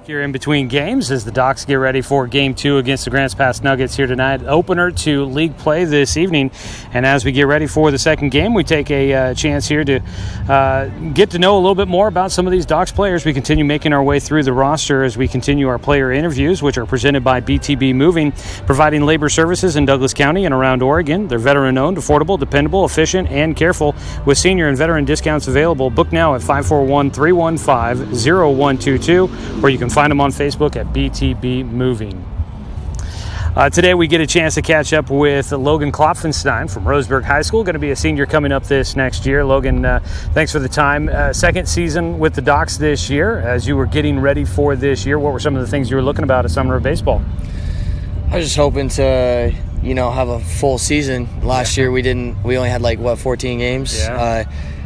Here in between games as the Docs get ready for Game 2 against the Grants Pass Nuggets here tonight. Opener to league play this evening. And as we get ready for the second game, we take a chance here to get to know a little bit more about some of these Docs players. We continue making our way through the roster as we continue our player interviews, which are presented by BTB Moving, providing labor services in Douglas County and around Oregon. They're veteran-owned, affordable, dependable, efficient, and careful with senior and veteran discounts available. Book now at 541-315-0122, or you can find them on Facebook at BTB Moving. Today we get a chance to catch up with Logan Klopfenstein from Roseburg High School. Going to be a senior coming up this next year. Logan, thanks for the time. Second season with the Docs this year. As you were getting ready for this year, what were some of the things you were looking about at summer of baseball? I was just hoping to, have a full season. Last year we only had 14 games. Yeah.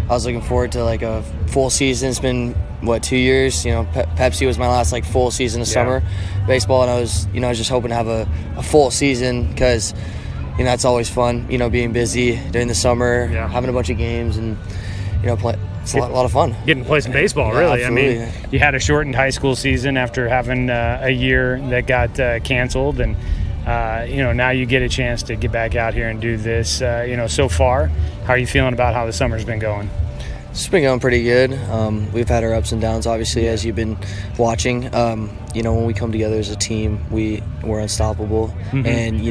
I was looking forward to a full season. It's been 2 years. Pepsi was my last full season of summer baseball, and I was just hoping to have a full season because it's always fun. Being busy during the summer, having a bunch of games, and it's a lot of fun. Getting to play some baseball, really. Absolutely. I mean, you had a shortened high school season after having a year that got canceled, and now you get a chance to get back out here and do this. So far, how are you feeling about how the summer's been going? It's been going pretty good. We've had our ups and downs, obviously, as you've been watching. When we come together as a team, we're unstoppable. Mm-hmm. And,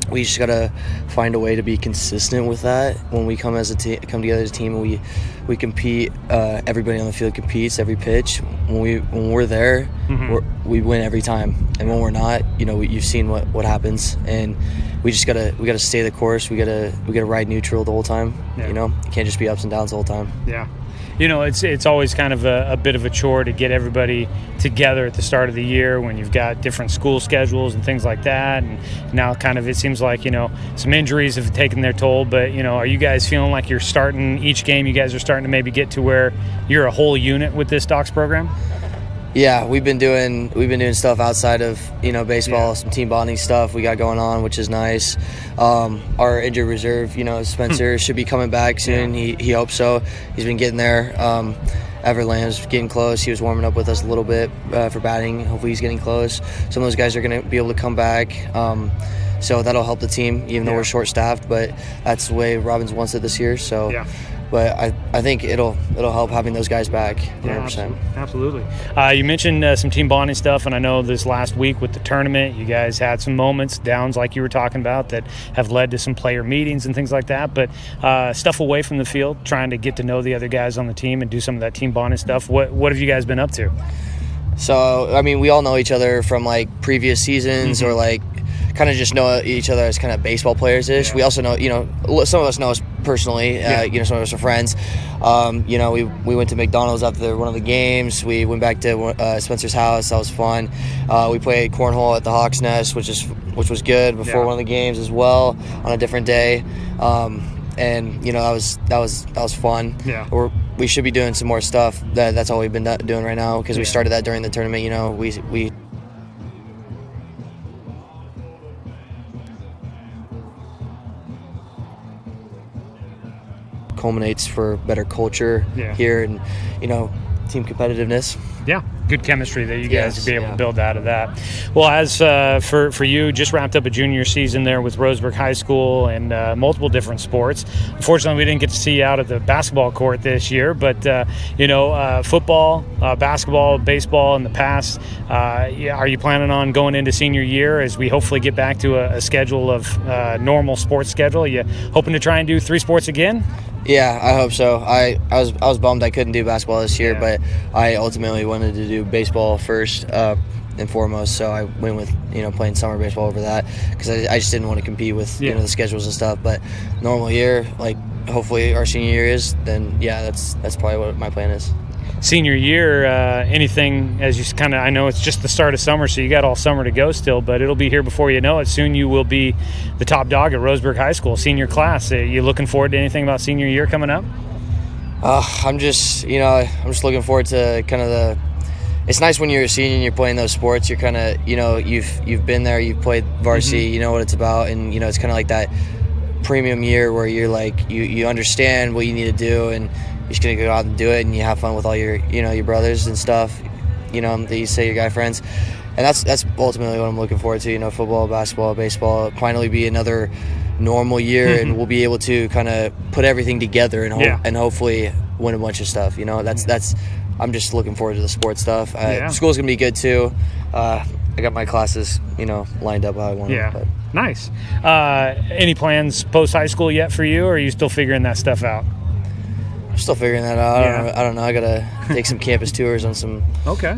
we just got to find a way to be consistent with that. When we come together as a team, and we compete. Everybody on the field competes every pitch. When we're there, mm-hmm. we win every time. And when we're not, you've seen what happens. And we gotta stay the course. We gotta ride neutral the whole time. Yeah. You can't just be ups and downs the whole time. Yeah. It's always kind of a bit of a chore to get everybody together at the start of the year when you've got different school schedules and things like that. And now kind of it seems like, some injuries have taken their toll. But, are you guys feeling like you're starting each game, you guys are starting to maybe get to where you're a whole unit with this Docs program? Yeah, we've been doing stuff outside of baseball, some team bonding stuff we got going on, which is nice. Our injured reserve, Spencer should be coming back soon. Yeah. He hopes so. He's been getting there. Everett Lamb's getting close. He was warming up with us a little bit for batting. Hopefully he's getting close. Some of those guys are going to be able to come back. So that'll help the team, even though we're short-staffed. But that's the way Robbins wants it this year. So. Yeah. But I think it'll help having those guys back 100%. Yeah, absolutely. You mentioned some team bonding stuff, and I know this last week with the tournament, you guys had some moments, downs like you were talking about, that have led to some player meetings and things like that. But stuff away from the field, trying to get to know the other guys on the team and do some of that team bonding stuff. What have you guys been up to? So, we all know each other from previous seasons, mm-hmm. or kind of just know each other as kind of baseball players-ish. Yeah. We also know, some of us know us personally. Some of us are friends. We went to McDonald's after one of the games. We went back to Spencer's house. That was fun. We played cornhole at the Hawk's Nest, which was good before one of the games as well on a different day. And that was fun. Yeah. We should be doing some more stuff. That's all we've been doing right now because we started that during the tournament. We culminates for better culture here and team competitiveness. Yeah, good chemistry that you guys will be able to build out of that. Well, as for you, just wrapped up a junior season there with Roseburg High School and multiple different sports. Unfortunately, we didn't get to see you out at the basketball court this year, but football, basketball, baseball in the past. Are you planning on going into senior year as we hopefully get back to a schedule of normal sports schedule? Are you hoping to try and do 3 sports again? Yeah, I hope so. I was bummed I couldn't do basketball this year, but I ultimately wanted to do baseball first and foremost. So I went with playing summer baseball over that because I just didn't want to compete with the schedules and stuff. But normal year, hopefully our senior year is, then that's probably what my plan is. Senior year, anything as you kind of, I know it's just the start of summer, so you got all summer to go still, but it'll be here before you know it. Soon you will be the top dog at Roseburg High School, senior class. You looking forward to anything about senior year coming up? I'm just looking forward to kind of it's nice when you're a senior and you're playing those sports. You're kind of, you've been there, you've played varsity, mm-hmm. You know what it's about, and it's kind of like that premium year where you're you understand what you need to do and you're just gonna go out and do it, and you have fun with all your your brothers and stuff. that you say your guy friends. And that's ultimately what I'm looking forward to, football, basketball, baseball, finally be another normal year, and we'll be able to kind of put everything together and hopefully win a bunch of stuff. That's I'm just looking forward to the sports stuff. School's going to be good too. I got my classes, lined up how I want them. Nice. Any plans post-high school yet for you, or are you still figuring that stuff out? I'm still figuring that out. I don't know. I got to take some campus tours on some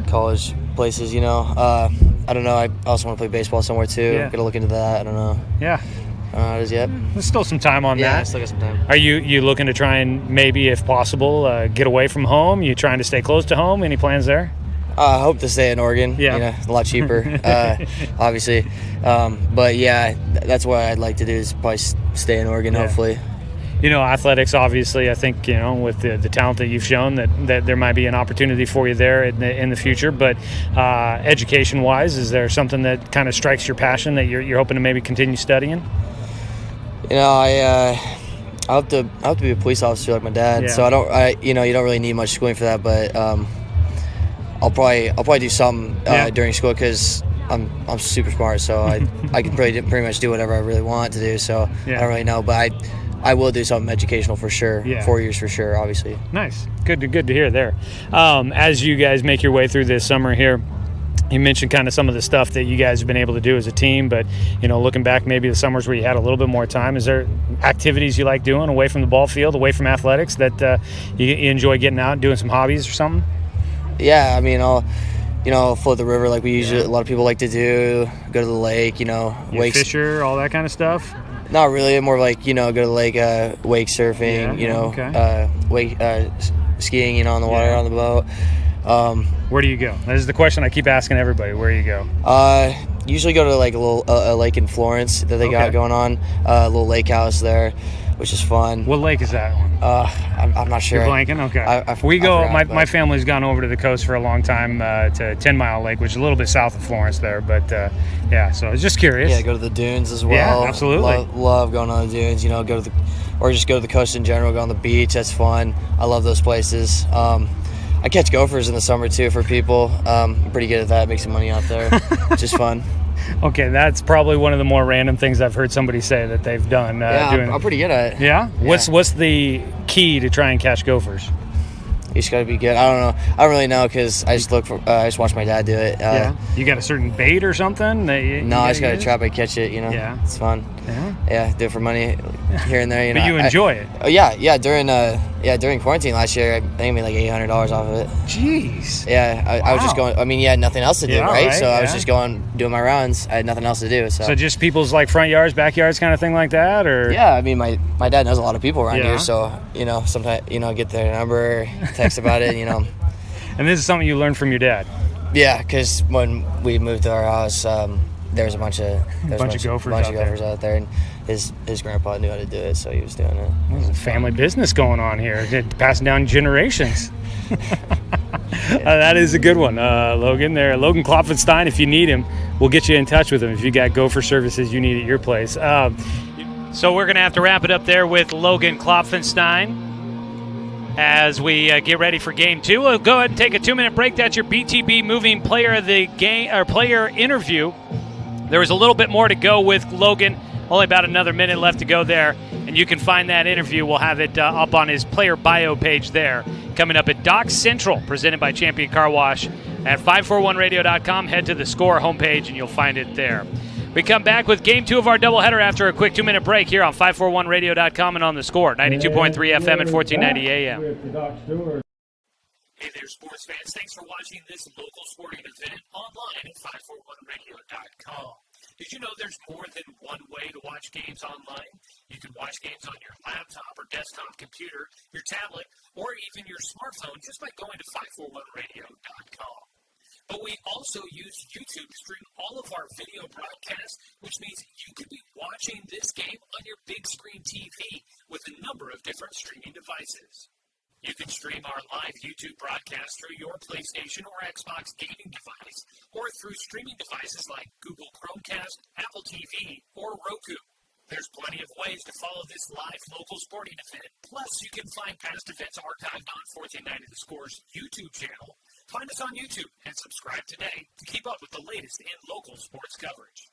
college places, I don't know. I also want to play baseball somewhere too. Got to look into that. I don't know. Yeah. As yet. There's still some time on that. Yeah, I still got some time. Are you looking to try and maybe, if possible, get away from home? You trying to stay close to home? Any plans there? I hope to stay in Oregon. It's a lot cheaper, obviously. But that's what I'd like to do is probably stay in Oregon, hopefully. Athletics, obviously, I think, with the talent that you've shown, that there might be an opportunity for you there in the future. But education-wise, is there something that kind of strikes your passion that you're hoping to maybe continue studying? I hope to be a police officer like my dad. So you don't really need much schooling for that, but I'll probably do something during school because I'm super smart, so I can pretty much do whatever I really want to do. So I don't really know, but I will do something educational for sure. 4 years for sure, obviously. Nice, good to hear there. As you guys make your way through this summer here, you mentioned kind of some of the stuff that you guys have been able to do as a team, but looking back, maybe the summers where you had a little bit more time, is there activities you like doing away from the ball field, away from athletics, that you enjoy getting out and doing some hobbies or something? Yeah, I mean, I'll float the river like we usually a lot of people like to do. Go to the lake, wake fisher, all that kind of stuff. Not really, more like go to the lake, wake surfing, wake skiing, on the water on the boat. Where do you go? That is the question I keep asking everybody. Where do you go? Usually go to like a little a lake in Florence that they got going on, a little lake house there, which is fun. What lake is that one? I'm not sure. You're blanking? Okay. My family's gone over to the coast for a long time to 10 Mile Lake, which is a little bit south of Florence there. But, so I was just curious. Yeah, go to the dunes as well. Yeah, absolutely. Love going on the dunes, or just go to the coast in general, go on the beach. That's fun. I love those places. I catch gophers in the summer, too, for people. I'm pretty good at that. Make some money out there, which is fun. Okay, that's probably one of the more random things I've heard somebody say that they've done. I'm pretty good at it. Yeah? What's the key to try and catch gophers? You just got to be good. I don't know. I don't really know because I just watch my dad do it. You got a certain bait or something? I just got to trap it, catch it, Yeah. It's fun. Yeah, do it for money here and there, But you enjoy it? Oh, yeah. During quarantine last year, I think I made like $800 off of it. Jeez. Yeah, I was just going, nothing else to do, right? So I was just doing my rounds. I had nothing else to do. So just people's like front yards, backyards kind of thing like that? Or yeah, I mean, my dad knows a lot of people around here, so, sometimes, get their number, text about it, And this is something you learned from your dad? Yeah, because when we moved to our house, there was a bunch of gophers out there, and his grandpa knew how to do it, so he was doing it. There's a family business going on here, passing down generations. That is a good one, Logan. There, Logan Klopfenstein. If you need him, we'll get you in touch with him. If you got gopher services you need at your place. So we're going to have to wrap it up there with Logan Klopfenstein as we get ready for Game 2. We'll go ahead and take a 2-minute break. That's your BTB Moving Player of the Game or Player interview. There was a little bit more to go with Logan. Only about another minute left to go there. And you can find that interview. We'll have it up on his player bio page there. Coming up at Dock Central, presented by Champion Car Wash at 541radio.com. Head to the Score homepage and you'll find it there. We come back with Game 2 of our doubleheader after a quick 2-minute break here on 541radio.com and on the Score, 92.3 FM and 1490 AM. Hey there, sports fans. Thanks for watching this local sporting event online at 541radio.com. Did you know there's more than one way to watch games online? You can watch games on your laptop or desktop computer, your tablet, or even your smartphone just by going to 541radio.com. But we also use YouTube to stream all of our video broadcasts, which means you could be watching this game on your big screen TV with a number of different streaming devices. You can stream our live YouTube broadcast through your PlayStation or Xbox gaming device, or through streaming devices like Google Chromecast, Apple TV, or Roku. There's plenty of ways to follow this live local sporting event. Plus, you can find past events archived on 1490 The Score's YouTube channel. Find us on YouTube and subscribe today to keep up with the latest in local sports coverage.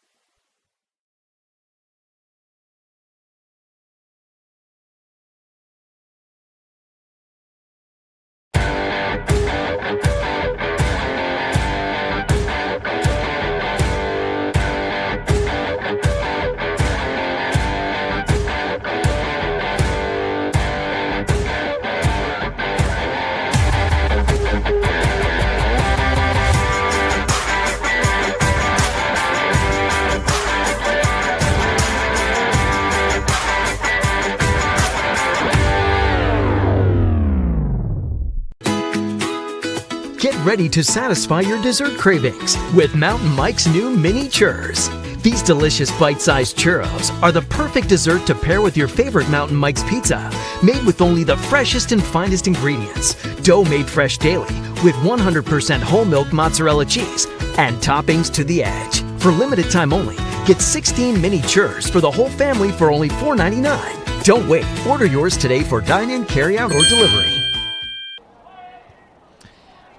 Get ready to satisfy your dessert cravings with Mountain Mike's new mini churros. These delicious bite-sized churros are the perfect dessert to pair with your favorite Mountain Mike's pizza. Made with only the freshest and finest ingredients. Dough made fresh daily with 100% whole milk mozzarella cheese and toppings to the edge. For limited time only, get 16 mini churros for the whole family for only $4.99. Don't wait. Order yours today for dine-in, carry-out, or delivery.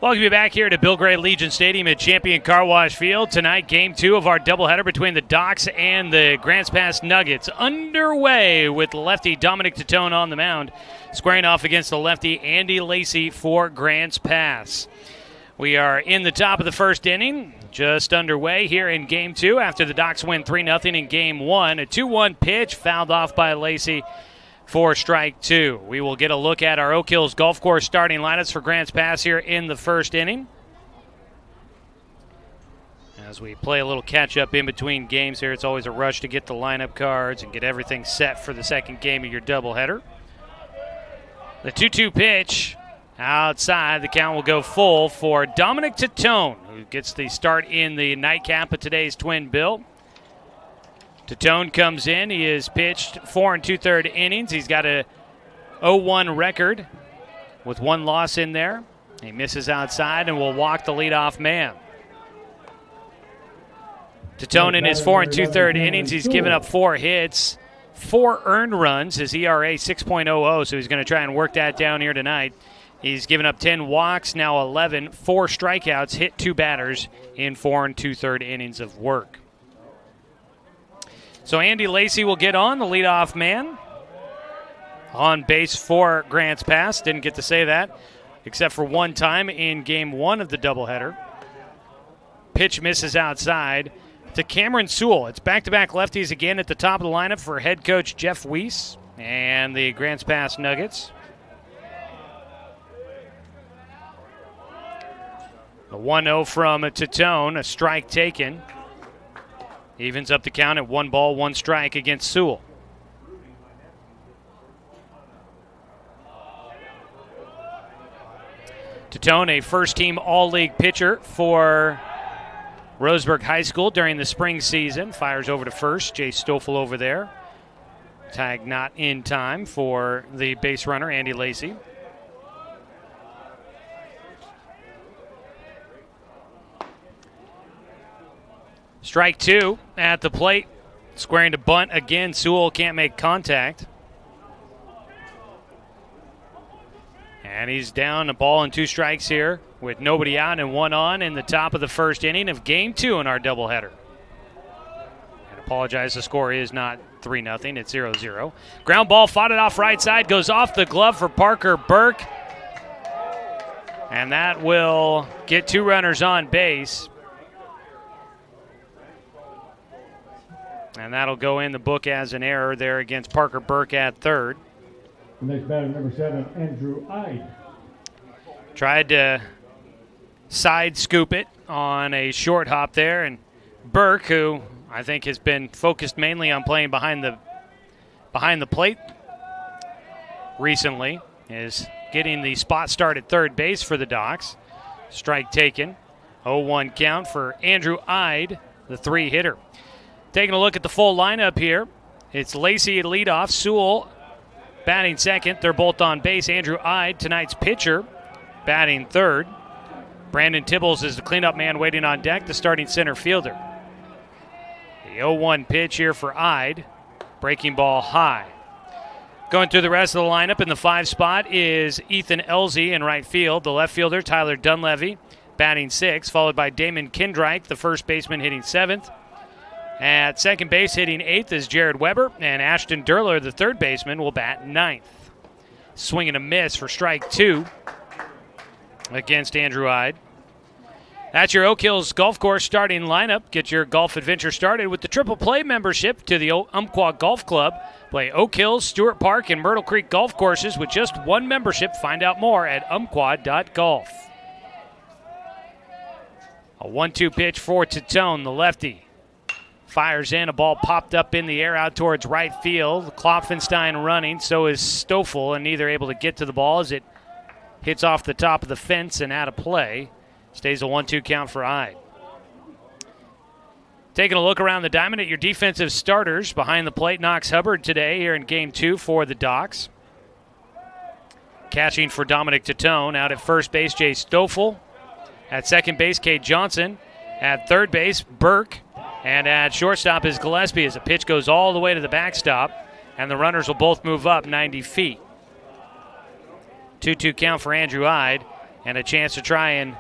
Welcome you back here to Bill Gray Legion Stadium at Champion Car Wash Field. Tonight, Game 2 of our doubleheader between the Docs and the Grants Pass Nuggets. Underway with lefty Dominic Titone on the mound, squaring off against the lefty Andy Lacey for Grants Pass. We are in the top of the first inning, just underway here in Game 2 after the Docs win 3-0 in Game 1. A 2-1 pitch fouled off by Lacey for strike 2. We will get a look at our Oak Hills Golf Course starting lineups for Grants Pass here in the first inning, as we play a little catch-up in between games here. It's always a rush to get the lineup cards and get everything set for the second game of your doubleheader. The 2-2 pitch outside. The count will go full for Dominic Titone, who gets the start in the nightcap of today's twin bill. Titone comes in. He has pitched 4 2/3 innings. He's got a 0-1 record with 1 loss in there. He misses outside and will walk the leadoff man. Titone in his 4 2/3 innings, he's given up 4 hits, 4 earned runs. His ERA 6.00, so he's going to try and work that down here tonight. He's given up 10 walks, now 11, 4 strikeouts, hit 2 batters in 4 2/3 innings of work. So Andy Lacey will get on, the leadoff man. On base for Grants Pass. Didn't get to say that, except for one time in Game 1 of the doubleheader. Pitch misses outside to Cameron Sewell. It's back-to-back lefties again at the top of the lineup for head coach Jeff Weiss and the Grants Pass Nuggets. A 1-0 from Titone, a strike taken. Evens up the count at 1 ball, 1 strike against Sewell. Titone, a first-team All-League pitcher for Roseburg High School during the spring season. Fires over to first. Jay Stoffel over there. Tag not in time for the base runner, Andy Lacey. Strike 2 at the plate. Squaring to bunt again. Sewell can't make contact. And he's down, a ball and 2 strikes here with nobody out and 1 on in the top of the first inning of Game 2 in our doubleheader. I apologize, the score is not 3-0. It's 0-0. Ground ball fought it off right side. Goes off the glove for Parker Burke. And that will get 2 runners on base. And that'll go in the book as an error there against Parker Burke at third. Next batter, number 7, Andrew Ide. Tried to side scoop it on a short hop there, and Burke, who I think has been focused mainly on playing behind the plate recently, is getting the spot start at third base for the Docs. Strike taken. 0-1 count for Andrew Ide, the 3-hitter. Taking a look at the full lineup here. It's Lacey at leadoff, Sewell batting second. They're both on base. Andrew Ide, tonight's pitcher, batting third. Brandon Tibbles is the cleanup man waiting on deck, the starting center fielder. The 0-1 pitch here for Ide. Breaking ball high. Going through the rest of the lineup, in the 5 spot is Ethan Elzy in right field. The left fielder, Tyler Dunleavy, batting 6th, followed by Damon Kindreich, the first baseman, hitting 7th. At second base, hitting 8th is Jared Weber, and Ashton Derler, the third baseman, will bat 9th. Swing and a miss for strike 2 against Andrew Ide. That's your Oak Hills Golf Course starting lineup. Get your golf adventure started with the Triple Play membership to the Umpqua Golf Club. Play Oak Hills, Stewart Park, and Myrtle Creek golf courses with just one membership. Find out more at umpqua.golf. A 1-2 pitch for Titone, the lefty. Fires in, a ball popped up in the air out towards right field. Klopfenstein running, so is Stoffel, and neither able to get to the ball as it hits off the top of the fence and out of play. Stays a 1-2 count for Ide. Taking a look around the diamond at your defensive starters. Behind the plate, Knox Hubbard today here in Game 2 for the Docs. Catching for Dominic Titone. Out at first base, Jay Stoffel. At second base, Cade Johnson. At third base, Burke. And at shortstop is Gillespie as the pitch goes all the way to the backstop. And the runners will both move up 90 feet. 2-2 count for Andrew Ide. And a chance to try and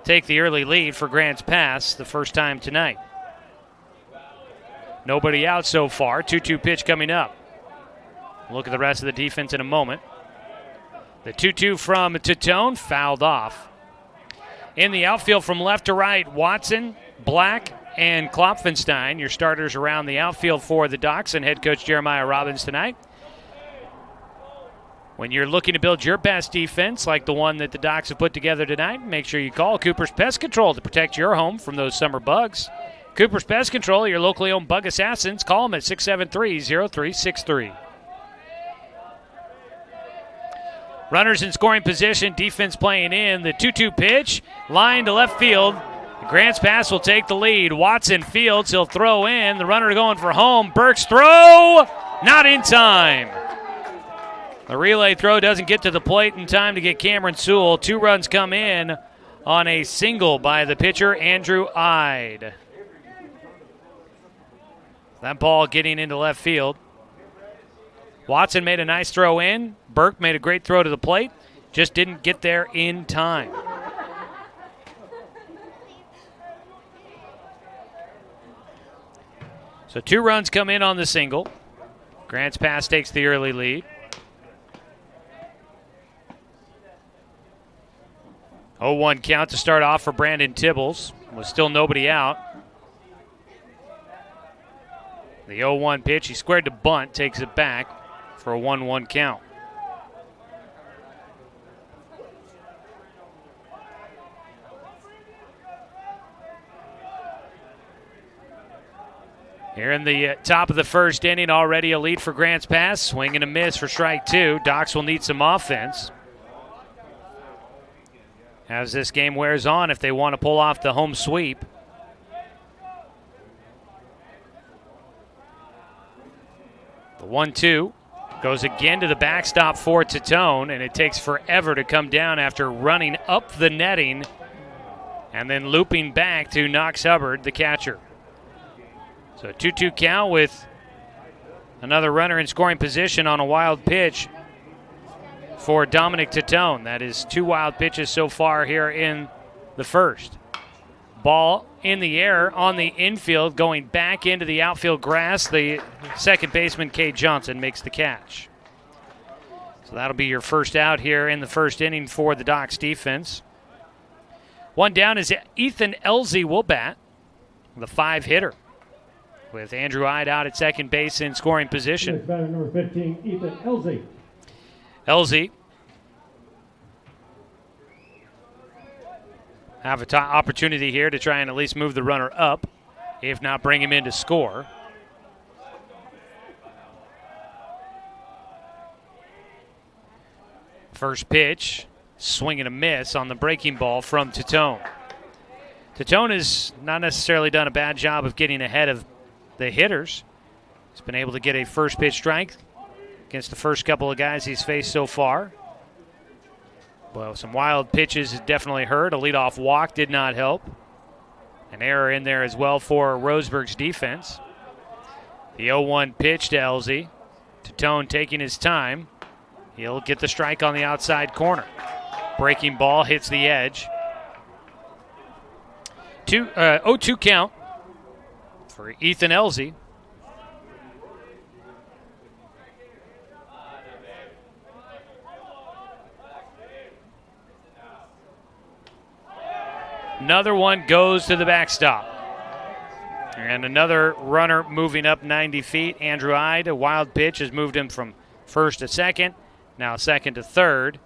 take the early lead for Grants Pass the first time tonight. Nobody out so far. 2-2 pitch coming up. Look at the rest of the defense in a moment. The 2-2 from Titone fouled off. In the outfield from left to right, Watson, Black, and Klopfenstein. Your starters around the outfield for the Docs and head coach Jeremiah Robbins tonight. When you're looking to build your best defense like the one that the Docs have put together tonight, make sure you call Cooper's Pest Control to protect your home from those summer bugs. Cooper's Pest Control, your locally owned bug assassins. Call them at 673-0363. Runners in scoring position, defense playing in. The 2-2 pitch, line to left field. Grants Pass will take the lead. Watson fields, he'll throw in. The runner going for home. Burke's throw, not in time. The relay throw doesn't get to the plate in time to get Cameron Sewell. 2 runs come in on a single by the pitcher, Andrew Ide. That ball getting into left field. Watson made a nice throw in. Burke made a great throw to the plate. Just didn't get there in time. So 2 runs come in on the single. Grants Pass takes the early lead. 0-1 count to start off for Brandon Tibbles. With still nobody out. The 0-1 pitch, he squared to bunt, takes it back for a 1-1 count. Here in the top of the first inning, already a lead for Grants Pass. Swing and a miss for strike 2. Docs will need some offense as this game wears on if they want to pull off the home sweep. The 1-2 goes again to the backstop for Titone, and it takes forever to come down after running up the netting and then looping back to Knox Hubbard, the catcher. So a 2-2 count with another runner in scoring position on a wild pitch for Dominic Titone. That is 2 wild pitches so far here in the first. Ball in the air on the infield, going back into the outfield grass. The second baseman, Cade Johnson, makes the catch. So that'll be your first out here in the first inning for the Docs defense. One down is Ethan Elzy will bat, the 5-hitter, with Andrew Ide out at second base in scoring position. Batter number 15, Ethan Elzy. Elzy have an opportunity here to try and at least move the runner up, if not bring him in to score. First pitch, swing and a miss on the breaking ball from Titone. Titone has not necessarily done a bad job of getting ahead of the hitters. He's been able to get a first pitch strike against the first couple of guys he's faced so far. Well, some wild pitches definitely hurt. A leadoff walk did not help. An error in there as well for Roseburg's defense. The 0-1 pitch to Elzy. Tatone taking his time. He'll get the strike on the outside corner. Breaking ball hits the edge. 0-2 count for Ethan Elsie. Another one goes to the backstop. And another runner moving up 90 feet. Andrew Ide, a wild pitch, has moved him from first to second, now second to third.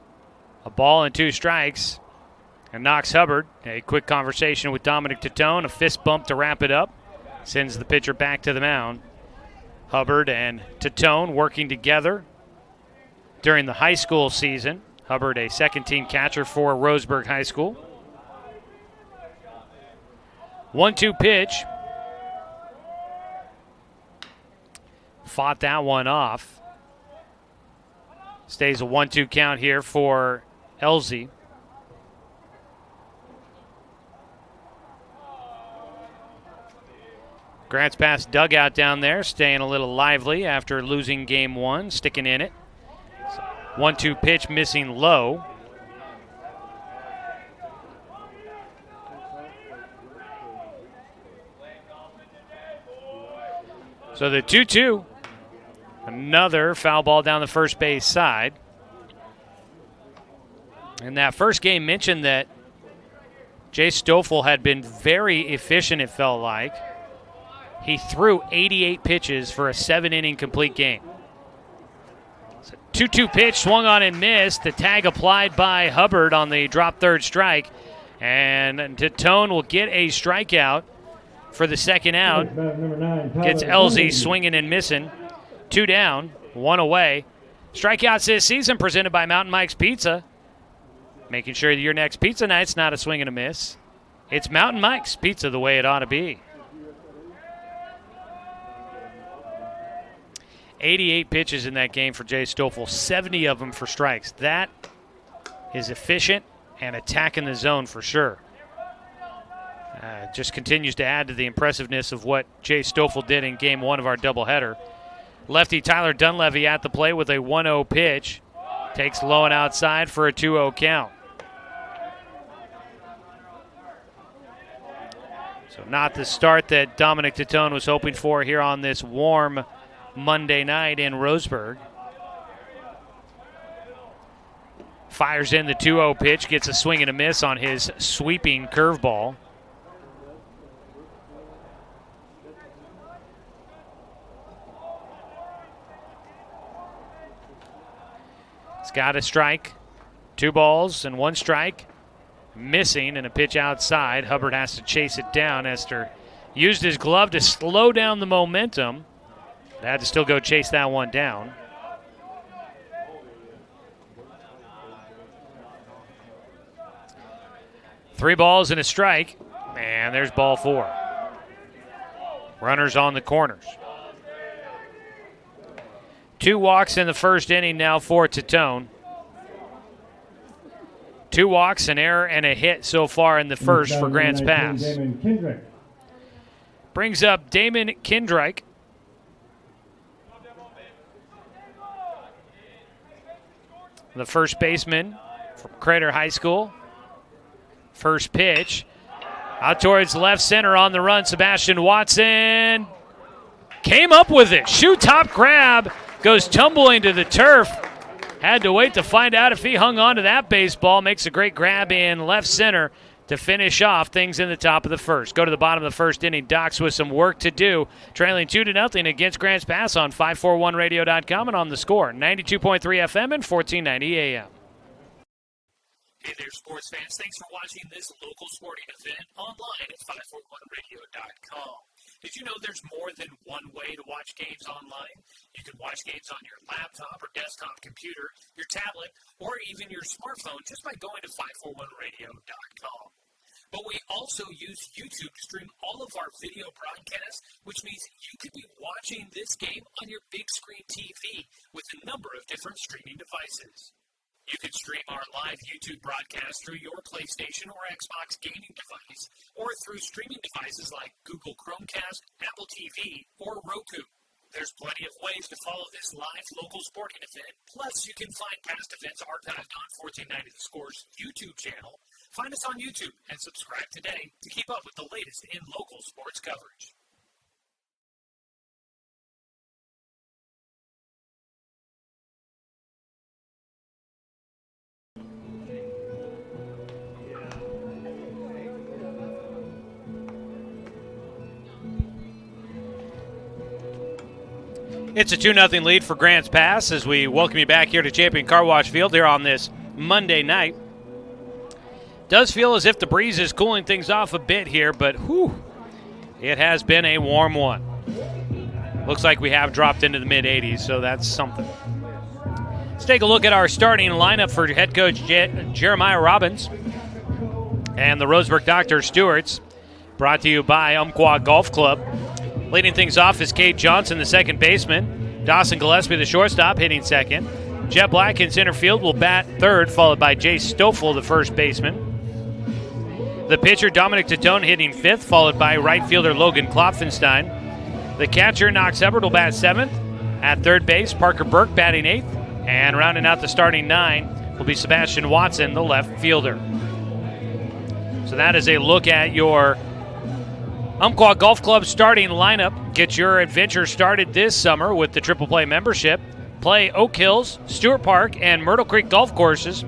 A ball and 2 strikes. And Knox Hubbard, a quick conversation with Dominic Tatone, a fist bump to wrap it up. Sends the pitcher back to the mound. Hubbard and Tatone working together during the high school season. Hubbard, a second-team catcher for Roseburg High School. 1-2 pitch. Fought that one off. Stays a 1-2 count here for Elsie. Grants Pass dugout down there, staying a little lively after losing game 1, sticking in it. 1-2 pitch missing low. So the 2-2. Another foul ball down the first base side. In that first game, mentioned that Jay Stoffel had been very efficient, it felt like. He threw 88 pitches for a 7-inning complete game. So 2-2 pitch, swung on and missed. The tag applied by Hubbard on the drop third strike. And Tatone will get a strikeout for the second out. Gets Elsie swinging and missing. 2 down, 1 away. Strikeouts this season presented by Mountain Mike's Pizza. Making sure that your next pizza night's not a swing and a miss. It's Mountain Mike's Pizza the way it ought to be. 88 pitches in that game for Jay Stoffel, 70 of them for strikes. That is efficient and attacking the zone for sure. Just continues to add to the impressiveness of what Jay Stoffel did in game 1 of our doubleheader. Lefty Tyler Dunleavy at the plate with a 1-0 pitch. Takes low and outside for a 2-0 count. So not the start that Dominic Tatone was hoping for here on this warm Monday night in Roseburg. Fires in the 2-0 pitch, gets a swing and a miss on his sweeping curveball. It's got a strike, 2 balls and 1 strike. Missing and a pitch outside. Hubbard has to chase it down. Esther used his glove to slow down the momentum. But had to still go chase that one down. Three balls and a strike. And there's ball 4. Runners on the corners. 2 walks in the first inning now for Tatone. 2 walks, an error, and a hit so far in the first for Grants Pass. Brings up Damon Kindrike. The first baseman from Crater High School. First pitch. Out towards left center on the run. Sebastian Watson came up with it. Shoe top grab. Goes tumbling to the turf. Had to wait to find out if he hung on to that baseball. Makes a great grab in left center to finish off things in the top of the first. Go to the bottom of the first inning. Docs with some work to do. Trailing 2-0 against Grants Pass on 541radio.com and on the score. 92.3 FM and 1490 AM. Hey there, sports fans. Thanks for watching this local sporting event online at 541radio.com. Did you know there's more than one way to watch games online? You can watch games on your laptop or desktop computer, your tablet, or even your smartphone just by going to 541radio.com. But we also use YouTube to stream all of our video broadcasts, which means you could be watching this game on your big screen TV with a number of different streaming devices. You can stream our live YouTube broadcast through your PlayStation or Xbox gaming device, or through streaming devices like Google Chromecast, Apple TV, or Roku. There's plenty of ways to follow this live local sporting event. Plus, you can find past events archived on 1490 The Score's YouTube channel. Find us on YouTube and subscribe today to keep up with the latest in local sports coverage. It's a 2-0 lead for Grants Pass as we welcome you back here to Champion Car Wash Field here on this Monday night. Does feel as if the breeze is cooling things off a bit here, but it has been a warm one. Looks like we have dropped into the mid-80s, so that's something. Let's take a look at our starting lineup for head coach Jeremiah Robbins and the Roseburg Dr. Stewarts, brought to you by Umpqua Golf Club. Leading things off is Cade Johnson, the second baseman. Dawson Gillespie, the shortstop, hitting second. Jet Black in center field will bat third, followed by Jay Stoffel, the first baseman. The pitcher, Dominic Titone, hitting fifth, followed by right fielder Logan Klopfenstein. The catcher, Knox Hubbard, will bat seventh. At third base, Parker Burke batting eighth. And rounding out the starting nine will be Sebastian Watson, the left fielder. So that is a look at your Umpqua Golf Club starting lineup. Get your adventure started this summer with the Triple Play membership. Play Oak Hills, Stewart Park, and Myrtle Creek golf courses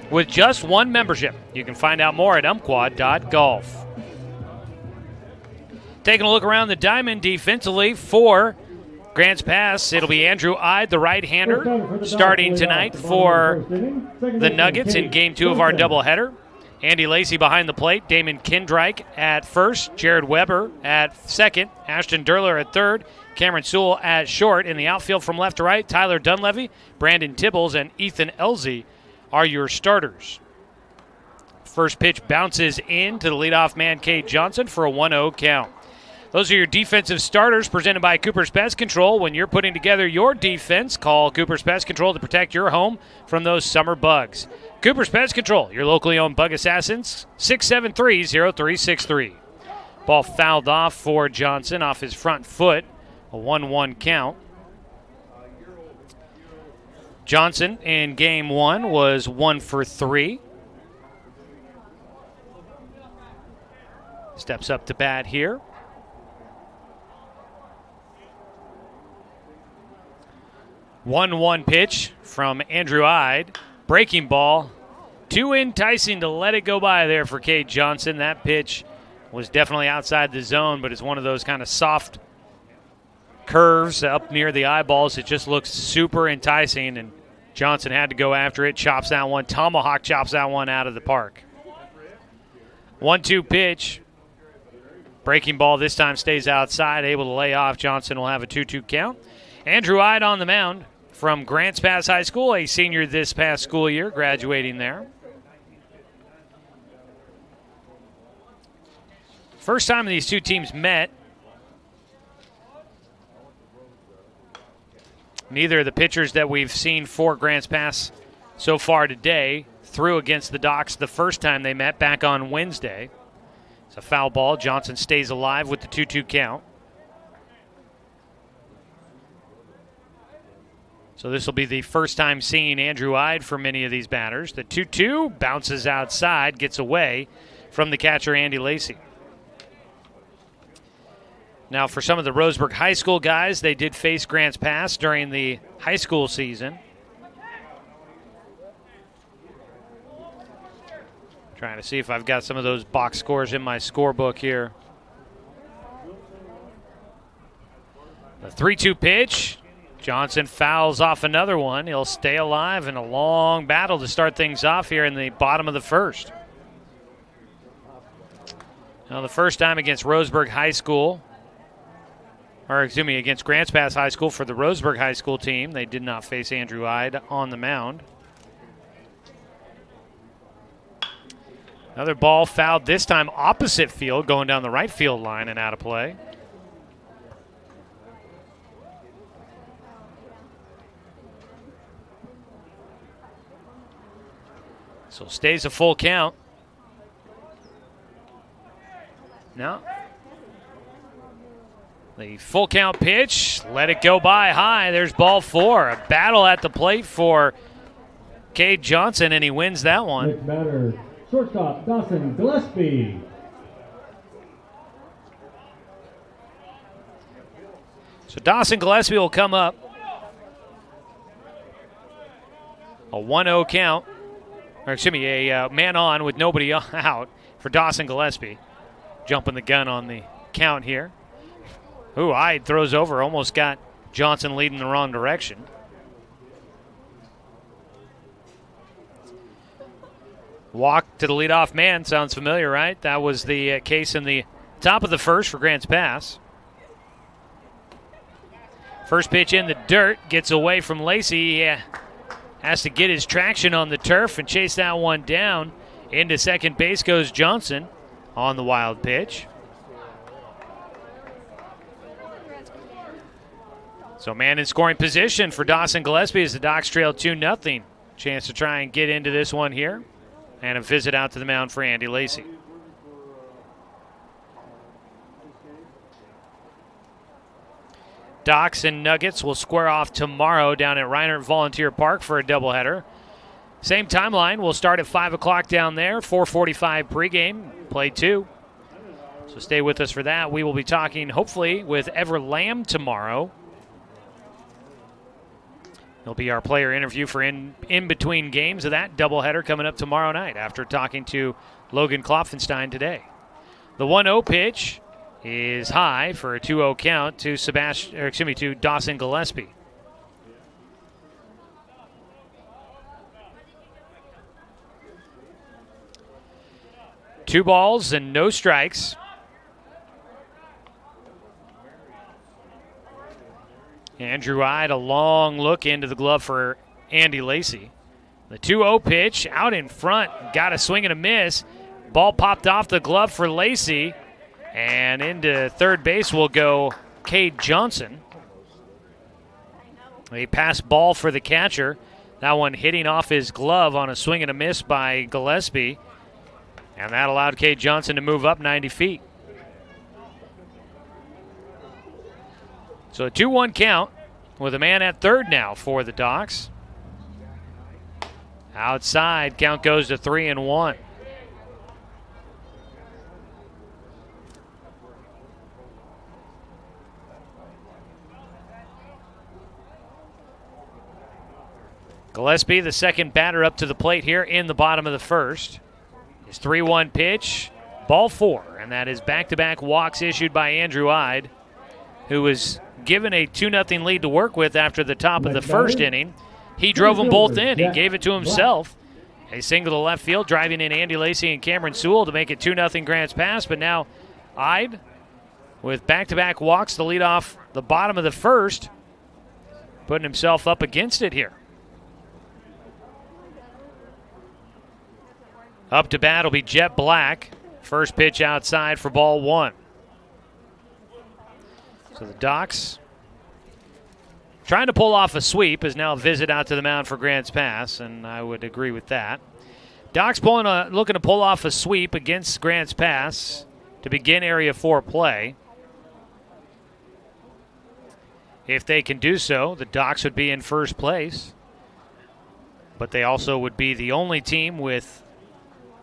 with just one membership. You can find out more at umpqua.golf. Taking a look around the diamond defensively for Grants Pass, it'll be Andrew Ide, the right-hander, starting tonight for the Nuggets in Game 2 of our doubleheader. Andy Lacey behind the plate, Damon Kindreich at first, Jared Weber at second, Ashton Durler at third, Cameron Sewell at short. In the outfield from left to right, Tyler Dunleavy, Brandon Tibbles, and Ethan Elzey are your starters. First pitch bounces in to the leadoff man, Cade Johnson, for a 1-0 count. Those are your defensive starters presented by Cooper's Pest Control. When you're putting together your defense, call Cooper's Pest Control to protect your home from those summer bugs. Cooper's Pest Control, your locally owned bug assassins, 673-0363. Ball fouled off for Johnson off his front foot, a 1-1 count. Johnson in game one was 1 for 3. Steps up to bat here. 1-1 pitch from Andrew Ide. Breaking ball. Too enticing to let it go by there for Cade Johnson. That pitch was definitely outside the zone, but it's one of those kind of soft curves up near the eyeballs. It just looks super enticing, and Johnson had to go after it. Chops that one. Tomahawk chops that one out of the park. 1-2 pitch. Breaking ball this time stays outside, able to lay off. Johnson will have a 2-2 count. Andrew Ide on the mound from Grants Pass High School, a senior this past school year, graduating there. First time these two teams met. Neither of the pitchers that we've seen for Grants Pass so far today threw against the Docs the first time they met back on Wednesday. It's a foul ball. Johnson stays alive with the 2-2 count. So this will be the first time seeing Andrew Ide for many of these batters. The 2-2 bounces outside, gets away from the catcher, Andy Lacey. Now, for some of the Roseburg High School guys, they did face Grants Pass during the high school season. Trying to see if I've got some of those box scores in my scorebook here. The 3-2 pitch. Johnson fouls off another one. He'll stay alive in a long battle to start things off here in the bottom of the first. Now, the first time against Roseburg High School, against Grants Pass High School for the Roseburg High School team, they did not face Andrew Ide on the mound. Another ball fouled, this time opposite field, going down the right field line and out of play. So stays a full count. Now, The full count pitch, let it go by high. There's ball 4. A battle at the plate for Cade Johnson, and he wins that one. Next batter, shortstop Dawson Gillespie. So Dawson Gillespie will come up. A 1-0 count, or excuse me, a man on with nobody out for Dawson Gillespie. Jumping the gun on the count here. Ooh, Ide throws over, almost got Johnson leading the wrong direction. Walk to the leadoff man, sounds familiar, right? That was the case in the top of the first for Grants Pass. First pitch in the dirt, gets away from Lacey. He has to get his traction on the turf and chase that one down. Into second base goes Johnson on the wild pitch. So man in scoring position for Dawson Gillespie as the Docs trail 2-0. Chance to try and get into this one here. And a visit out to the mound for Andy Lacey. Docs and Nuggets will square off tomorrow down at Reinhardt Volunteer Park for a doubleheader. Same timeline. We'll start at 5 o'clock down there. 4:45 pregame. Play 2. So stay with us for that. We will be talking, hopefully, with Ever Lamb tomorrow. It'll be our player interview for in between games of that doubleheader coming up tomorrow night after talking to Logan Klopfenstein today. The 1-0 pitch is high for a 2-0 count to to Dawson Gillespie. Two balls and no strikes. Andrew Ide, a long look into the glove for Andy Lacey. The 2-0 pitch out in front. Got a swing and a miss. Ball popped off the glove for Lacey. And into third base will go Cade Johnson. A pass ball for the catcher. That one hitting off his glove on a swing and a miss by Gillespie. And that allowed Cade Johnson to move up 90 feet. So a 2-1 count with a man at third now for the Docs. Outside, count goes to 3-1. Gillespie, the second batter up to the plate here in the bottom of the first. His 3-1 pitch, ball 4, and that is back-to-back walks issued by Andrew Ide, who was given a 2-0 lead to work with after the top of the first inning. He drove them both in. He gave it to himself. A single to left field, driving in Andy Lacey and Cameron Sewell to make it 2-0 Grants Pass. But now Ide, with back-to-back walks to lead off the bottom of the first, putting himself up against it here. Up to bat will be Jet Black. First pitch outside for ball 1. So the Docs trying to pull off a sweep is now a visit out to the mound for Grants Pass, and I would agree with that. Docs looking to pull off a sweep against Grants Pass to begin Area 4 play. If they can do so, the Docs would be in first place, but they also would be the only team with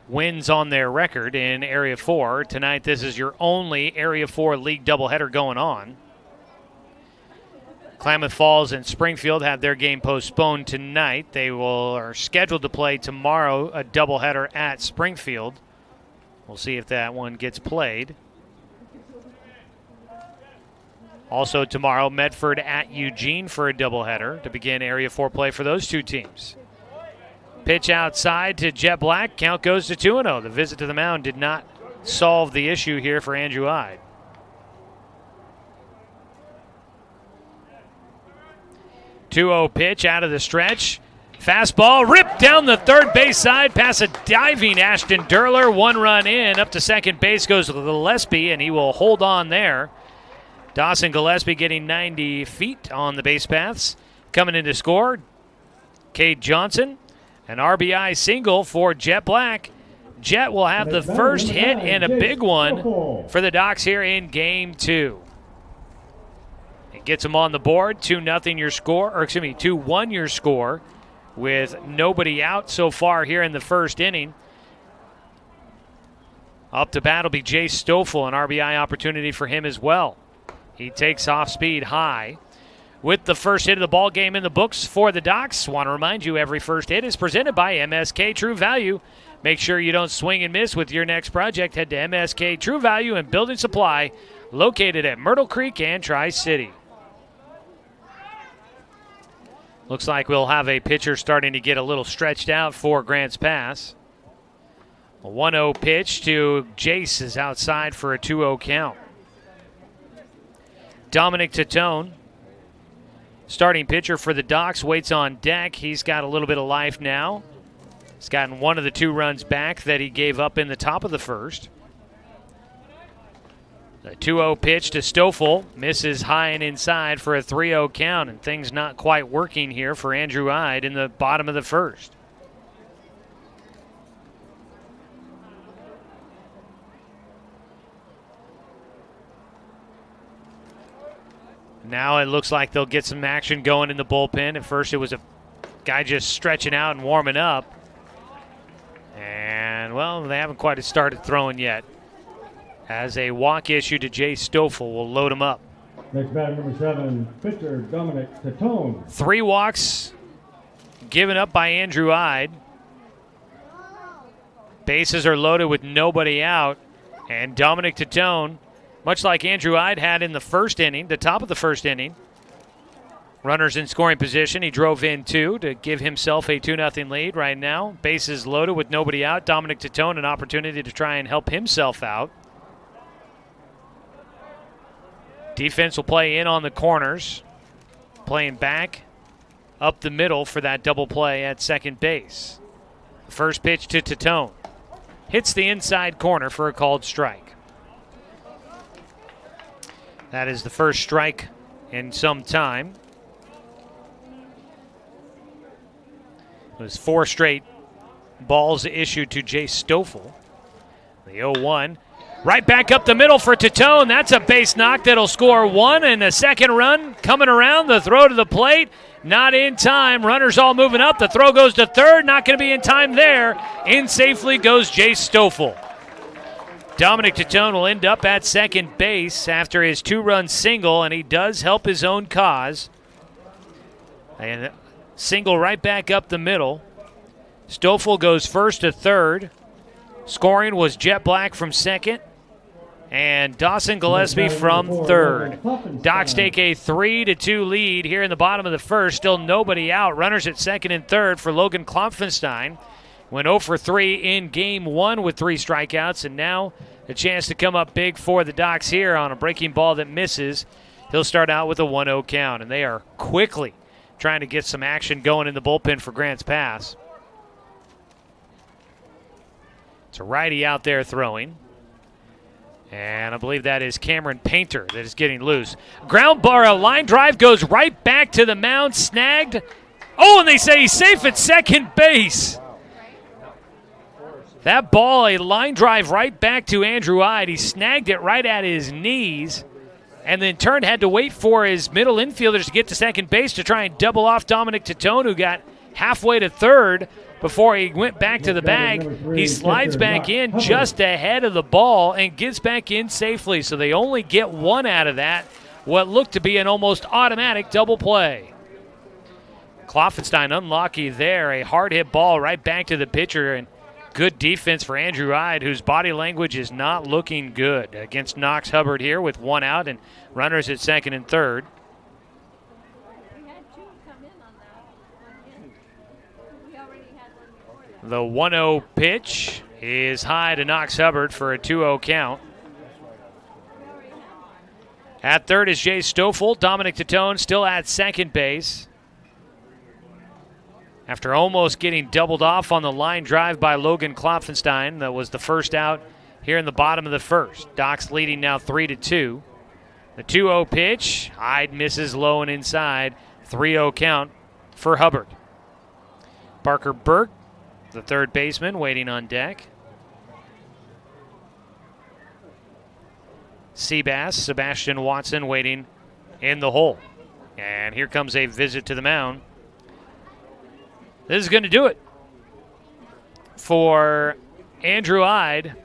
wins on their record in Area 4. Tonight, this is your only Area 4 league doubleheader going on. Klamath Falls and Springfield have their game postponed tonight. They are scheduled to play tomorrow a doubleheader at Springfield. We'll see if that one gets played. Also tomorrow, Medford at Eugene for a doubleheader to begin Area 4 play for those two teams. Pitch outside to Jet Black. Count goes to 2-0. The visit to the mound did not solve the issue here for Andrew Ide. 2-0 pitch out of the stretch. Fastball ripped down the third base side past a diving Ashton Durler. 1 run in. Up to second base goes Gillespie, and he will hold on there. Dawson Gillespie getting 90 feet on the base paths. Coming in to score, Cade Johnson. An RBI single for Jet Black. Jet will have the first hit and a big one for the Docs here in Game 2. It gets them on the board. 2-0 your score, or excuse me, 2-1 your score, with nobody out so far here in the first inning. Up to bat will be Jay Stoffel, an RBI opportunity for him as well. He takes off speed high. With the first hit of the ball game in the books for the Docs, want to remind you every first hit is presented by MSK True Value. Make sure you don't swing and miss with your next project. Head to MSK True Value and Building Supply, located at Myrtle Creek and Tri-City. Looks like we'll have a pitcher starting to get a little stretched out for Grants Pass. A 1-0 pitch to Jace is outside for a 2-0 count. Dominic Tatone, starting pitcher for the Docs, waits on deck. He's got a little bit of life now. He's gotten one of the 2 runs back that he gave up in the top of the first. The 2-0 pitch to Stoffel misses high and inside for a 3-0 count, and things not quite working here for Andrew Ide in the bottom of the first. Now it looks like they'll get some action going in the bullpen. At first it was a guy just stretching out and warming up. And, well, they haven't quite started throwing yet. As a walk issue to Jay Stoffel will load him up. Next batter, number 7, pitcher Dominic Tatone. 3 walks given up by Andrew Ide. Bases are loaded with nobody out. And Dominic Tatone, much like Andrew Ide had in the first inning, the top of the first inning, runners in scoring position. He drove in 2 to give himself a 2-0 lead right now. Bases loaded with nobody out. Dominic Tatone, an opportunity to try and help himself out. Defense will play in on the corners, playing back up the middle for that double play at second base. The first pitch to Tatone hits the inside corner for a called strike. That is the first strike in some time. It was 4 straight balls issued to Jay Stoffel. The 0-1. Right back up the middle for Tatone. That's a base knock that'll score 1, and a second run coming around. The throw to the plate, not in time. Runners all moving up. The throw goes to third, not going to be in time there. In safely goes Jay Stoffel. Dominic Tatone will end up at second base after his 2-run single, and he does help his own cause. And single right back up the middle. Stoffel goes first to third. Scoring was Jet Black from second and Dawson Gillespie from third. Docs take a 3-2 lead here in the bottom of the first. Still nobody out. Runners at second and third for Logan Klopfenstein. Went 0 for 3 in game 1 with 3 strikeouts, and now a chance to come up big for the Docs here on a breaking ball that misses. He'll start out with a 1-0 count, and they are quickly trying to get some action going in the bullpen for Grants Pass. It's a righty out there throwing. And I believe that is Cameron Painter that is getting loose. Ground bar, a line drive goes right back to the mound, snagged. Oh, and they say he's safe at second base. That ball, a line drive right back to Andrew Ide. He snagged it right at his knees and then turned, had to wait for his middle infielders to get to second base to try and double off Dominic Tatone, who got halfway to third before he went back to the bag. He slides back in just ahead of the ball and gets back in safely. So they only get 1 out of that, what looked to be an almost automatic double play. Klopfenstein unlucky there. A hard hit ball right back to the pitcher, and good defense for Andrew Ide, whose body language is not looking good against Knox Hubbard here with 1 out and runners at second and third. The 1-0 pitch is high to Knox Hubbard for a 2-0 count. At third is Jay Stoffel. Dominic Tatone still at second base. After almost getting doubled off on the line drive by Logan Klopfenstein, that was the first out here in the bottom of the first. Docs leading now 3-2. The 2-0 pitch, Ide misses low and inside. 3-0 count for Hubbard. Parker Burke, the third baseman, waiting on deck. Seabass, Sebastian Watson waiting in the hole. And here comes a visit to the mound. This is going to do it for Andrew Ide.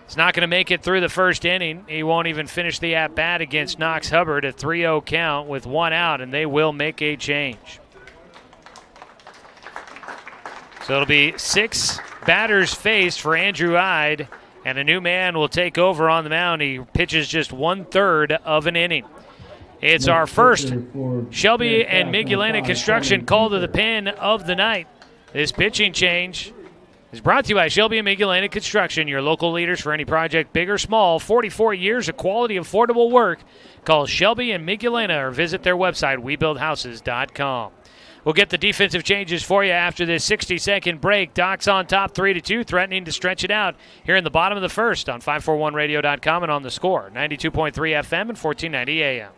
He's not going to make it through the first inning. He won't even finish the at-bat against Knox Hubbard, a 3-0 count with one out, and they will make a change. So it'll be 6 batters faced for Andrew Ide, and a new man will take over on the mound. He pitches just 1/3 of an inning. It's our first Shelby and Migulena Construction call to the pen of the night. This pitching change is brought to you by Shelby and Migulena Construction, your local leaders for any project, big or small. 44 years of quality, affordable work. Call Shelby and Migulena or visit their website, webuildhouses.com. We'll get the defensive changes for you after this 60-second break. Doc's on top 3-2, threatening to stretch it out here in the bottom of the first on 541radio.com and on the Score, 92.3 FM and 1490 AM.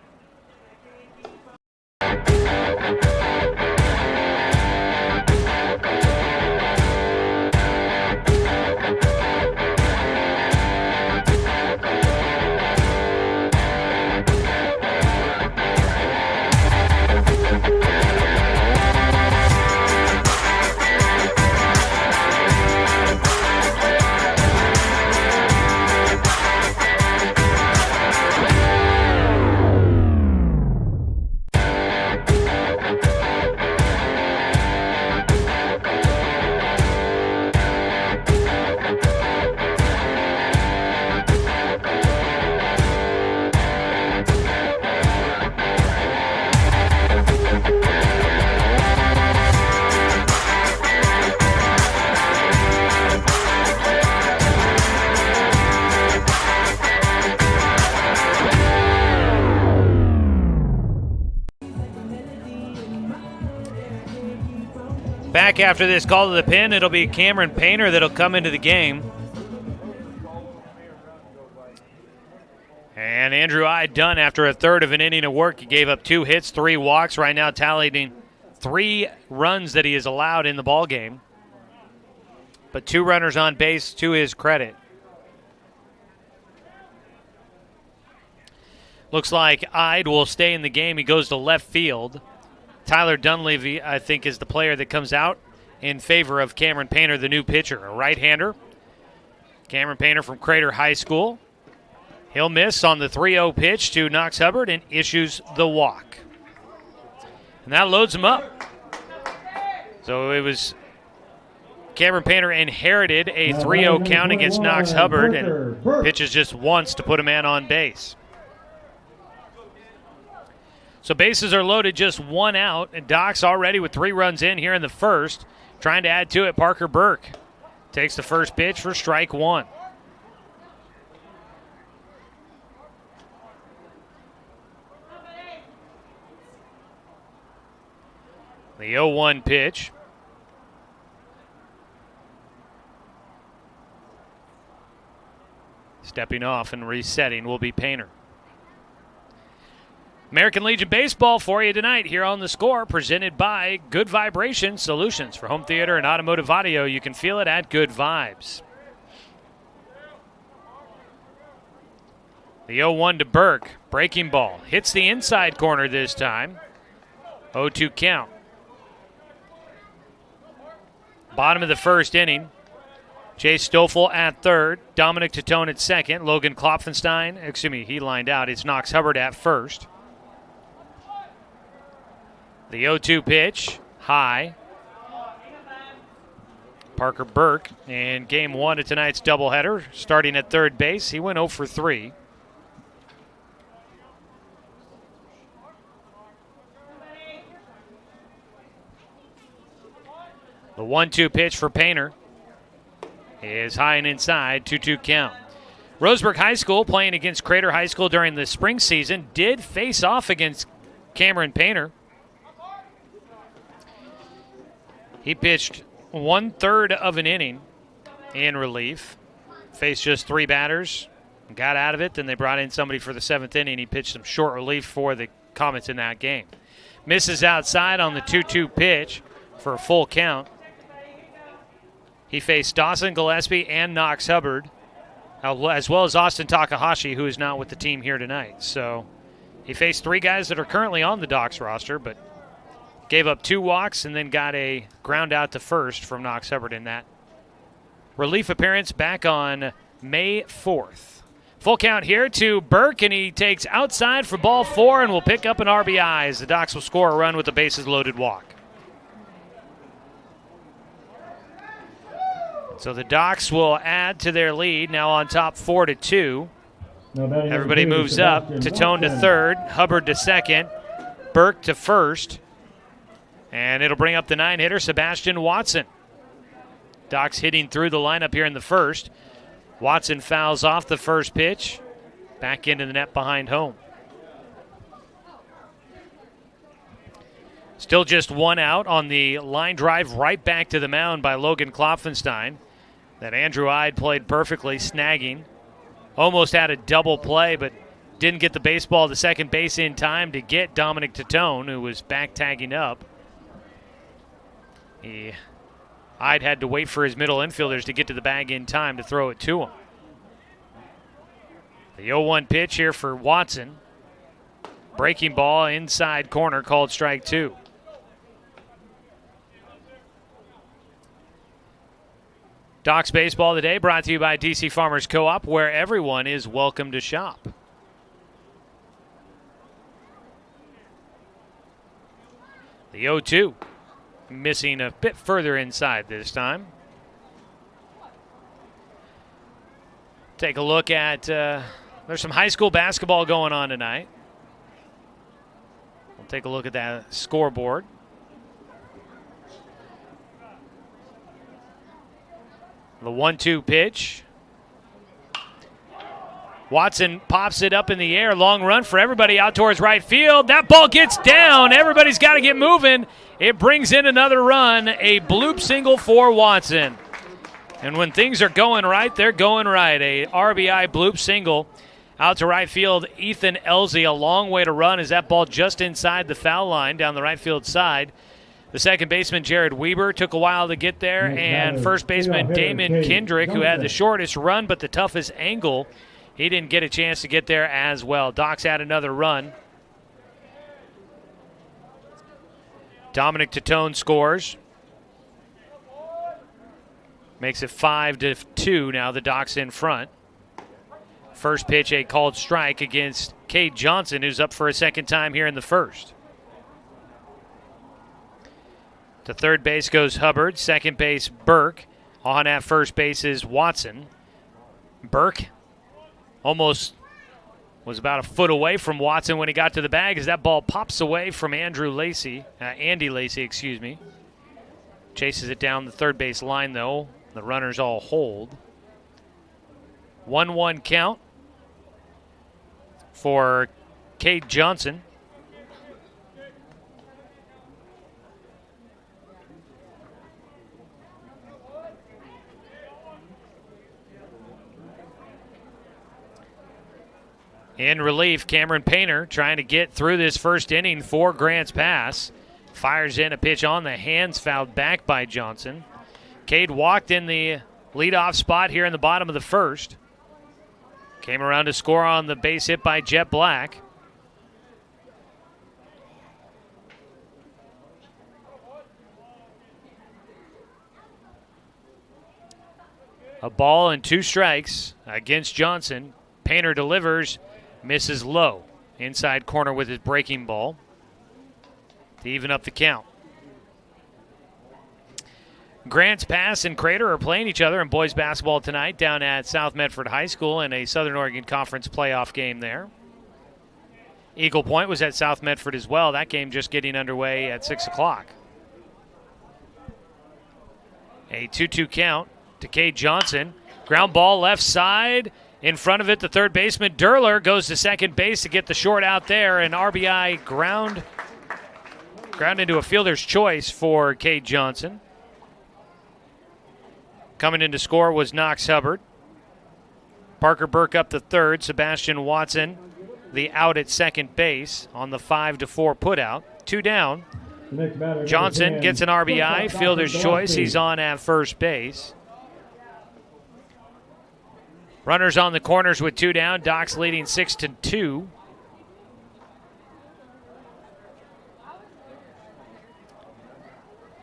Back after this call to the pin, it'll be Cameron Painter that'll come into the game. And Andrew Ide done after a third of an inning of work. He gave up 2 hits, 3 walks, right now tallying 3 runs that he has allowed in the ball game. But 2 runners on base to his credit. Looks like Ide will stay in the game. He goes to left field. Tyler Dunleavy, I think, is the player that comes out in favor of Cameron Painter, the new pitcher, a right-hander. Cameron Painter from Crater High School. He'll miss on the 3-0 pitch to Knox Hubbard and issues the walk. And that loads him up. So it was Cameron Painter inherited a 3-0 count against Knox Hubbard and pitches just once to put a man on base. So bases are loaded, just 1 out, and Doc's already with 3 runs in here in the first. Trying to add to it, Parker Burke takes the first pitch for strike 1. The 0-1 pitch. Stepping off and resetting will be Painter. American Legion Baseball for you tonight here on the Score, presented by Good Vibration Solutions. For home theater and automotive audio, you can feel it at Good Vibes. The 0-1 to Burke. Breaking ball. Hits the inside corner this time. 0-2 count. Bottom of the first inning. Jay Stoffel at third. Dominic Tatone at second. Logan Klopfenstein, he lined out. It's Knox Hubbard at first. The 0-2 pitch, high. Parker Burke in game 1 of tonight's doubleheader, starting at third base. He went 0 for 3. The 1-2 pitch for Painter is high and inside, 2-2 count. Roseburg High School playing against Crater High School during the spring season did face off against Cameron Painter. He pitched 1/3 of an inning in relief, faced just 3 batters, got out of it, then they brought in somebody for the 7th inning. He pitched some short relief for the Comets in that game. Misses outside on the 2-2 pitch for a full count. He faced Dawson Gillespie and Knox Hubbard, as well as Austin Takahashi, who is not with the team here tonight. So He faced 3 guys that are currently on the Docs roster, but gave up 2 walks and then got a ground out to first from Knox Hubbard in that relief appearance back on May 4th. Full count here to Burke, and he takes outside for ball 4 and will pick up an RBI as the Docs will score a run with a bases-loaded walk. So the Docs will add to their lead, now on top 4-2. Everybody moves up. Tatone to third, Hubbard to second, Burke to first, and it'll bring up the 9-hitter, Sebastian Watson. Docs hitting through the lineup here in the first. Watson fouls off the first pitch, back into the net behind home. Still just 1 out on the line drive right back to the mound by Logan Klopfenstein. That Andrew Ide played perfectly, snagging. Almost had a double play, but didn't get the baseball to second base in time to get Dominic Tatone, who was back tagging up. Ide had to wait for his middle infielders to get to the bag in time to throw it to him. The 0-1 pitch here for Watson. Breaking ball inside corner, called strike 2. Docs Baseball today brought to you by DC Farmers Co-op, where everyone is welcome to shop. The 0-2. Missing a bit further inside this time. Take a look at, there's some high school basketball going on tonight. We'll take a look at that scoreboard. The 1-2 pitch. Watson pops it up in the air. Long run for everybody out towards right field. That ball gets down. Everybody's got to get moving. It brings in another run. A bloop single for Watson. And when things are going right, they're going right. A RBI bloop single out to right field. Ethan Elsie, a long way to run as that ball just inside the foul line down the right field side. The second baseman, Jared Weber, took a while to get there. And first baseman, Damon Kendrick, who had the shortest run but the toughest angle, he didn't get a chance to get there as well. Docs had another run. Dominic Tatone scores. Makes it 5-2 now, the Docs in front. First pitch, a called strike against Cade Johnson, who's up for a second time here in the first. To third base goes Hubbard. Second base, Burke. On at first base is Watson. Burke almost was about a foot away from Watson when he got to the bag as that ball pops away from Andy Lacy, Chases it down the third base line, though. The runners all hold. 1-1 count for Cade Johnson. In relief, Cameron Painter trying to get through this first inning for Grants Pass. Fires in a pitch on the hands, fouled back by Johnson. Cade walked in the leadoff spot here in the bottom of the first. Came around to score on the base hit by Jet Black. A ball and 2 strikes against Johnson. Painter delivers. Misses low. Inside corner with his breaking ball to even up the count. Grants Pass and Crater are playing each other in boys basketball tonight down at South Medford High School in a Southern Oregon Conference playoff game there. Eagle Point was at South Medford as well. That game just getting underway at 6 o'clock. A 2-2 count to Cade Johnson. Ground ball left side. In front of it, the third baseman, Derler, goes to second base to get the short out there. An RBI ground into a fielder's choice for Cade Johnson. Coming in to score was Knox Hubbard. Parker Burke up the third. Sebastian Watson, the out at second base on the 5-4 putout. 2 down. Johnson gets an RBI, fielder's choice. He's on at first base. Runners on the corners with 2 down. Docs leading 6-2.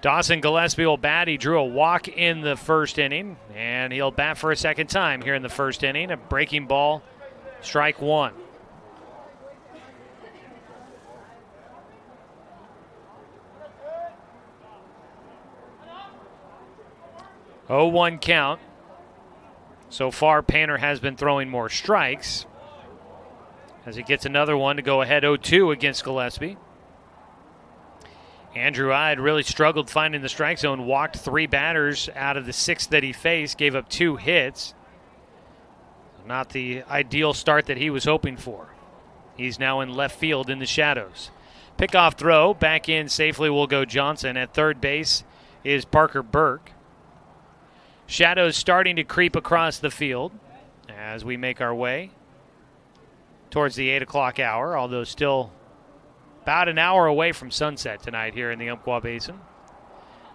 Dawson Gillespie will bat. He drew a walk in the first inning, and he'll bat for a second time here in the first inning. A breaking ball, strike one. Oh, 1 count. So far, Painter has been throwing more strikes as he gets another one to go ahead 0-2 against Gillespie. Andrew Ide really struggled finding the strike zone, walked 3 batters out of the 6 that he faced, gave up 2 hits. Not the ideal start that he was hoping for. He's now in left field in the shadows. Pickoff throw, back in safely will go Johnson. At third base is Parker Burke. Shadows starting to creep across the field as we make our way towards the 8 o'clock hour, although still about an hour away from sunset tonight here in the Umpqua Basin.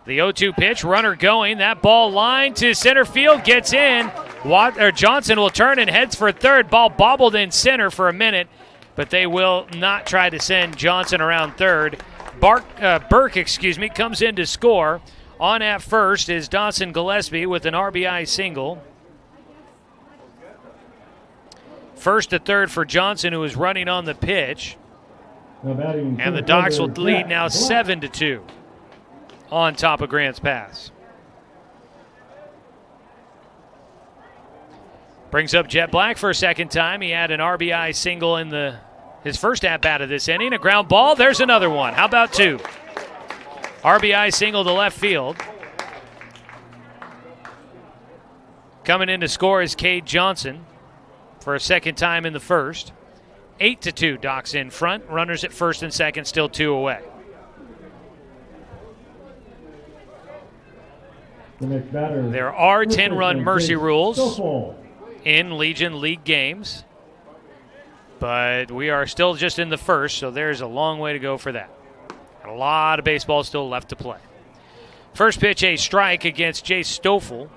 The 0-2 pitch, runner going. That ball line to center field, gets in. Johnson will turn and heads for third. Ball bobbled in center for a minute, but they will not try to send Johnson around third. Burke comes in to score. On at first is Dawson Gillespie with an RBI single. First to third for Johnson, who is running on the pitch. And the Docs will lead now 7-2 on top of Grants Pass. Brings up Jet Black for a second time. He had an RBI single in his first at-bat of this inning. A ground ball. There's another one. How about 2? RBI single to left field. Coming in to score is Cade Johnson for a second time in the first. 8-2, Docs in front. Runners at first and second, still 2 away. There are 10-run mercy rules in Legion League games, but we are still just in the first, so there's a long way to go for that. A lot of baseball still left to play. First pitch, a strike against Jay Stoffel.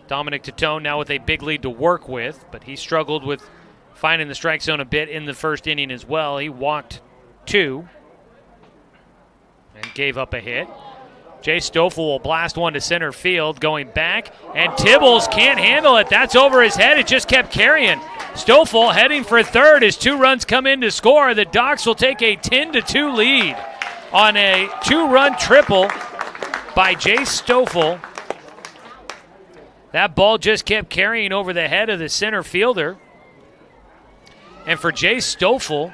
Dominic Titone now with a big lead to work with, but he struggled with finding the strike zone a bit in the first inning as well. He walked 2 and gave up a hit. Jay Stoffel will blast one to center field, going back, and Tibbles can't handle it. That's over his head. It just kept carrying. Stoffel heading for third as 2 runs come in to score. The Docs will take a 10-2 lead on a 2-run triple by Jay Stoffel. That ball just kept carrying over the head of the center fielder. And for Jay Stoffel,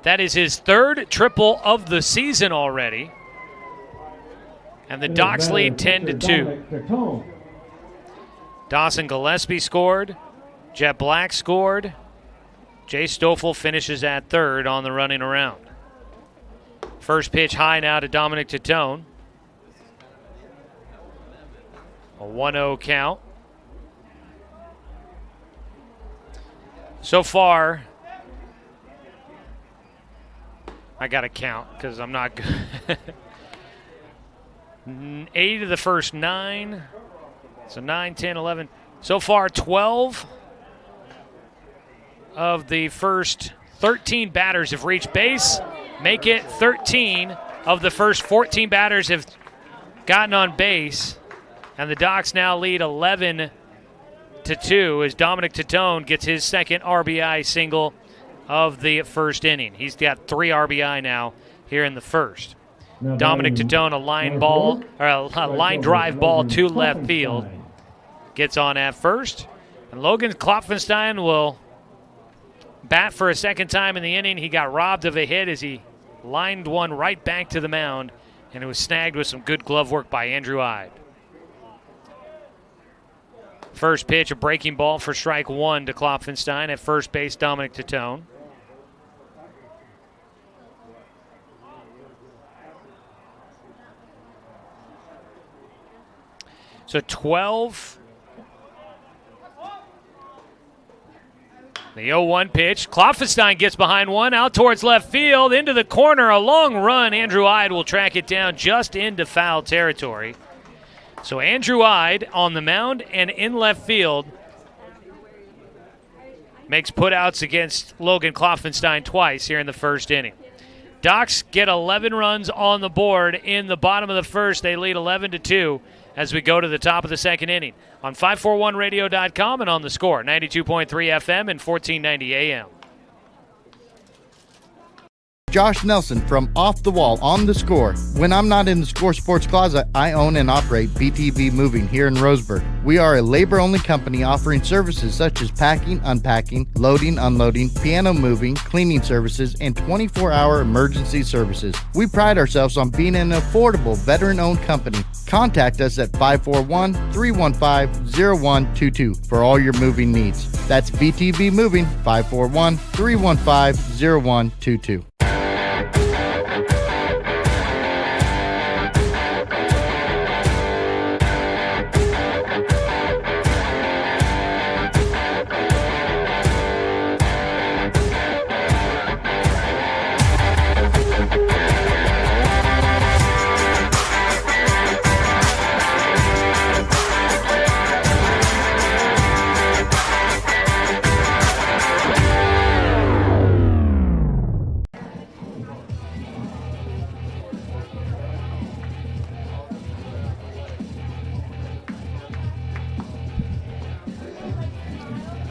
that is his 3rd triple of the season already. And the Docs lead 10-2. Dawson Gillespie scored. Jet Black scored. Jay Stoffel finishes at third on the running around. First pitch high now to Dominic Titone. A 1-0 count. So far, I got to count because I'm not good. 8 of the first 9. So 9, 10, 11. So far, 12 of the first 13 batters have reached base. Make it 13 of the first 14 batters have gotten on base. And the Docs now lead 11-2 as Dominic Titone gets his second RBI single of the first inning. He's got 3 RBI now here in the first. Dominic Titone, a line drive ball to left field. Gets on at first. And Logan Klopfenstein will bat for a second time in the inning. He got robbed of a hit as he lined one right back to the mound, and it was snagged with some good glove work by Andrew Ide. First pitch, a breaking ball for strike 1 to Klopfenstein. At first base, Dominic Titone. So 12. The 0-1 pitch. Klopfenstein gets behind one, out towards left field, into the corner. A long run. Andrew Ide will track it down just into foul territory. So Andrew Ide on the mound and in left field makes putouts against Logan Klopfenstein twice here in the first inning. Docs get 11 runs on the board in the bottom of the first. They lead 11-2 as we go to the top of the second inning. On 541radio.com and on the Score, 92.3 FM and 1490 AM. Josh Nelson from Off the Wall on the Score. When I'm not in the Score Sports Closet, I own and operate BTV Moving here in Roseburg. We are a labor-only company offering services such as packing, unpacking, loading, unloading, piano moving, cleaning services, and 24-hour emergency services. We pride ourselves on being an affordable, veteran-owned company. Contact us at 541-315-0122 for all your moving needs. That's BTV Moving, 541-315-0122.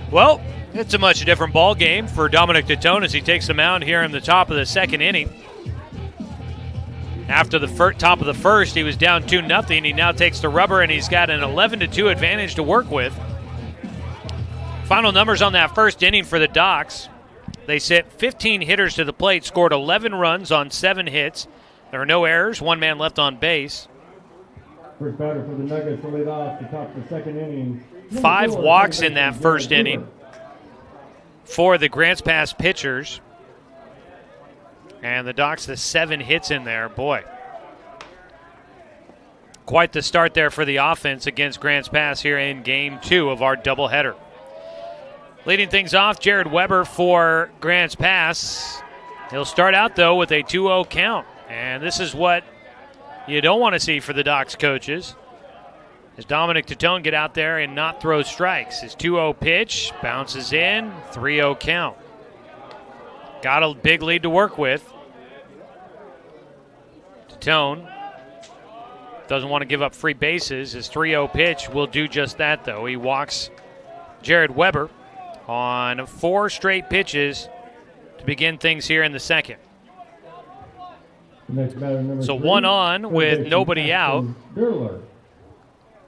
Well, it's a much different ball game for Dominic Titone as he takes the mound here in the top of the second inning. After the top of the first, he was down 2-0. He now takes the rubber, and he's got an 11-2 advantage to work with. Final numbers on that first inning for the Docs. They sent 15 hitters to the plate, scored 11 runs on 7 hits. There are no errors, 1 man left on base. First batter for the Nuggets to lead off the top of the second inning. 5 walks in that first inning for the Grants Pass pitchers. And the Docs, the 7 hits in there. Boy, quite the start there for the offense against Grants Pass here in Game 2 of our doubleheader. Leading things off, Jared Weber for Grants Pass. He'll start out, though, with a 2-0 count. And this is what you don't want to see for the Docs coaches. As Dominic Titone get out there and not throw strikes. His 2-0 pitch bounces in, 3-0 count. Got a big lead to work with. Titone doesn't want to give up free bases. His 3-0 pitch will do just that, though. He walks Jared Weber on 4 straight pitches to begin things here in the second. So 1 on with nobody out.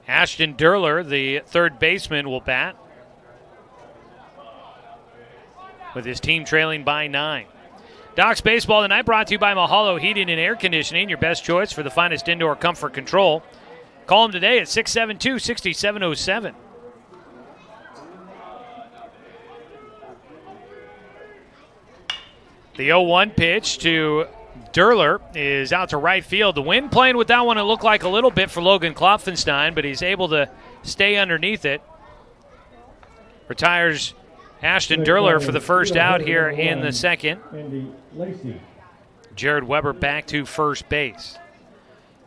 Ashton Durler, the third baseman, will bat with his team trailing by 9. Docs Baseball tonight brought to you by Mahalo Heating and Air Conditioning, your best choice for the finest indoor comfort control. Call them today at 672-6707. The 0-1 pitch to Durler is out to right field. The wind playing with that one, it looked like a little bit for Logan Klopfenstein, but he's able to stay underneath it. Retires Ashton Durler for the first out here in the second. Jared Weber back to first base.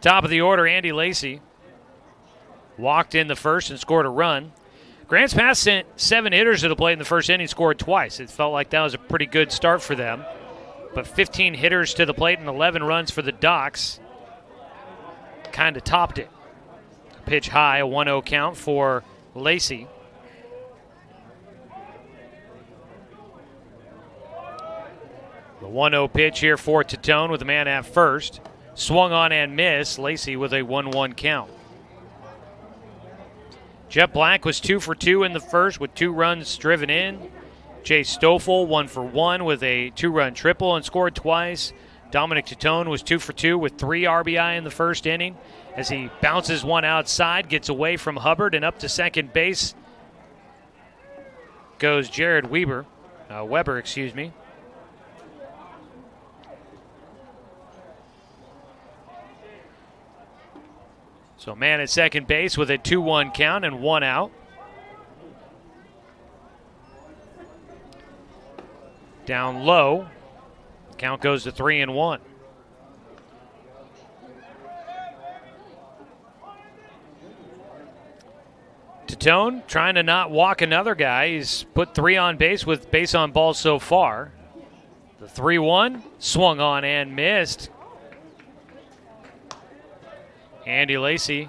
Top of the order, Andy Lacey walked in the first and scored a run. Grants Pass sent 7 hitters to the plate in the first inning, scored twice. It felt like that was a pretty good start for them. But 15 hitters to the plate and 11 runs for the Docs kind of topped it. Pitch high, a 1-0 count for Lacey. The 1-0 pitch here for Titone with a man at first. Swung on and missed. Lacey with a 1-1 count. Jet Black was 2 for 2 in the first with 2 runs driven in. Jay Stoffel 1 for 1 with a 2-run triple and scored twice. Dominic Titone was 2 for 2 with 3 RBI in the first inning as he bounces one outside, gets away from Hubbard, and up to second base goes Jared Weber. Excuse me. So man at second base with a 2-1 count and 1 out. Down low. Count goes to 3-1. Titone trying to not walk another guy. He's put 3 on base with base on balls so far. The 3-1 swung on and missed. Andy Lacey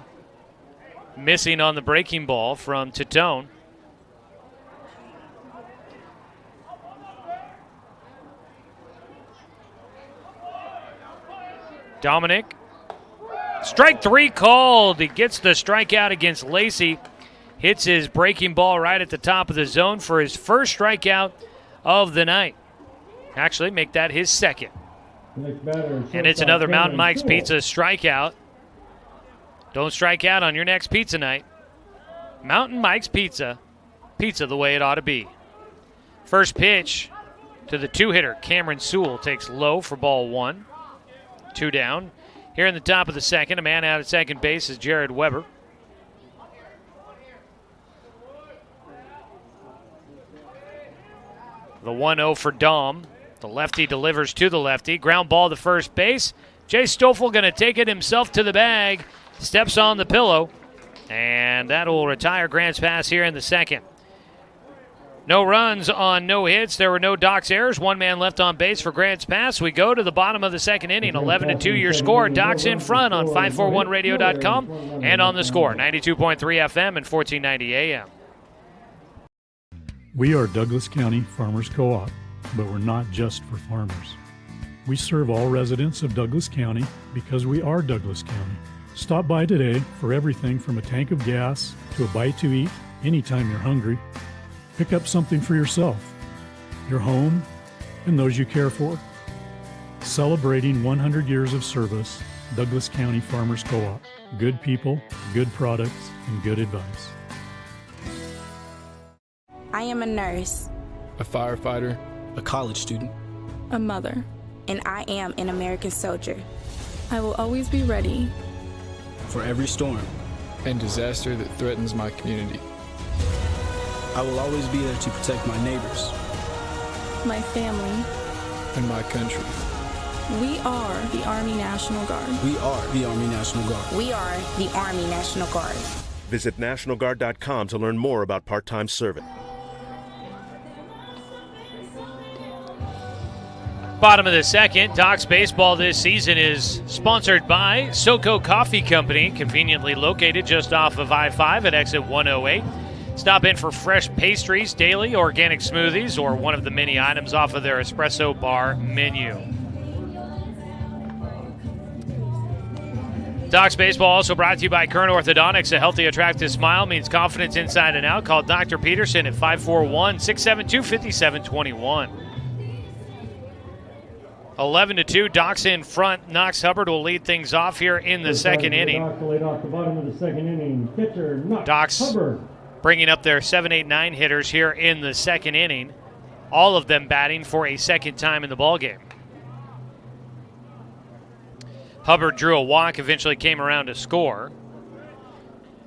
missing on the breaking ball from Titone. Dominic. Strike 3 called. He gets the strikeout against Lacey. Hits his breaking ball right at the top of the zone for his first strikeout of the night. Actually, make that his second. And it's another Mountain Mike's Pizza strikeout. Don't strike out on your next pizza night. Mountain Mike's Pizza. Pizza the way it ought to be. First pitch to the 2-hitter. Cameron Sewell takes low for ball 1. 2 down. Here in the top of the second, a man out at second base is Jared Weber. The 1-0 for Dom. The lefty delivers to the lefty. Ground ball to first base. Jay Stoffel going to take it himself to the bag. Steps on the pillow. And that will retire Grant's pass here in the second. No runs on no hits. There were no Doc's errors. 1 man left on base for Grant's pass. We go to the bottom of the second inning. 11-2 your score. Doc's in front on 541radio.com and on the score. 92.3 FM and 1490 AM. We are Douglas County Farmers Co-op, but we're not just for farmers. We serve all residents of Douglas County because we are Douglas County. Stop by today for everything from a tank of gas to a bite to eat anytime you're hungry. Pick up something for yourself, your home, and those you care for. Celebrating 100 years of service, Douglas County Farmers Co-op. Good people, good products, and good advice. I am a nurse, a firefighter, a college student, a mother, and I am an American soldier. I will always be ready for every storm and disaster that threatens my community. I will always be there to protect my neighbors, my family, and my country. We are the Army National Guard. We are the Army National Guard. We are the Army National Guard. Visit nationalguard.com to learn more about part-time service. Bottom of the second, Doc's Baseball this season is sponsored by SoCo Coffee Company, conveniently located just off of I-5 at exit 108. Stop in for fresh pastries, daily organic smoothies, or one of the many items off of their espresso bar menu. Doc's Baseball also brought to you by Kern Orthodontics. A healthy, attractive smile means confidence inside and out. Call Dr. Peterson at 541-672-5721. 11-2, Doc's in front. Knox Hubbard will lead things off here in the second inning. Doc's bringing up their 7, 8, 9 hitters here in the second inning. All of them batting for a second time in the ballgame. Hubbard drew a walk, eventually came around to score.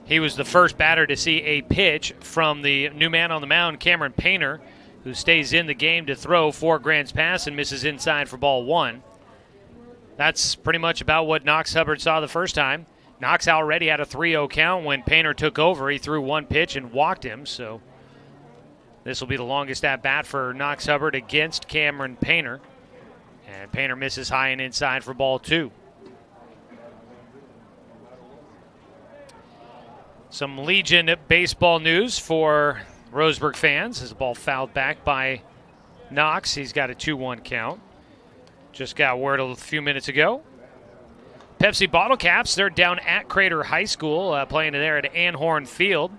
He was the first batter to see a pitch from the new man on the mound, Cameron Painter, who stays in the game to throw for Grant's pass and misses inside for ball 1. That's pretty much about what Knox Hubbard saw the first time. Knox already had a 3-0 count when Painter took over. He threw one pitch and walked him, so this will be the longest at-bat for Knox Hubbard against Cameron Painter. And Painter misses high and inside for ball 2. Some Legion baseball news for Roseburg fans as the ball fouled back by Knox. He's got a 2-1 count. Just got word a few minutes ago. Pepsi Bottle Caps, they're down at Crater High School, playing there at Anhorn Field,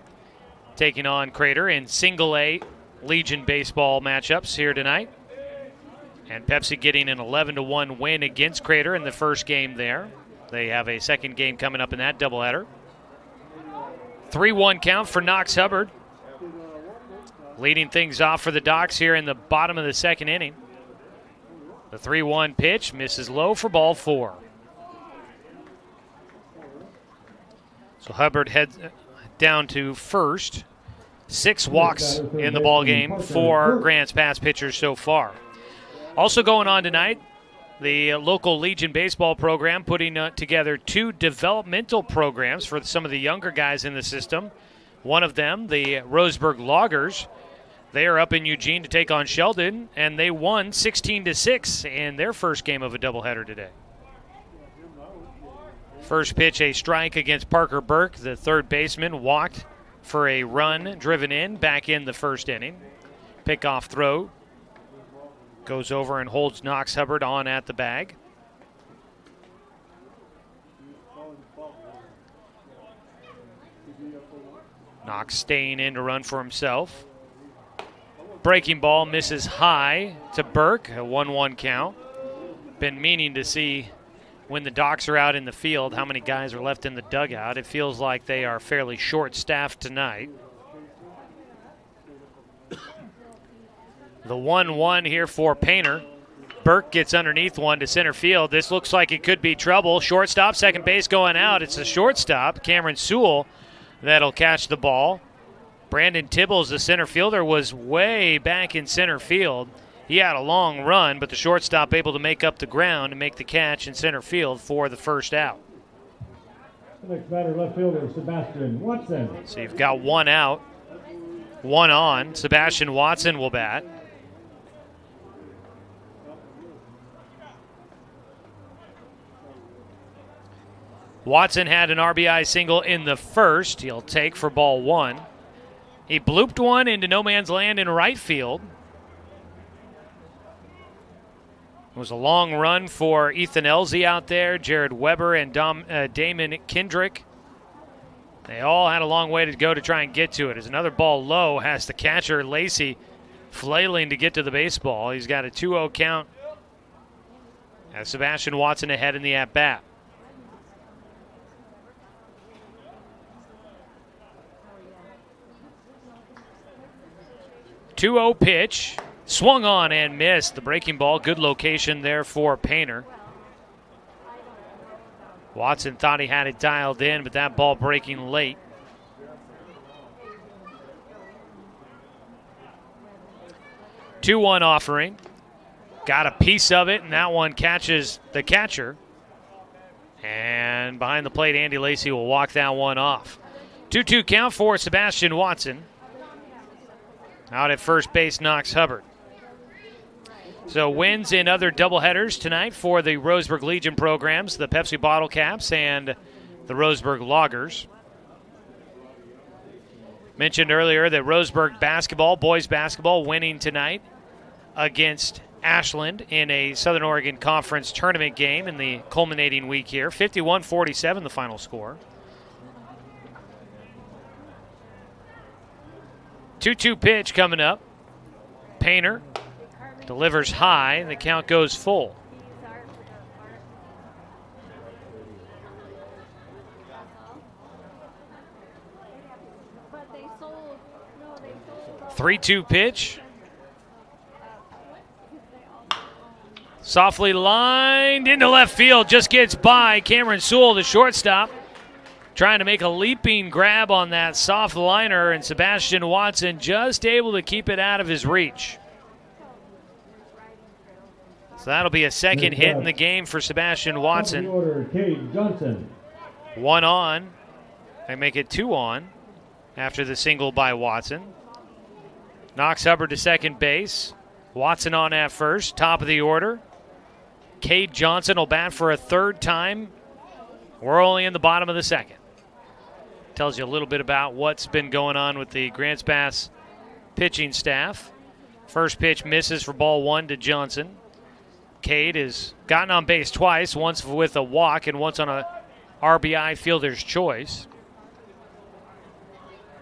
taking on Crater in single-A Legion baseball matchups here tonight. And Pepsi getting an 11-1 win against Crater in the first game there. They have a second game coming up in that doubleheader. 3-1 count for Knox Hubbard. Leading things off for the Docs here in the bottom of the second inning. The 3-1 pitch misses low for ball 4. So Hubbard heads down to first. 6 walks in the ball game for Grant's pass pitchers so far. Also going on tonight, the local Legion baseball program putting together 2 developmental programs for some of the younger guys in the system. One of them, the Roseburg Loggers, They are up in Eugene to take on Sheldon, and they won 16-6 in their first game of a doubleheader today. First pitch, a strike against Parker Burke. The third baseman walked for a run driven in back in the first inning. Pickoff throw goes over and holds Knox Hubbard on at the bag. Knox staying in to run for himself. Breaking ball misses high to Burke, a 1-1 count. Been meaning to see when the Docs are out in the field how many guys are left in the dugout. It feels like they are fairly short-staffed tonight. The 1-1 here for Painter. Burke gets underneath one to center field. This looks like it could be trouble. Shortstop, second base going out. It's a shortstop, Cameron Sewell, that'll catch the ball. Brandon Tibbles, the center fielder, was way back in center field. He had a long run, but the shortstop able to make up the ground and make the catch in center field for the first out. The next batter, left fielder, Sebastian Watson. So you've got one out, one on. Sebastian Watson will bat. Watson had an RBI single in the first. He'll take for ball one. He blooped one into no man's land in right field. It was a long run for Ethan Elzey out there, Jared Weber and Damon Kendrick. They all had a long way to go to try and get to it. As another ball low has the catcher, Lacey, flailing to get to the baseball. He's got a 2-0 count. Has Sebastian Watson ahead in the at-bat. 2-0 pitch, swung on and missed. The breaking ball, good location there for Painter. Watson thought he had it dialed in, but that ball breaking late. Two-one offering. Got a piece of it, and that one catches the catcher. And behind the plate, Andy Lacey will walk that one off. 2-2 count for Sebastian Watson. Out at first base, Knox Hubbard. So wins in other doubleheaders tonight for the Roseburg Legion programs, the Pepsi Bottle Caps and the Roseburg Loggers. Mentioned earlier that Roseburg basketball, boys basketball, winning tonight against Ashland in a Southern Oregon Conference tournament game in the culminating week here. 51-47 the final score. 2-2 pitch coming up. Painter delivers high, and the count goes full. Three-two pitch. Softly lined into left field, just gets by Cameron Sewell, the shortstop. Trying to make a leaping grab on that soft liner, and Sebastian Watson just able to keep it out of his reach. So that'll be a second hit in the game for Sebastian Watson. One on. They make it two on after the single by Watson. Knox Hubbard to second base. Watson on at first, top of the order. Cade Johnson will bat for a third time. We're only in the bottom of the second. Tells you a little bit about what's been going on with the Grants Pass pitching staff. First pitch misses for ball one to Johnson. Cade has gotten on base twice, once with a walk and once on a RBI fielder's choice.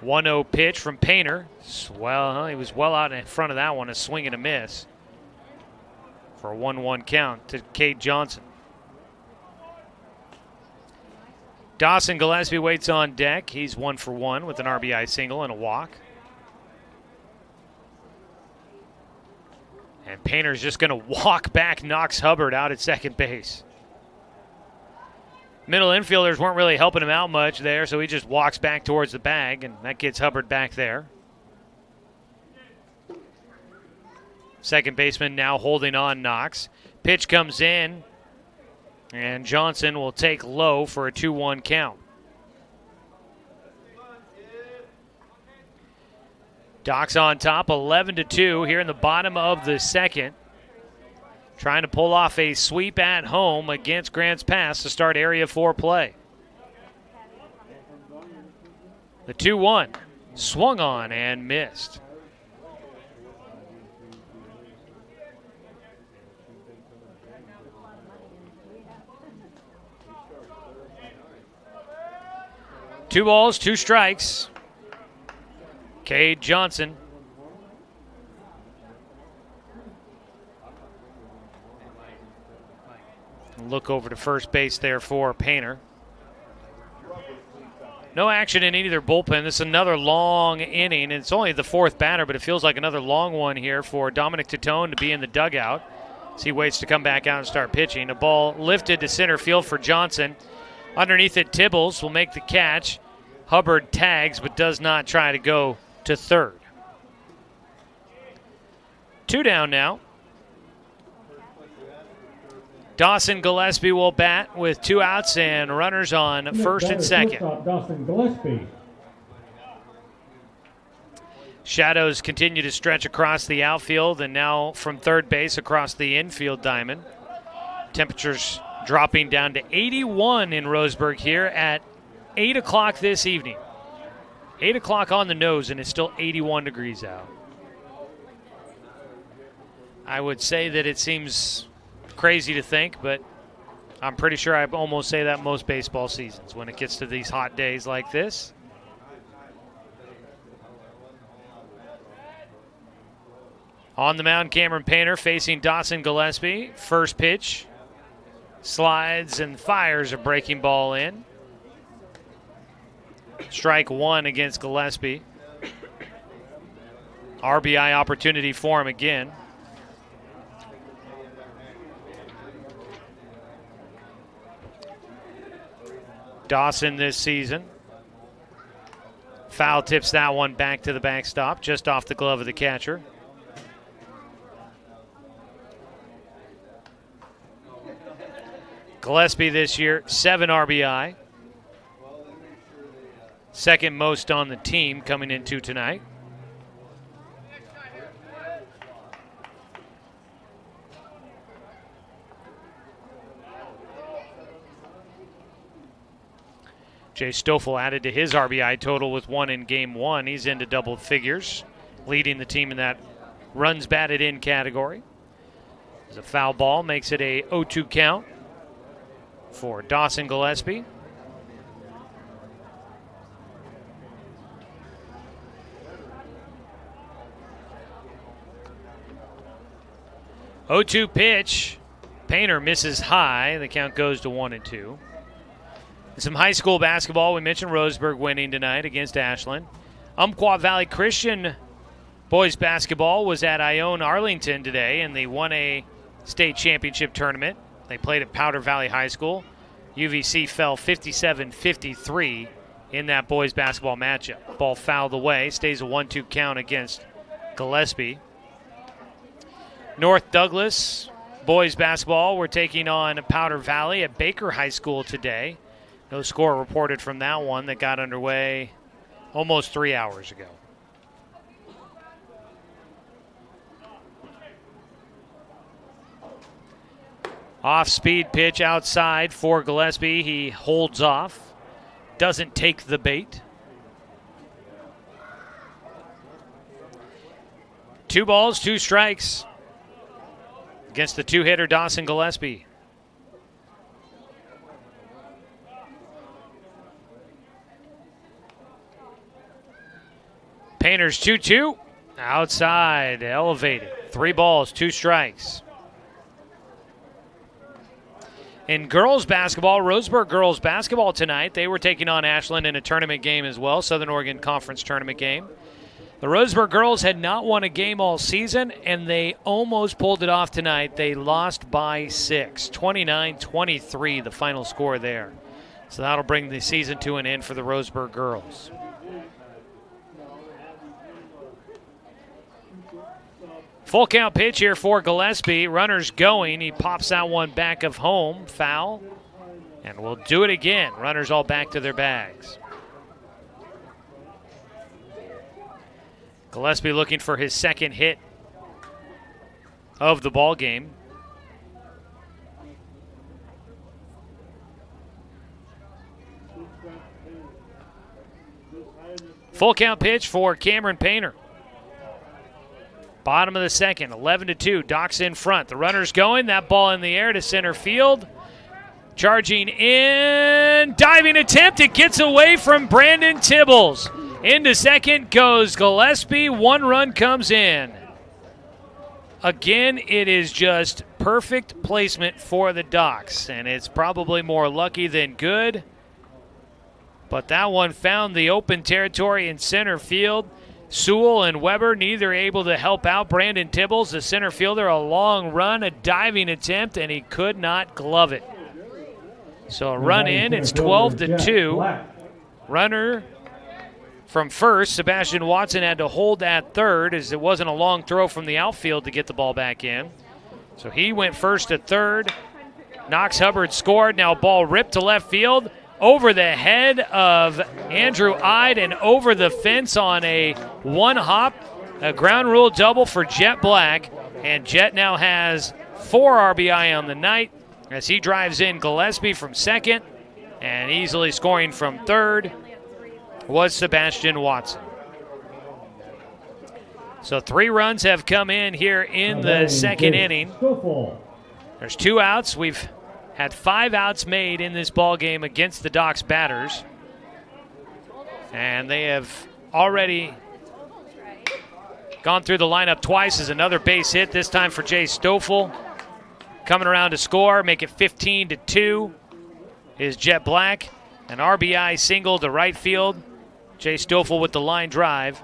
1-0 pitch from Painter. Well, he was well out in front of that one, a swing and a miss for a 1-1 count to Cade Johnson. Dawson Gillespie waits on deck. He's 1 for 1 with an RBI single and a walk. And Painter's just going to walk back Knox Hubbard out at second base. Middle infielders weren't really helping him out much there, so he just walks back towards the bag, and that gets Hubbard back there. Second baseman now holding on Knox. Pitch comes in. And Johnson will take low for a 2-1 count. Docs on top, 11-2 here in the bottom of the second. Trying to pull off a sweep at home against Grants Pass to start Area 4 play. The 2-1 swung on and missed. Two balls, two strikes. Cade Johnson. Look over to first base there for Painter. No action in either bullpen. This is another long inning. It's only the fourth batter, but it feels like another long one here for Dominic Titone to be in the dugout as he waits to come back out and start pitching. A ball lifted to center field for Johnson. Underneath it, Tibbles will make the catch. Hubbard tags but does not try to go to third. Two down now. Dawson Gillespie will bat with two outs and runners on first and second. Dawson Gillespie. Shadows continue to stretch across the outfield and now from third base across the infield diamond. Temperatures dropping down to 81 in Roseburg here at 8 o'clock this evening. 8 o'clock on the nose and it's still 81 degrees out. I would say that it seems crazy to think, but I'm pretty sure I almost say that most baseball seasons when it gets to these hot days like this. On the mound, Cameron Painter facing Dawson Gillespie. First pitch, slides and fires a breaking ball in. Strike one against Gillespie. RBI opportunity for him again. Dawson this season. Foul tips that one back to the backstop, just off the glove of the catcher. Gillespie this year, 7 RBI. Second most on the team coming into tonight. Jay Stoffel added to his RBI total with 1 in game 1. He's into double figures, leading the team in that runs batted in category. As a foul ball makes it a 0-2 count for Dawson Gillespie. Oh-2 pitch. Painter misses high. The count goes to 1-2. Some high school basketball. We mentioned Roseburg winning tonight against Ashland. Umpqua Valley Christian boys basketball was at Ione Arlington today in the 1A state championship tournament. They played at Powder Valley High School. UVC fell 57-53 in that boys basketball matchup. Ball fouled away. Stays a 1-2 count against Gillespie. North Douglas boys basketball were taking on Powder Valley at Baker High School today. No score reported from that one that got underway almost 3 hours ago. Off-speed pitch outside for Gillespie. He holds off, doesn't take the bait. 2 balls, 2 strikes against the two-hitter Dawson Gillespie. Painter's 2-2. Outside, elevated. 3 balls, 2 strikes. In girls basketball, Roseburg girls basketball tonight, they were taking on Ashland in a tournament game as well, Southern Oregon Conference tournament game. The Roseburg girls had not won a game all season, and they almost pulled it off tonight. They lost by 6, 29-23, the final score there. So that'll bring the season to an end for the Roseburg girls. Full count pitch here for Gillespie. Runners going. He pops that one back of home. Foul. And we'll do it again. Runners all back to their bags. Gillespie looking for his second hit of the ball game. Full count pitch for Cameron Painter. Bottom of the second, 11-2. Docs in front. The runner's going. That ball in the air to center field. Charging in. Diving attempt. It gets away from Brandon Tibbles. Into second goes Gillespie. One run comes in. Again, it is just perfect placement for the Docs, and it's probably more lucky than good. But that one found the open territory in center field. Sewell and Weber neither able to help out Brandon Tibbles, the center fielder. A long run, a diving attempt, and he could not glove it. So a run in, it's 12-2. Runner from first, Sebastian Watson had to hold at third as it wasn't a long throw from the outfield to get the ball back in. So he went first to third. Knox Hubbard scored. Now ball ripped to left field. Over the head of Andrew Ide and over the fence on a one hop, a ground rule double for Jet Black. And Jet now has 4 RBI on the night as he drives in Gillespie from second, and easily scoring from third was Sebastian Watson. So 3 runs have come in here in the second inning. There's 2 outs. We've had 5 outs made in this ball game against the Docs batters. And they have already gone through the lineup twice as another base hit, this time for Jay Stoffel. Coming around to score, make it 15-2 is Jet Black. An RBI single to right field. Jay Stoffel with the line drive.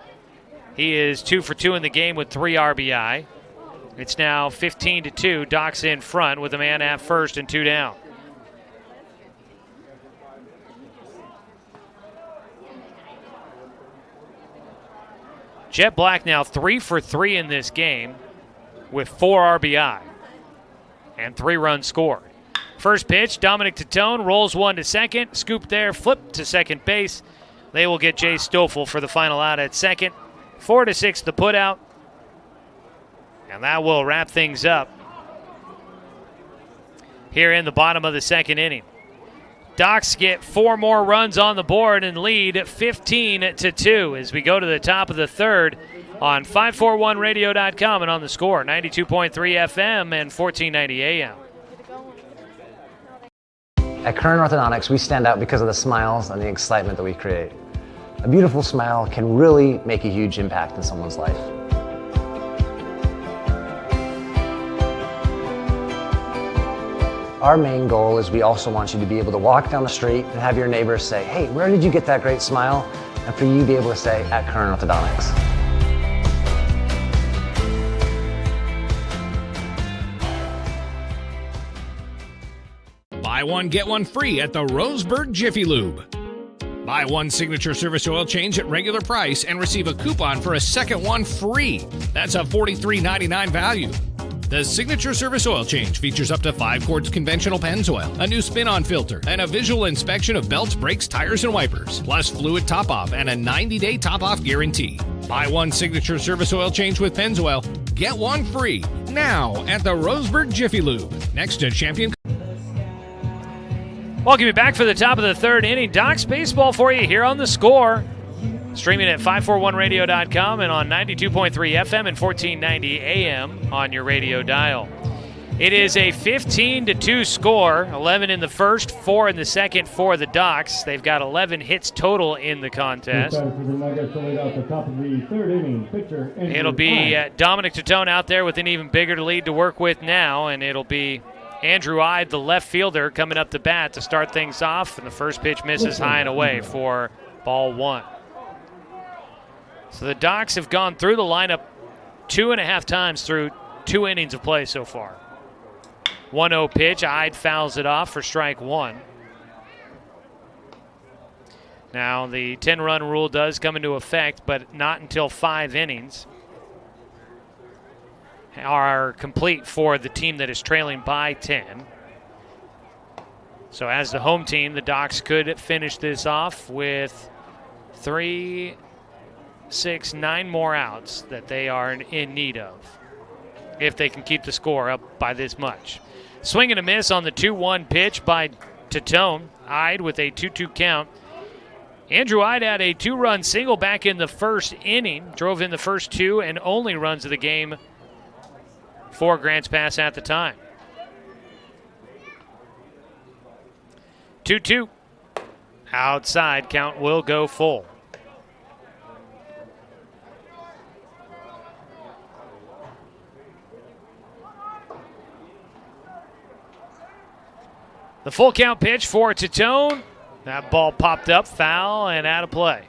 He is 2 for 2 in the game with 3 RBI. It's now 15-2. Docs in front with a man at first and 2 down. Jet Black now 3 for 3 in this game with 4 RBI and 3 runs scored. First pitch, Dominic Titone rolls one to second. Scoop there, flip to second base. They will get Jay Stoffel for the final out at second. 4-6 the put out. And that will wrap things up here in the bottom of the second inning. Docs get 4 more runs on the board and lead 15-2 as we go to the top of the third on 541radio.com and on the score, 92.3 FM and 1490 AM. At Current Orthodontics, we stand out because of the smiles and the excitement that we create. A beautiful smile can really make a huge impact in someone's life. Our main goal is we also want you to be able to walk down the street and have your neighbors say, hey, where did you get that great smile? And for you to be able to say, at Current Orthodontics. Buy one, get one free at the Roseburg Jiffy Lube. Buy one signature service oil change at regular price and receive a coupon for a second one free. That's a $43.99 value. The Signature Service Oil Change features up to 5 quarts conventional Pennzoil, a new spin-on filter, and a visual inspection of belts, brakes, tires, and wipers, plus fluid top-off and a 90-day top-off guarantee. Buy one Signature Service Oil Change with Pennzoil, get one free, now at the Roseburg Jiffy Lube, next to Champion. Welcome you back for the top of the third inning. Docs baseball for you here on the score. Streaming at 541radio.com and on 92.3 FM and 1490 AM on your radio dial. It is a 15-2 score, 11 in the first, 4 in the second for the Docs. They've got 11 hits total in the contest. It'll be Dominic Titone out there with an even bigger lead to work with now, and it'll be Andrew Ide, the left fielder, coming up to bat to start things off, and the first pitch misses high and away for ball 1. So the Docs have gone through the lineup 2.5 times through 2 innings of play so far. 1-0 pitch, Ide fouls it off for strike 1. Now the 10-run rule does come into effect, but not until 5 innings are complete for the team that is trailing by 10. So as the home team, the Docs could finish this off with 3, 6, 9 more outs that they are in need of if they can keep the score up by this much. Swing and a miss on the 2-1 pitch by Titone. Ide with a 2-2 count. Andrew Ide had a 2-run single back in the first inning, drove in the first 2 and only runs of the game for Grants Pass at the time. 2-2. Outside, count will go full. The full count pitch for Titone. That ball popped up, foul, and out of play.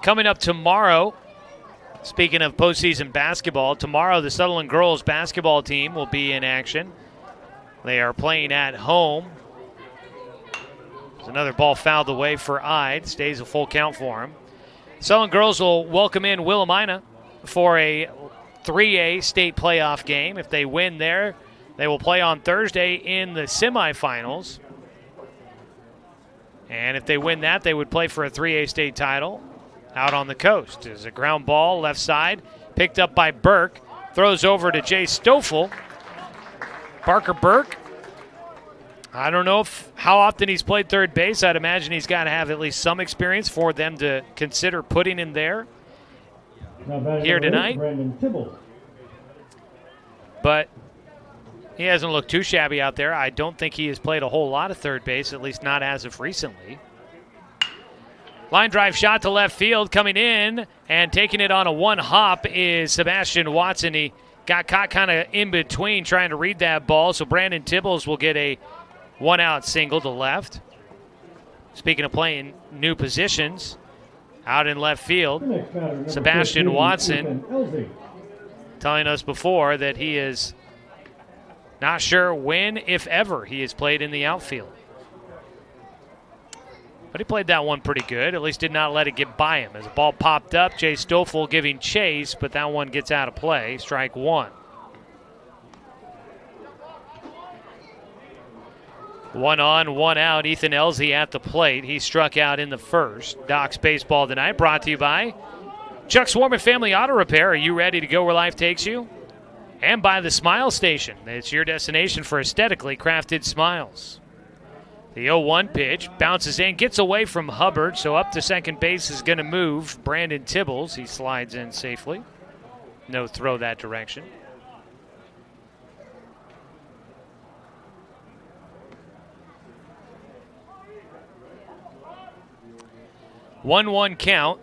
Coming up tomorrow, speaking of postseason basketball, tomorrow the Sutherland girls basketball team will be in action. They are playing at home. There's another ball fouled away for Ide. Stays a full count for him. Sutherland girls will welcome in Willamina for a 3A state playoff game. If they win there, they will play on Thursday in the semifinals. And if they win that, they would play for a 3A state title out on the coast. There's a ground ball left side, picked up by Burke. Throws over to Jay Stoffel. Parker Burke, I don't know how often he's played third base. I'd imagine he's got to have at least some experience for them to consider putting him there here tonight. But he hasn't looked too shabby out there. I don't think he has played a whole lot of third base, at least not as of recently. Line drive shot to left field coming in, and taking it on a one hop is Sebastian Watson. He got caught kind of in between trying to read that ball, so Brandon Tibbles will get a one-out single to left. Speaking of playing new positions, out in left field, Sebastian Watson telling us before that he is not sure when, if ever, he has played in the outfield. But he played that one pretty good, at least did not let it get by him. As the ball popped up, Jay Stoffel giving chase, but that one gets out of play. Strike one. 1 on, 1 out. Ethan Elsey at the plate. He struck out in the first. Doc's Baseball tonight brought to you by Chuck Swarman Family Auto Repair. Are you ready to go where life takes you? And by the Smile Station. It's your destination for aesthetically crafted smiles. The 0-1 pitch bounces in, gets away from Hubbard, so up to second base is going to move Brandon Tibbles. He slides in safely. No throw that direction. One count.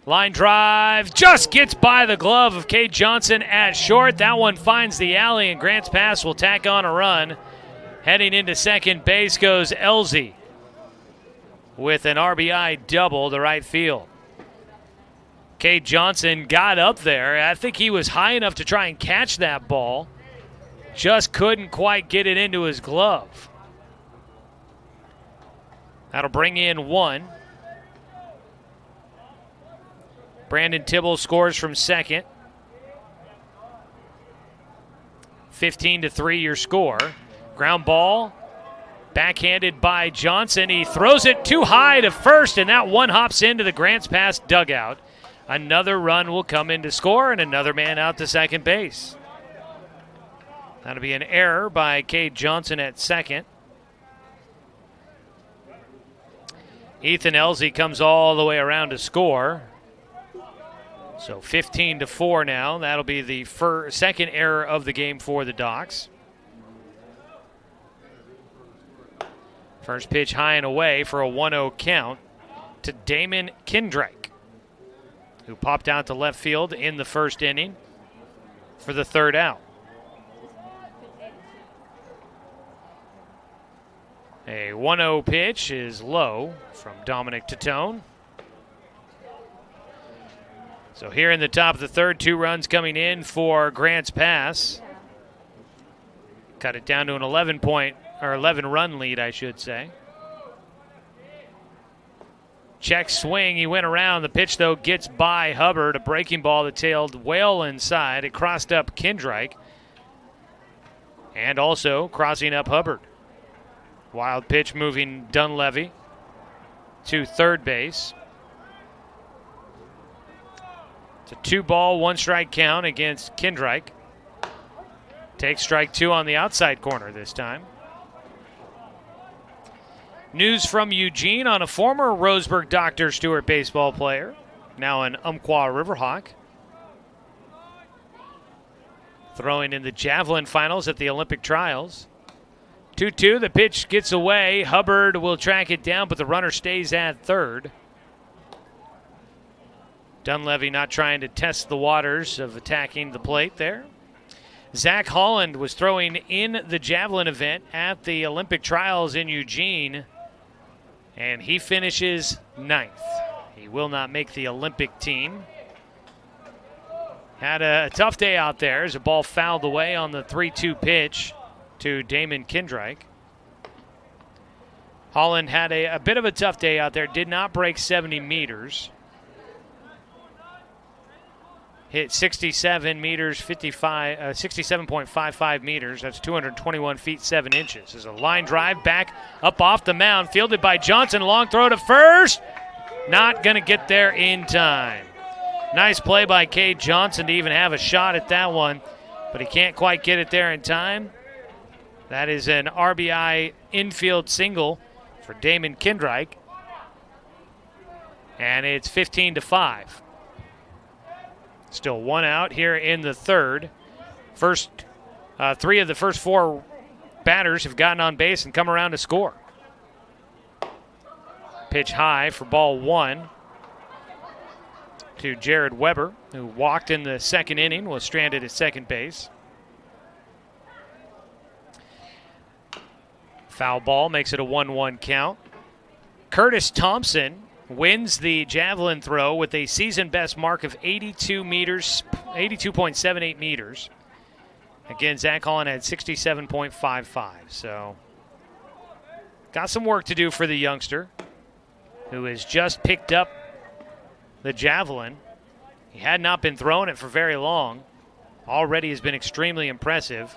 Line drive just gets by the glove of Cade Johnson at short. That one finds the alley, and Grants Pass will tack on a run. Heading into second base goes Elsey with an RBI double to right field. Cade Johnson got up there. I think he was high enough to try and catch that ball. Just couldn't quite get it into his glove. That'll bring in one. Brandon Tibbles scores from second. 15-3 your score. Ground ball, backhanded by Johnson. He throws it too high to first, and that one hops into the Grants Pass dugout. Another run will come in to score, and another man out to second base. That'll be an error by Cade Johnson at second. Ethan Elsey comes all the way around to score. So 15-4 now. That'll be the second error of the game for the Docs. First pitch high and away for a 1-0 count to Damon Kindrake, who popped out to left field in the first inning for the third out. A 1-0 pitch is low from Dominic Titone. So here in the top of the third, 2 runs coming in for Grants Pass. Cut it down to an 11-run lead, I should say. Check swing, he went around. The pitch, though, gets by Hubbard. A breaking ball that tailed well inside. It crossed up Kindrake and also crossing up Hubbard. Wild pitch moving Dunleavy to third base. It's a 2-ball, 1-strike count against Kindreich. Takes strike 2 on the outside corner this time. News from Eugene on a former Roseburg Dr. Stewart baseball player, now an Umpqua Riverhawk. Throwing in the javelin finals at the Olympic trials. 2-2, the pitch gets away. Hubbard will track it down, but the runner stays at third. Dunleavy not trying to test the waters of attacking the plate there. Zach Holland was throwing in the javelin event at the Olympic trials in Eugene, and he finishes 9th. He will not make the Olympic team. Had a tough day out there as a ball fouled away on the 3-2 pitch to Damon Kindreich. Holland had a bit of a tough day out there, did not break 70 meters. Hit 67 meters, 67.55 meters. That's 221 feet, 7 inches. There's a line drive back up off the mound, fielded by Johnson. Long throw to first. Not going to get there in time. Nice play by Cade Johnson to even have a shot at that one, but he can't quite get it there in time. That is an RBI infield single for Damon Kindreich. And it's 15-5. Still 1 out here in the third. First, 3 of the first 4 batters have gotten on base and come around to score. Pitch high for ball 1 to Jared Weber, who walked in the second inning, was stranded at second base. Foul ball makes it a 1-1 count. Curtis Thompson wins the javelin throw with a season best mark of 82 meters, 82.78 meters. Again, Zach Holland had 67.55. So got some work to do for the youngster who has just picked up the javelin. He had not been throwing it for very long. Already has been extremely impressive.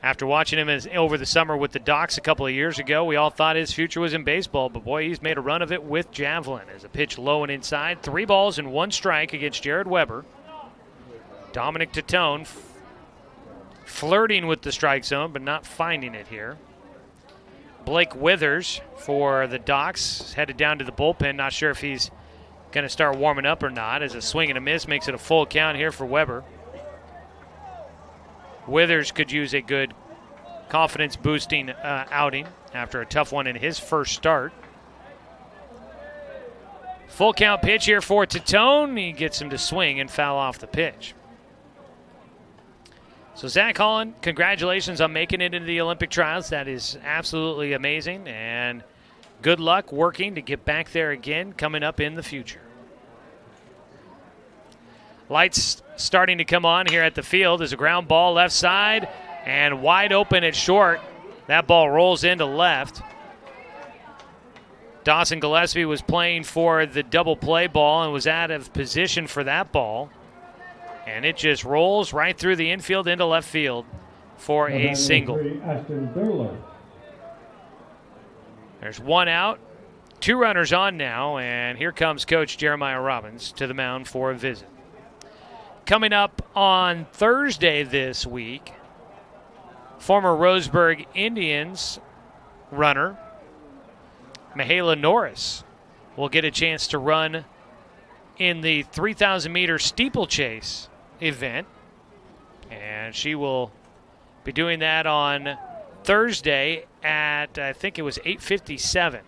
After watching him over the summer with the Docs a couple of years ago, we all thought his future was in baseball, but boy, he's made a run of it with javelin. As a pitch low and inside, 3 balls and 1 strike against Jared Weber. Dominic Tatone flirting with the strike zone, but not finding it here. Blake Withers for the Docs headed down to the bullpen. Not sure if he's going to start warming up or not, as a swing and a miss makes it a full count here for Weber. Withers could use a good confidence-boosting outing after a tough one in his first start. Full count pitch here for Tatone. He gets him to swing and foul off the pitch. So Zach Holland, congratulations on making it into the Olympic trials. That is absolutely amazing, and good luck working to get back there again coming up in the future. Lights starting to come on here at the field as a ground ball left side and wide open at short. That ball rolls into left. Dawson Gillespie was playing for the double play ball and was out of position for that ball. And it just rolls right through the infield into left field for a single. There's 1 out, 2 runners on now, and here comes Coach Jeremiah Robbins to the mound for a visit. Coming up on Thursday this week, former Roseburg Indians runner Mahala Norris will get a chance to run in the 3,000-meter steeplechase event, and she will be doing that on Thursday at, I think it was 8:57,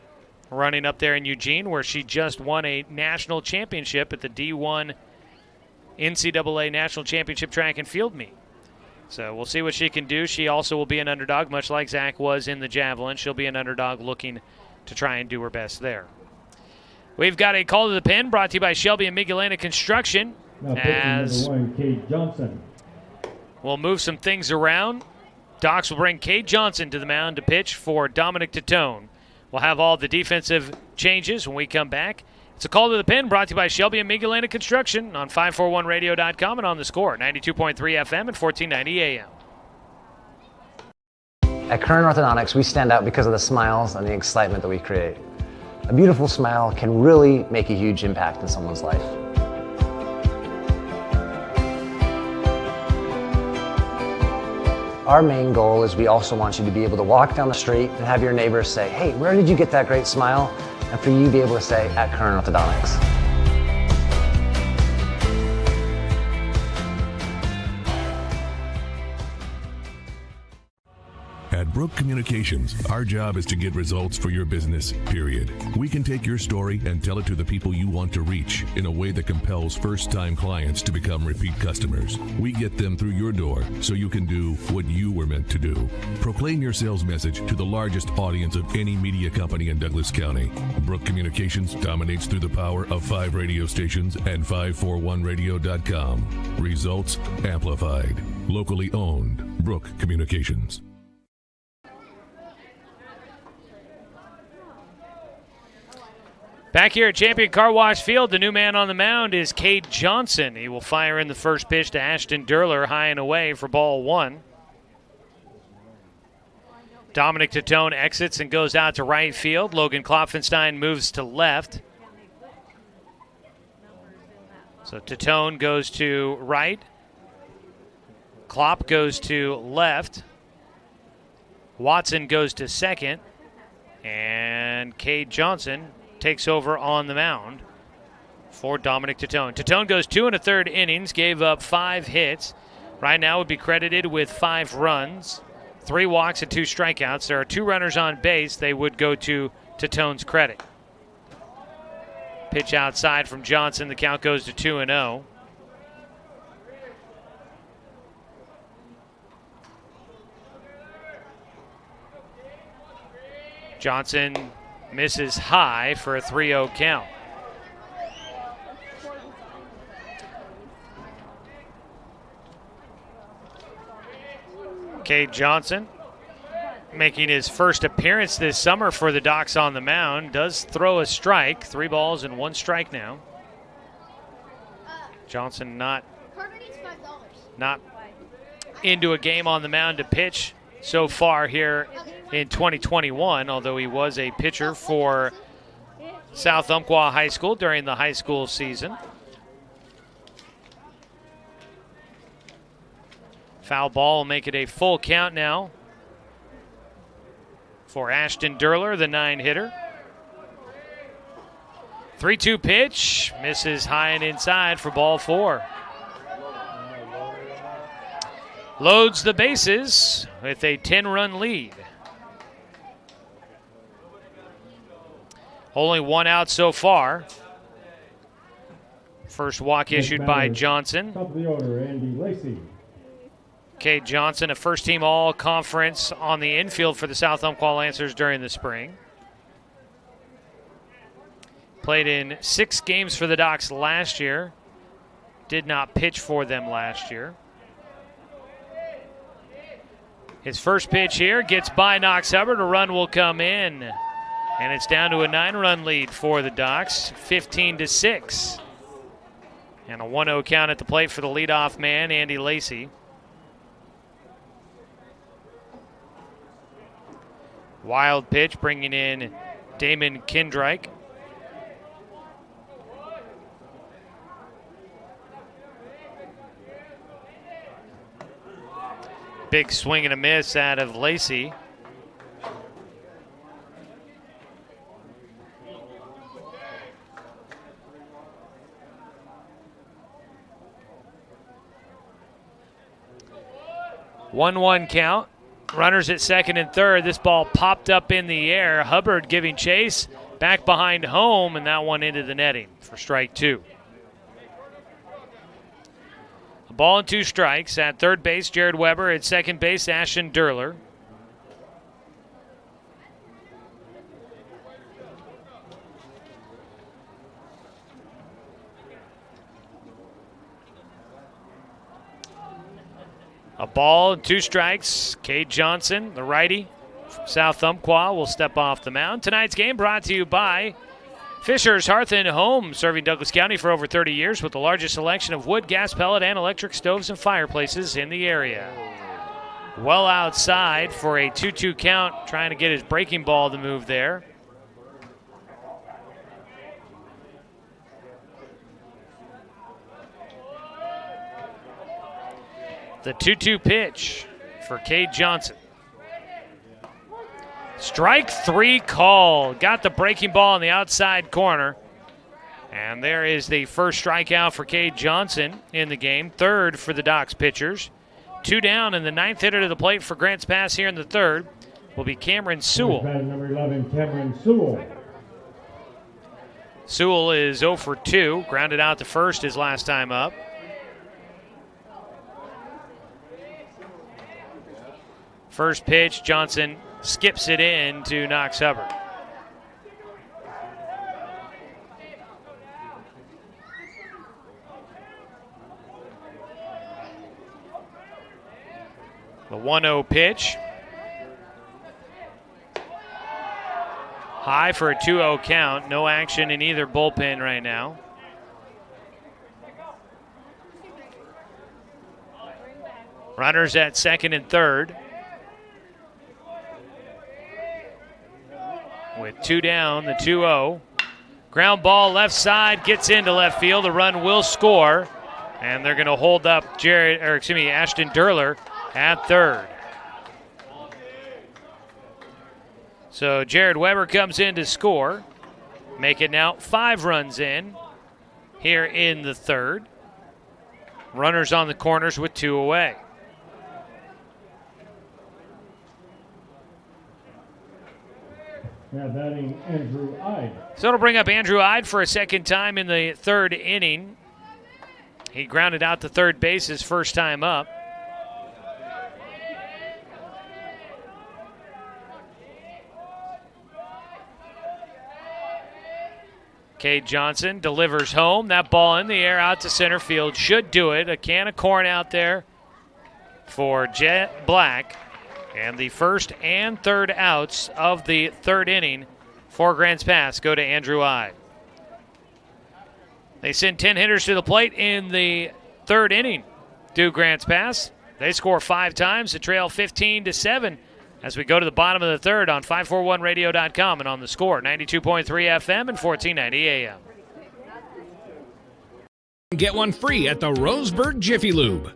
running up there in Eugene, where she just won a national championship at the D1 NCAA National Championship Track and Field meet. So we'll see what she can do. She also will be an underdog, much like Zach was in the javelin. She'll be an underdog looking to try and do her best there. We've got a call to the pen brought to you by Shelby and Migulena Construction. As Cade Johnson. We'll move some things around. Docs will bring Cade Johnson to the mound to pitch for Dominic Tatone. We'll have all the defensive changes when we come back. It's a call to the pen brought to you by Shelby and Migulena Construction on 541radio.com and on the Score, 92.3 FM and 1490 AM. At Current Orthodontics, we stand out because of the smiles and the excitement that we create. A beautiful smile can really make a huge impact in someone's life. Our main goal is we also want you to be able to walk down the street and have your neighbors say, hey, where did you get that great smile? And for you to be able to say, at Current Orthodontics. At Brook Communications, our job is to get results for your business, period. We can take your story and tell it to the people you want to reach in a way that compels first-time clients to become repeat customers. We get them through your door so you can do what you were meant to do. Proclaim your sales message to the largest audience of any media company in Douglas County. Brook Communications dominates through the power of 5 radio stations and 541radio.com. Results amplified. Locally owned. Brook Communications. Back here at Champion Car Wash Field, the new man on the mound is Cade Johnson. He will fire in the first pitch to Ashton Durler, high and away for ball 1. Dominic Titone exits and goes out to right field. Logan Klopfenstein moves to left. So Titone goes to right. Klopp goes to left. Watson goes to second. And Cade Johnson takes over on the mound for Dominic Titone. Titone goes 2 1/3 innings, gave up 5 hits. Right now would be credited with 5 runs, 3 walks, and 2 strikeouts. There are 2 runners on base. They would go to Titone's credit. Pitch outside from Johnson. The count goes to 2-0. Johnson misses high for a 3-0 count. Cade Johnson, making his first appearance this summer for the Docs on the mound, does throw a strike. 3 balls and 1 strike now. Johnson not into a game on the mound to pitch so far here in 2021, although he was a pitcher for South Umpqua High School during the high school season. Foul ball will make it a full count now for Ashton Durler, the 9-hitter. 3-2 pitch, misses high and inside for ball 4. Loads the bases with a 10-run lead. Only 1 out so far. First walk issued by Johnson. Top of the order, Andy Lacey. Cade Johnson, a first-team all-conference on the infield for the South Umpqua Lancers during the spring. Played in 6 games for the Docs last year. Did not pitch for them last year. His first pitch here gets by Knox Hubbard. A run will come in. And it's down to a 9-run lead for the Docs, 15-6. And a 1-0 count at the plate for the leadoff man, Andy Lacey. Wild pitch, bringing in Damon Kindreich. Big swing and a miss out of Lacey. One count. Runners at second and third. This ball popped up in the air. Hubbard giving chase back behind home, and that one into the netting for strike 2. A ball and 2 strikes. At third base, Jared Weber. At second base, Ashton Durler. A ball and 2 strikes. Cade Johnson, the righty from South Umpqua, will step off the mound. Tonight's game brought to you by Fisher's Hearth and Home, serving Douglas County for over 30 years with the largest selection of wood, gas, pellet, and electric stoves and fireplaces in the area. well outside for a 2-2 count, trying to get his breaking ball to move there. The 2-2 pitch for Cade Johnson. Strike 3 called. Got the breaking ball in the outside corner. And there is the first strikeout for Cade Johnson in the game. Third for the Docs pitchers. 2 down, and the 9th hitter to the plate for Grants Pass here in the third will be Cameron Sewell. Number 11, Cameron Sewell. Sewell is 0 for 2. Grounded out to first his last time up. First pitch, Johnson skips it in to Knox Hubbard. The 1-0 pitch. High for a 2-0 count. No action in either bullpen right now. Runners at second and third. With 2 down, the 2-0. Ground ball left side, gets into left field. The run will score. And they're going to hold up Ashton Durler at third. So Jared Weber comes in to score. Make it now 5 runs in here in the third. Runners on the corners with 2 away. Now batting Andrew Ide. So it'll bring up Andrew Ide for a second time in the third inning. He grounded out to third base his first time up. Cade Johnson delivers home. That ball in the air out to center field should do it. A can of corn out there for Jet Black. And the first and third outs of the third inning for Grants Pass go to Andrew Ide. They send 10 hitters to the plate in the third inning. Do Grants Pass. They score 5 times to trail 15-7 as we go to the bottom of the third on 541radio.com and on the Score, 92.3 FM and 1490 AM. Get one free at the Roseburg Jiffy Lube.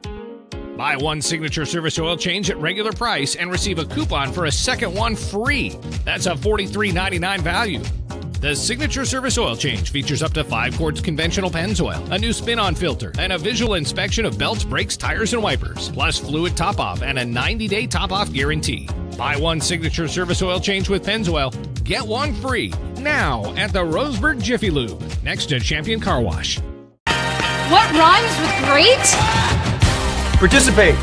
Buy one signature service oil change at regular price and receive a coupon for a second one free. That's a $43.99 value. The signature service oil change features up to 5 quarts conventional Pennzoil, a new spin-on filter, and a visual inspection of belts, brakes, tires, and wipers, plus fluid top-off and a 90-day top-off guarantee. Buy one signature service oil change with Pennzoil, get one free now at the Roseburg Jiffy Lube, next to Champion Car Wash. What rhymes with great? Participate.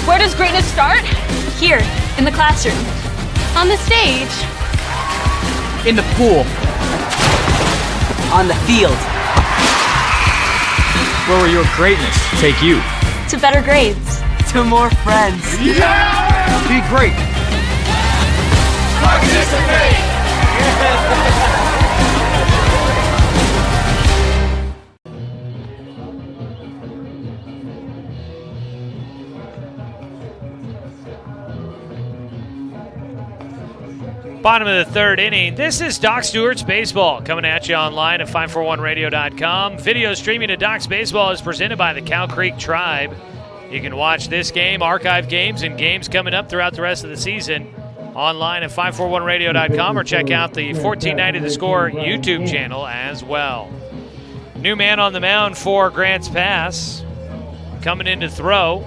Where does greatness start? Here, in the classroom. On the stage. In the pool. On the field. Where will your greatness take you? To better grades. To more friends. Yeah! Be great. Participate! Bottom of the third inning. This is Doc Stewart's Baseball coming at you online at 541radio.com. Video streaming of Doc's Baseball is presented by the Cow Creek Tribe. You can watch this game, archive games, and games coming up throughout the rest of the season online at 541radio.com or check out the 1490 The Score YouTube channel as well. New man on the mound for Grants Pass. Coming in to throw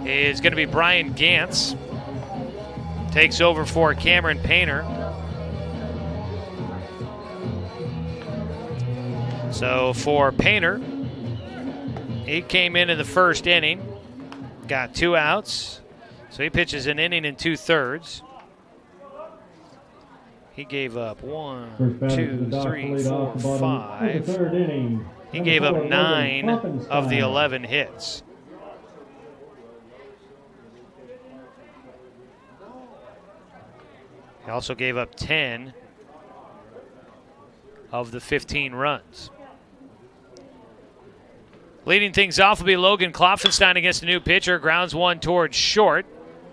is going to be Brian Gantz. Takes over for Cameron Painter. So for Painter, he came in the first inning, got 2 outs. So he pitches an inning and 2/3. He gave up 1, 2, 3, 4, 5. He gave up 9 of the 11 hits. He also gave up 10 of the 15 runs. Leading things off will be Logan Klopfenstein against the new pitcher. Grounds one towards short.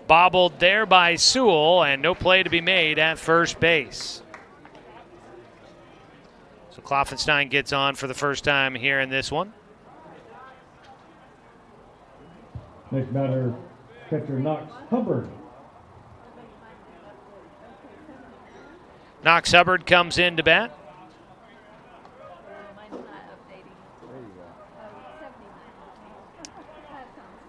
Bobbled there by Sewell, and no play to be made at first base. So Klopfenstein gets on for the first time here in this one. Next batter, catcher Knox Hubbard. Knox Hubbard comes in to bat.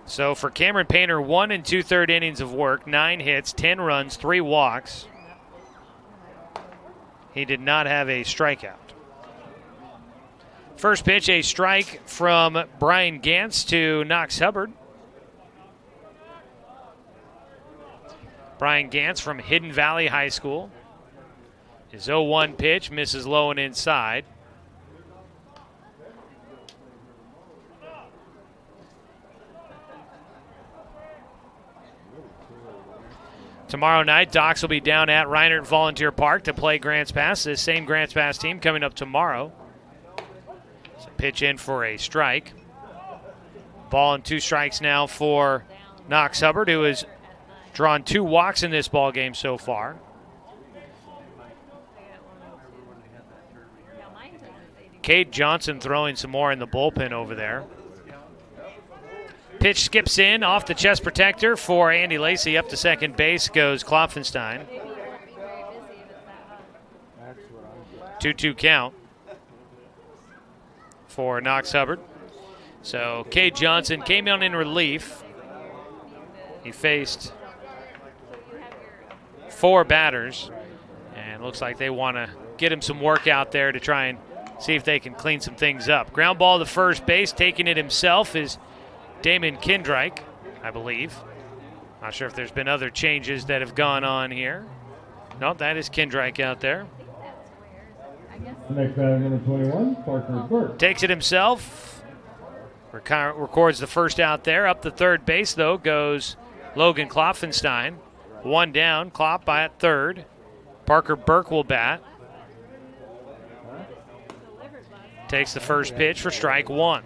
So for Cameron Painter, 1 2/3 innings of work, 9 hits, 10 runs, 3 walks. He did not have a strikeout. First pitch, a strike from Brian Gantz to Knox Hubbard. Brian Gantz from Hidden Valley High School. His 0-1 pitch misses low and inside. Tomorrow night, Docs will be down at Reinert Volunteer Park to play Grants Pass. This same Grants Pass team coming up tomorrow. So pitch in for a strike. Ball and 2 strikes now for Knox Hubbard, who has drawn 2 walks in this ball game so far. Cade Johnson throwing some more in the bullpen over there. Pitch skips in off the chest protector for Andy Lacey. Up to second base goes Klopfenstein. 2-2 count for Knox Hubbard. So Cade Johnson came in relief. He faced 4 batters, and looks like they want to get him some work out there to try and see if they can clean some things up. Ground ball to first base, taking it himself is Damon Kindreich, I believe. Not sure if there's been other changes that have gone on here. No, that is Kindreich out there. Next batter, number 21, Parker Burke. Takes it himself. Records the first out there. Up the third base, though, goes Logan Klopfenstein. 1 down, Klopp by at third. Parker Burke will bat. Takes the first pitch for strike 1.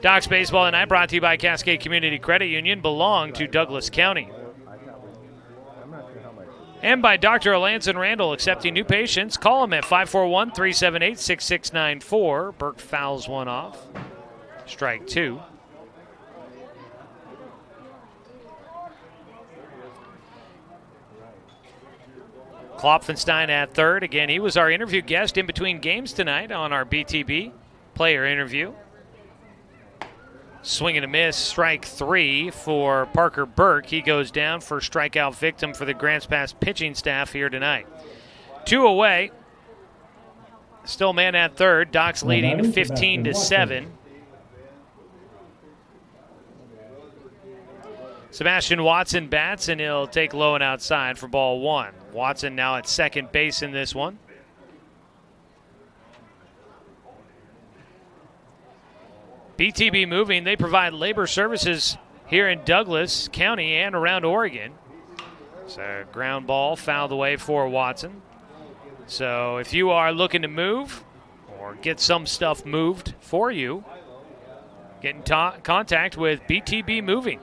Docs Baseball tonight brought to you by Cascade Community Credit Union, belong to Douglas County. And by Dr. Alanson Randall, accepting new patients. Call him at 541-378-6694. Burke fouls one off. Strike 2. Klopfenstein at third. Again, he was our interview guest in between games tonight on our BTB player interview. Swing and a miss, strike 3 for Parker Burke. He goes down for strikeout victim for the Grants Pass pitching staff here tonight. 2 away. Still man at third. Docs leading 15-7. Sebastian Watson bats, and he'll take low and outside for ball 1. Watson now at second base in this one. BTB Moving, they provide labor services here in Douglas County and around Oregon. So ground ball fouled away for Watson. So if you are looking to move or get some stuff moved for you, get in contact with BTB Moving.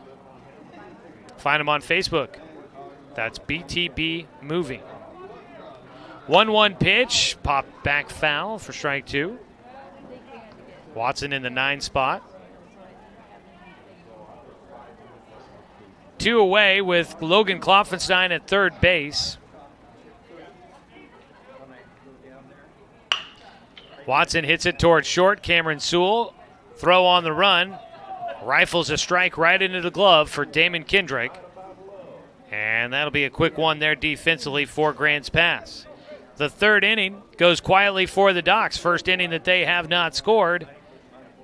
Find them on Facebook. That's BTB Moving. 1-1 pitch, pop back foul for strike 2. Watson in the 9 spot. 2 away with Logan Klopfenstein at third base. Watson hits it towards short. Cameron Sewell, throw on the run. Rifles a strike right into the glove for Damon Kindreich. And that'll be a quick one there defensively for Grants Pass. The third inning goes quietly for the Docs. First inning that they have not scored.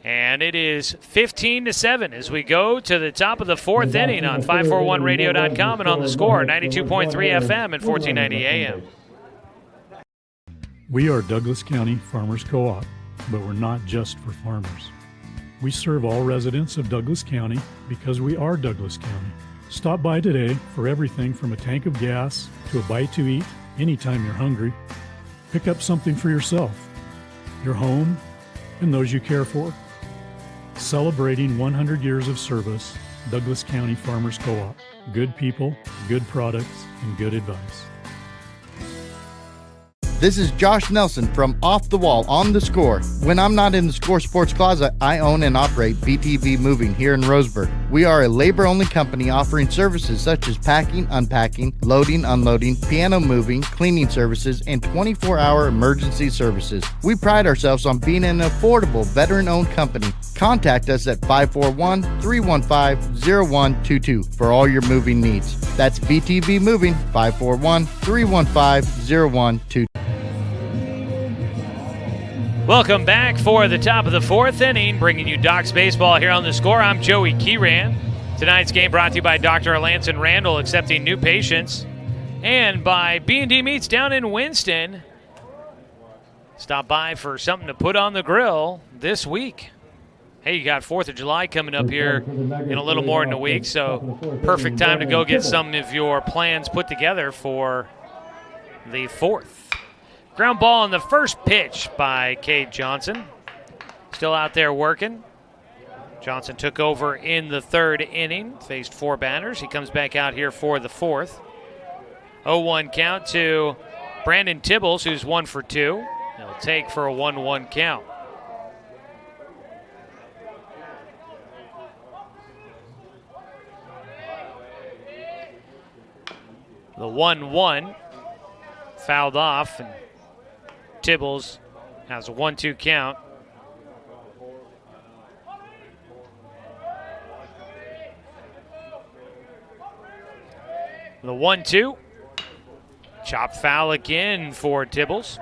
And it is 15-7 as we go to the top of the 4th inning on 541radio.com and on the score, 92.3 FM and 1490 AM. We are Douglas County Farmers Co-op, but we're not just for farmers. We serve all residents of Douglas County because we are Douglas County. Stop by today for everything from a tank of gas to a bite to eat anytime you're hungry. Pick up something for yourself, your home, and those you care for. Celebrating 100 years of service, Douglas County Farmers Co-op. Good people, good products, and good advice. This is Josh Nelson from Off the Wall on the Score. When I'm not in the Score Sports Closet, I own and operate BTV Moving here in Roseburg. We are a labor-only company offering services such as packing, unpacking, loading, unloading, piano moving, cleaning services, and 24-hour emergency services. We pride ourselves on being an affordable, veteran-owned company. Contact us at 541-315-0122 for all your moving needs. That's BTV Moving, 541-315-0122. Welcome back for the top of the fourth inning, bringing you Docs Baseball here on The Score. I'm Joey Keyran. Tonight's game brought to you by Dr. Alanson Randall, accepting new patients, and by B&D Meats down in Winston. Stop by for something to put on the grill this week. Hey, you got 4th of July coming up here in a little more than a week, so perfect time to go get some of your plans put together for the 4th. Ground ball on the first pitch by Cade Johnson. Still out there working. Johnson took over in the 3rd inning, faced 4 batters. He comes back out here for the 4th. 0-1 count to Brandon Tibbles, who's 1 for 2. He'll take for a 1-1 count. The 1-1 fouled off, and Tibbles has a 1-2 count. The 1-2. Chop foul again for Tibbles.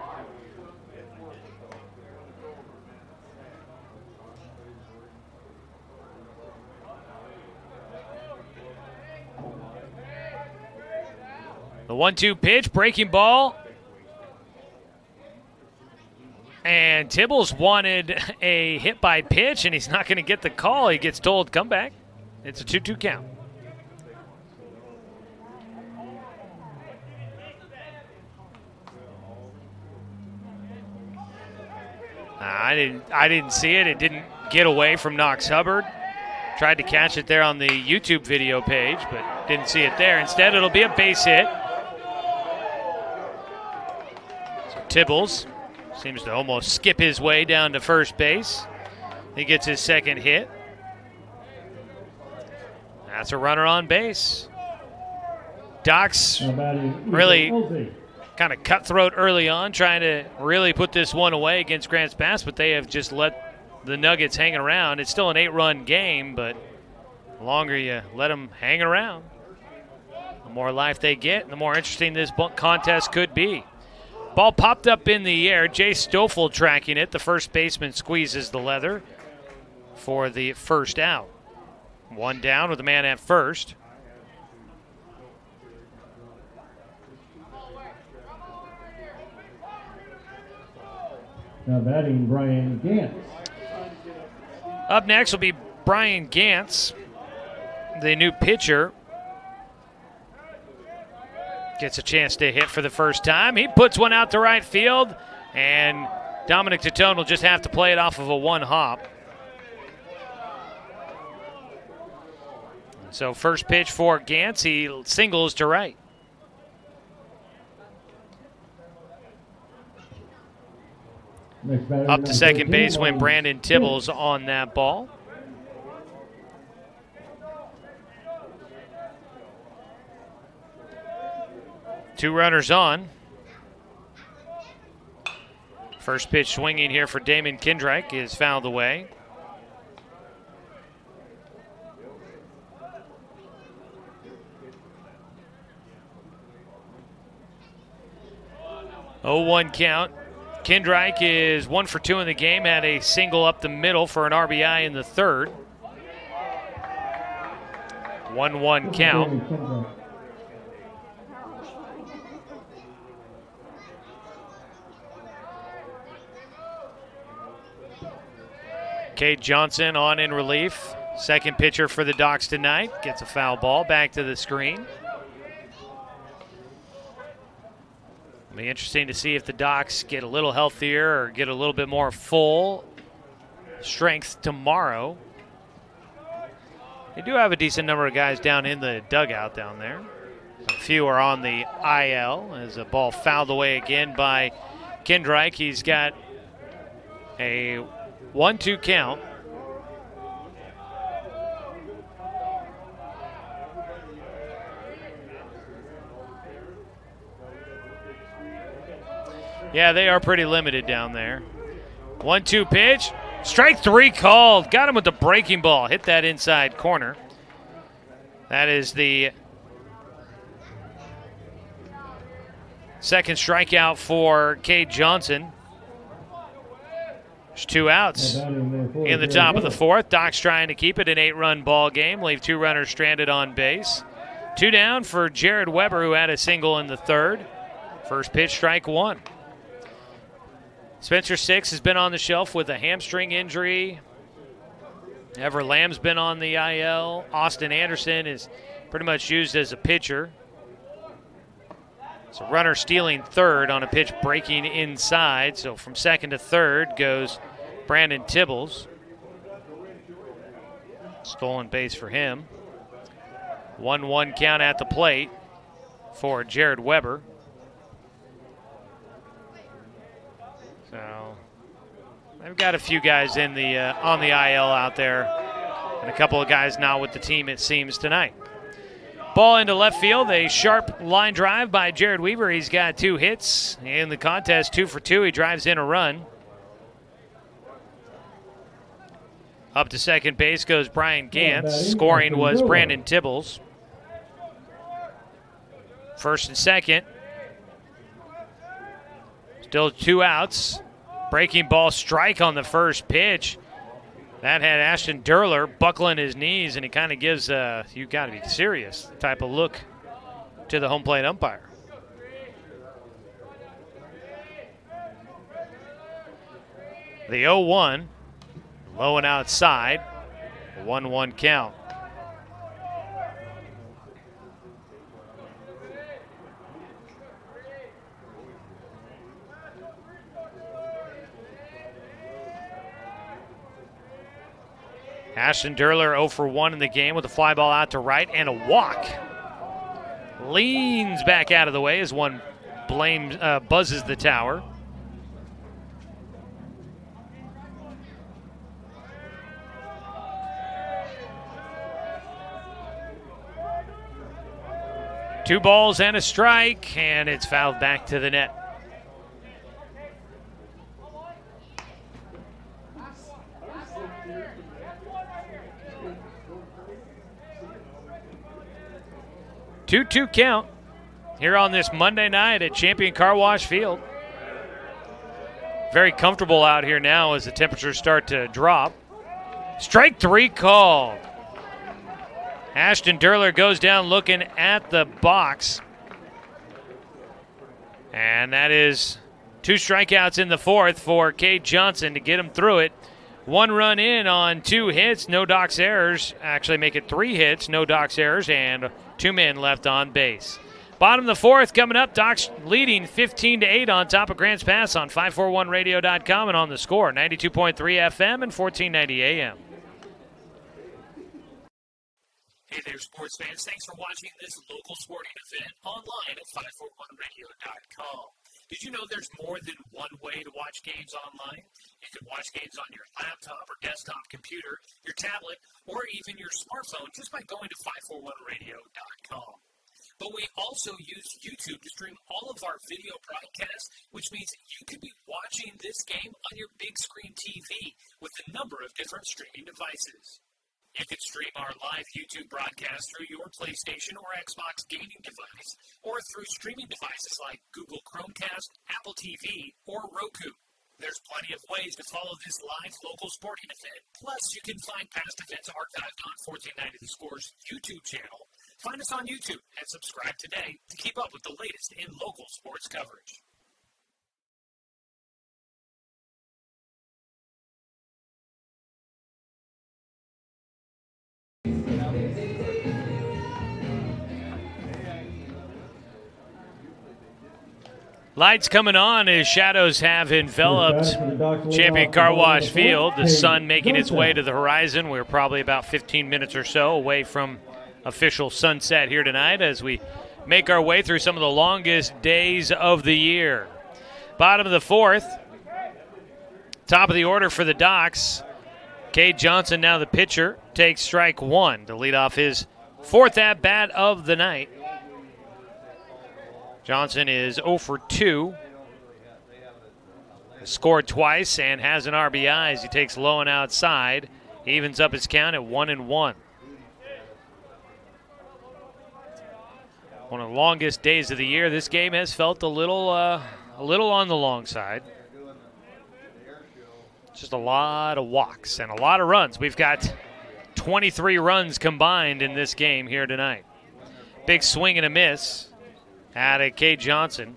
The 1-2 pitch, breaking ball. And Tibbles wanted a hit by pitch, and he's not going to get the call. He gets told, come back. It's a 2-2 count. I didn't see it. It didn't get away from Knox Hubbard. Tried to catch it there on the YouTube video page, but didn't see it there. Instead, it'll be a base hit. So Tibbles seems to almost skip his way down to first base. He gets his 2nd hit. That's a runner on base. Docs really kind of cutthroat early on, trying to really put this one away against Grants Pass, but they have just let the Nuggets hang around. It's still an 8-run game, but the longer you let them hang around, the more life they get, and the more interesting this contest could be. Ball popped up in the air. Jay Stoffel tracking it. The first baseman squeezes the leather for the first out. 1 down with a man at first. Now batting, Brian Gantz. Up next will be Brian Gantz, the new pitcher. Gets a chance to hit for the first time. He puts one out to right field, and Dominic Titone will just have to play it off of a 1-hop. So first pitch for Gantz, he singles to right. Up to second base went Brandon Tibbles on that ball. Two runners on. First pitch swinging here for Damon Kindreich is fouled away. Oh, 1 count. Kindreich is 1 for 2 in the game, had a single up the middle for an RBI in the 3rd. 1-1 count. Cade Johnson on in relief. Second pitcher for the Docs tonight. Gets a foul ball back to the screen. It'll be interesting to see if the Docs get a little healthier or get a little bit more full strength tomorrow. They do have a decent number of guys down in the dugout down there. A few are on the IL as a ball fouled away again by Kendrike. He's got a 1-2 count. Yeah, they are pretty limited down there. 1-2 pitch. Strike 3 called. Got him with the breaking ball. Hit that inside corner. That is the second strikeout for Cade Johnson. There's 2 outs in the top of the 4th. Doc's trying to keep it an 8-run ball game. Leave 2 runners stranded on base. 2 down for Jared Weber, who had a single in the 3rd. First pitch, strike 1. Spencer Six has been on the shelf with a hamstring injury. Ever Lamb's been on the IL. Austin Anderson is pretty much used as a pitcher. So runner stealing 3rd on a pitch breaking inside. So from 2nd to 3rd goes Brandon Tibbles. Stolen base for him. 1-1 count at the plate for Jared Weber. So they've got a few guys in the on the IL out there, and a couple of guys now with the team, it seems, tonight. Ball into left field, a sharp line drive by Jared Weaver. He's got 2 hits in the contest, 2 for 2. He drives in a run. Up to second base goes Brian Gantz. Scoring was Brandon Tibbles. First and second. Still 2 outs. Breaking ball strike on the first pitch. That had Ashton Durler buckling his knees, and he kind of gives you got to be serious type of look to the home plate umpire. The 0-1, low and outside, 1-1 count. Ashton Durler 0 for 1 in the game with a fly ball out to right and a walk. Leans back out of the way as one buzzes the tower. Two balls and a strike, and it's fouled back to the net. Two-two count here on this Monday night at Champion Car Wash Field. Very comfortable out here now as the temperatures start to drop. Strike 3 called. Ashton Durler goes down looking at the box. And that is 2 strikeouts in the 4th for Cade Johnson to get him through it. 1 run in on 2 hits, no Doc's errors. Actually make it 3 hits, no Doc's errors, and 2 men left on base. Bottom of the 4th coming up. Doc's leading 15-8 on top of Grants Pass on 541radio.com and on the Score, 92.3 FM and 1490 AM. Hey there, sports fans. Thanks for watching this local sporting event online at 541radio.com. Did you know there's more than one way to watch games online? You can watch games on your laptop or desktop computer, your tablet, or even your smartphone just by going to 541radio.com. But we also use YouTube to stream all of our video broadcasts, which means you could be watching this game on your big screen TV with a number of different streaming devices. You can stream our live YouTube broadcast through your PlayStation or Xbox gaming device, or through streaming devices like Google Chromecast, Apple TV, or Roku. There's plenty of ways to follow this live local sporting event. Plus, you can find past events archived on 1490 The Score's YouTube channel. Find us on YouTube and subscribe today to keep up with the latest in local sports coverage. Lights coming on as shadows have enveloped Champion Car Wash Field. The sun making its way to the horizon. We're probably about 15 minutes or so away from official sunset here tonight as we make our way through some of the longest days of the year. Bottom of the fourth. Top of the order for the Docs. Cade Johnson, now the pitcher, takes strike one to lead off his fourth at-bat of the night. Johnson is 0 for 2. Scored twice and has an RBI as he takes low and outside. Evens up his count at 1-1. One of the longest days of the year. This game has felt a little on the long side. Just a lot of walks and a lot of runs. We've got 23 runs combined in this game here tonight. Big swing and a miss out of Cade Johnson.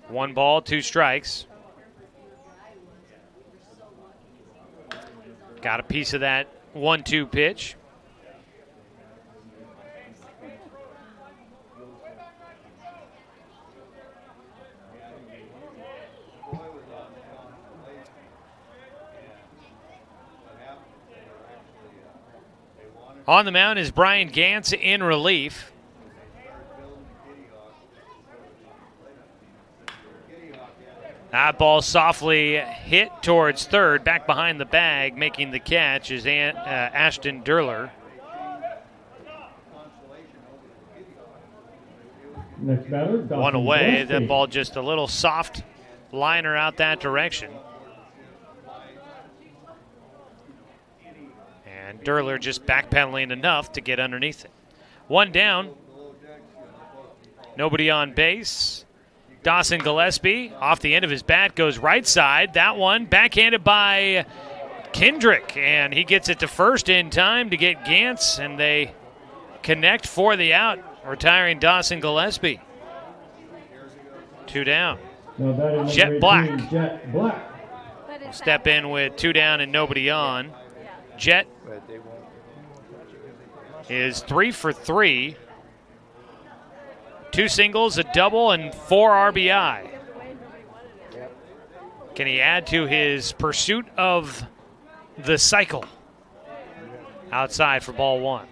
1 ball, 2 strikes. Got a piece of that 1-2 pitch. On the mound is Brian Gantz in relief. That ball softly hit towards third. Back behind the bag, making the catch is Ashton Durler. Next batter, One away. That ball just a little soft liner out that direction. And Durler just backpedaling enough to get underneath it. 1 down. Nobody on base. Dawson Gillespie off the end of his bat goes right side. That one backhanded by Kendrick, and he gets it to first in time to get Gantz, and they connect for the out, retiring Dawson Gillespie. 2 down. Jet Black. Will step in with 2 down and nobody on. Jet is 3 for 3. 2 singles, a double, and 4 RBI. Can he add to his pursuit of the cycle? Outside for ball 1.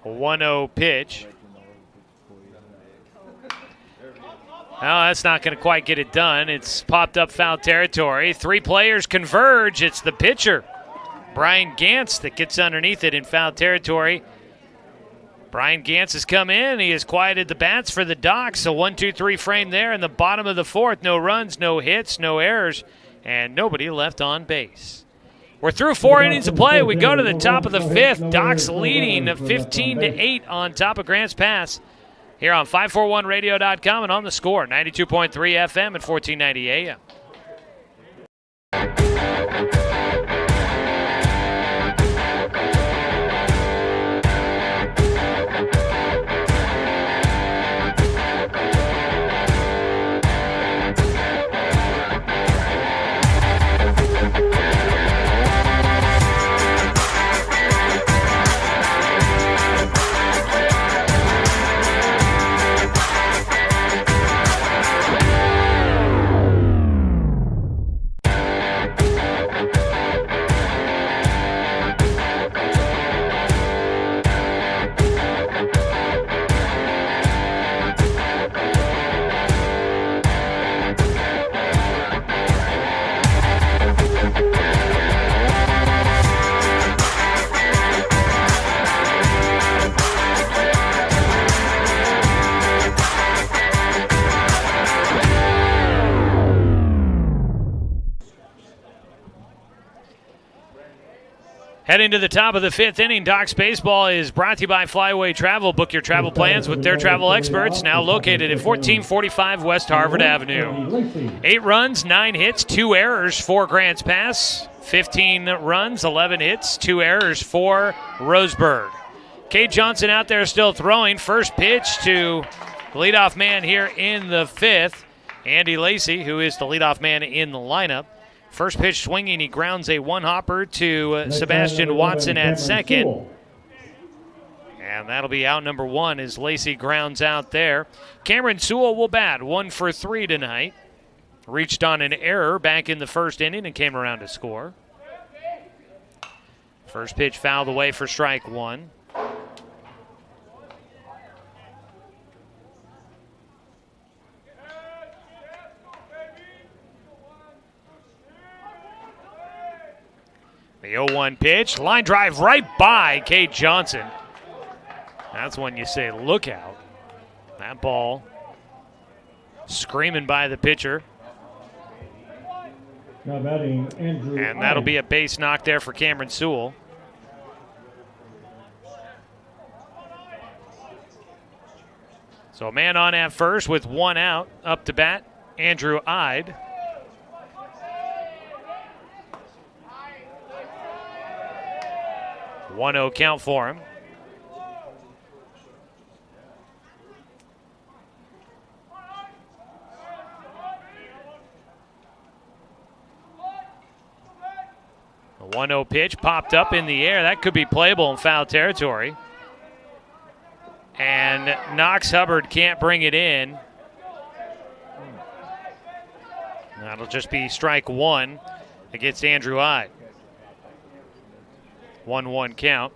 A 1-0 pitch. No, that's not going to quite get it done. It's popped up foul territory. 3 players converge. It's the pitcher, Brian Gantz, that gets underneath it in foul territory. Brian Gantz has come in. He has quieted the bats for the Docs. A 1-2-3 frame there in the bottom of the fourth. No runs, no hits, no errors, and nobody left on base. We're through 4 innings of play. We go to the top of the 5th. Docs leading 15-8 on top of Grants Pass. Here on 541radio.com and on the Score, 92.3 FM and 1490 AM. Heading to the top of the 5th inning, Docs Baseball is brought to you by Flyaway Travel. Book your travel plans with their travel experts, now located at 1445 West Harvard Avenue. 8 runs, 9 hits, 2 errors for Grants Pass. 15 runs, 11 hits, 2 errors for Roseburg. Cade Johnson out there still throwing. First pitch to leadoff man here in the 5th, Andy Lacey, who is the leadoff man in the lineup. First pitch swinging, he grounds a one-hopper to Sebastian Watson at second. And that'll be out number one as Lacey grounds out there. Cameron Sewell will bat 1 for 3 tonight. Reached on an error back in the first inning and came around to score. First pitch fouled away for strike one. The 0-1 pitch, line drive right by Kate Johnson. That's when you say, look out. That ball screaming by the pitcher. Now batting Andrew. And that'll be a base knock there for Cameron Sewell. So a man on at first with one out. Up to bat, Andrew Ide. A 1-0 count for him. A 1-0 pitch popped up in the air. That could be playable in foul territory. And Knox Hubbard can't bring it in. That'll just be strike one against Andrew Ide. 1-1 count.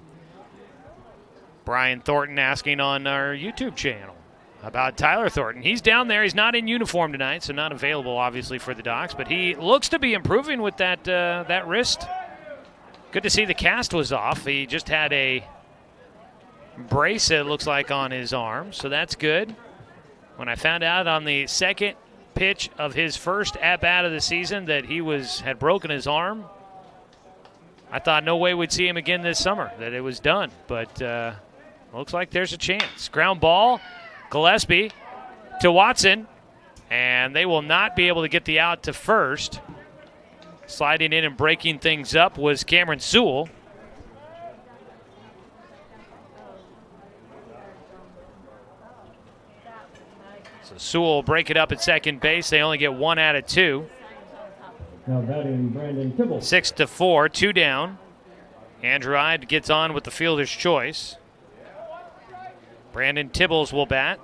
Brian Thornton asking on our YouTube channel about Tyler Thornton. He's down there. He's not in uniform tonight, so not available, obviously, for the Docs. But he looks to be improving with that wrist. Good to see the cast was off. He just had a brace, it looks like, on his arm, so that's good. When I found out on the second pitch of his first at-bat of the season that he had broken his arm, I thought no way we'd see him again this summer, that it was done. But looks like there's a chance. Ground ball, Gillespie to Watson, and they will not be able to get the out to first. Sliding in and breaking things up was Cameron Sewell. So Sewell will break it up at second base. They only get 1 out of 2. Now batting Brandon Tibble. 6-4, 2 down. Andrew Ide gets on with the fielder's choice. Brandon Tibbles will bat.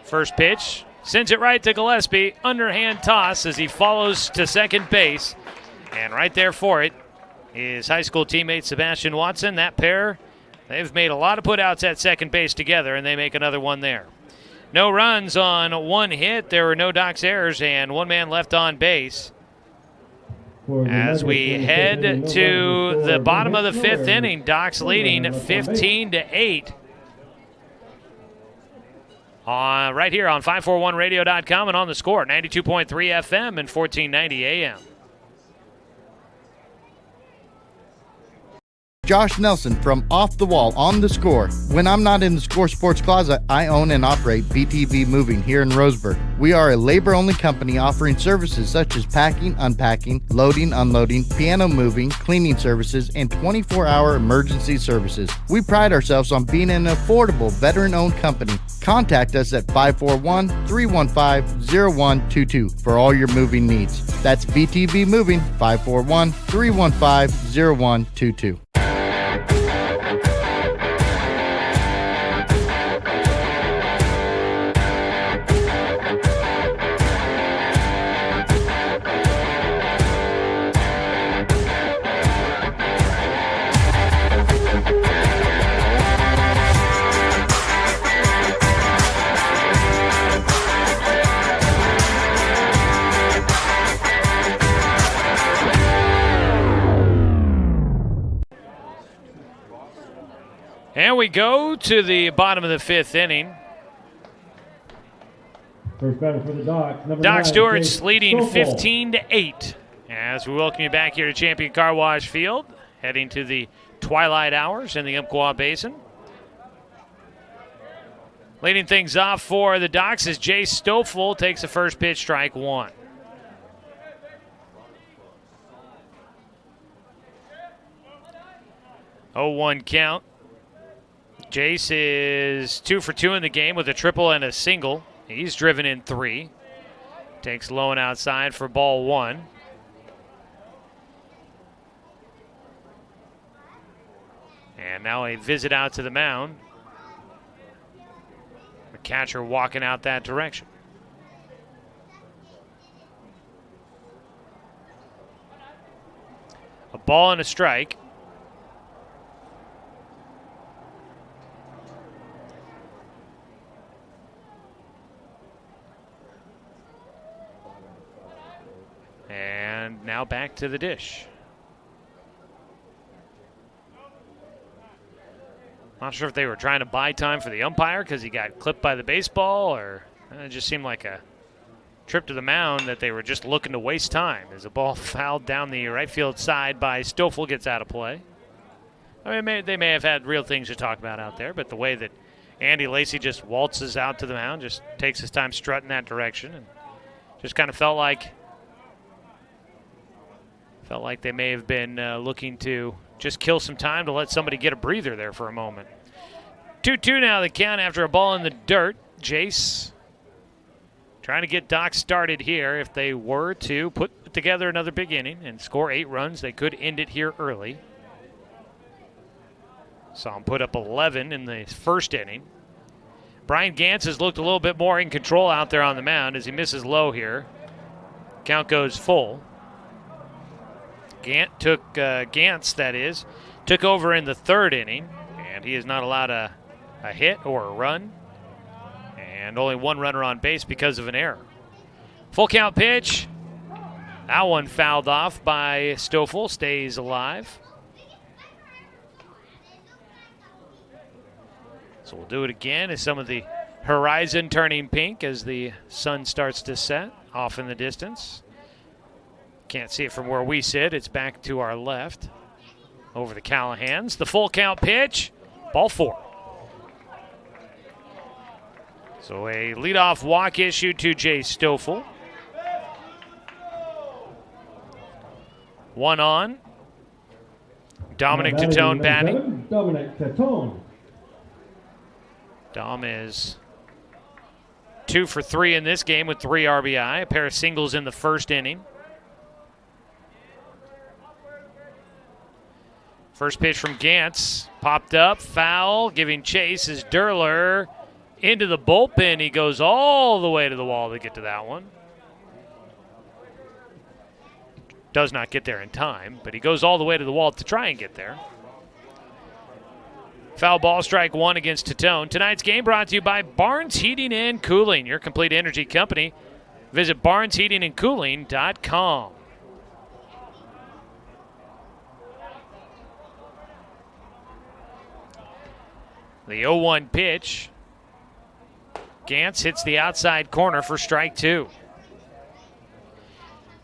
First pitch, sends it right to Gillespie. Underhand toss as he follows to second base. And right there for it is high school teammate Sebastian Watson. That pair, they've made a lot of putouts at second base together, and they make another one there. No runs on 1 hit. There were no Docs errors and 1 man left on base. As we head to the bottom of the 5th inning, Docs leading 15-8. Right here on 541radio.com and on the Score, 92.3 FM and 1490 AM. Josh Nelson from Off the Wall on the Score. When I'm not in the Score Sports Closet, I own and operate BTV Moving here in Roseburg. We are a labor-only company offering services such as packing, unpacking, loading, unloading, piano moving, cleaning services, and 24-hour emergency services. We pride ourselves on being an affordable, veteran-owned company. Contact us at 541-315-0122 for all your moving needs. That's BTV Moving, 541-315-0122. And we go to the bottom of the 5th inning. First batter for the Docs. Doc Stewart's leading 15-8. As we welcome you back here to Champion Car Wash Field, heading to the twilight hours in the Umpqua Basin. Leading things off for the Docs is Jay Stoffel takes the first pitch, strike one. Oh, 1 count. Jace is 2 for 2 in the game with a triple and a single. He's driven in 3. Takes low and outside for ball 1. And now a visit out to the mound. The catcher walking out that direction. A ball and a strike. And now back to the dish. Not sure if they were trying to buy time for the umpire because he got clipped by the baseball, or it just seemed like a trip to the mound that they were just looking to waste time as a ball fouled down the right field side by Stoffel gets out of play. I mean, they may have had real things to talk about out there, but the way that Andy Lacy just waltzes out to the mound, just takes his time strutting that direction, and just kind of felt like they may have been looking to just kill some time to let somebody get a breather there for a moment. 2-2 now the count after a ball in the dirt. Jace trying to get Doc started here. If they were to put together another big inning and score 8 runs, they could end it here early. Saw him put up 11 in the first inning. Brian Gantz has looked a little bit more in control out there on the mound as he misses low here. Count goes full. Gantz took over in the third inning, and he is not allowed a hit or a run, and only 1 runner on base because of an error. Full count pitch. That one fouled off by Stoffel, stays alive. So we'll do it again as some of the horizon turning pink as the sun starts to set off in the distance. Can't see it from where we sit. It's back to our left. Over the Callahans. The full count pitch. Ball 4. So a leadoff walk issued to Jay Stoffel. 1 on. Dominic Tatone batting. Dominic Tatone. Dom is 2 for 3 in this game with 3 RBI. A pair of singles in the first inning. First pitch from Gantz, popped up, foul, giving chase is Derler into the bullpen. He goes all the way to the wall to get to that one. Does not get there in time, but he goes all the way to the wall to try and get there. Foul ball, strike 1 against Tatone. Tonight's game brought to you by Barnes Heating and Cooling, your complete energy company. Visit barnesheatingandcooling.com. The 0-1 pitch. Gantz hits the outside corner for strike 2.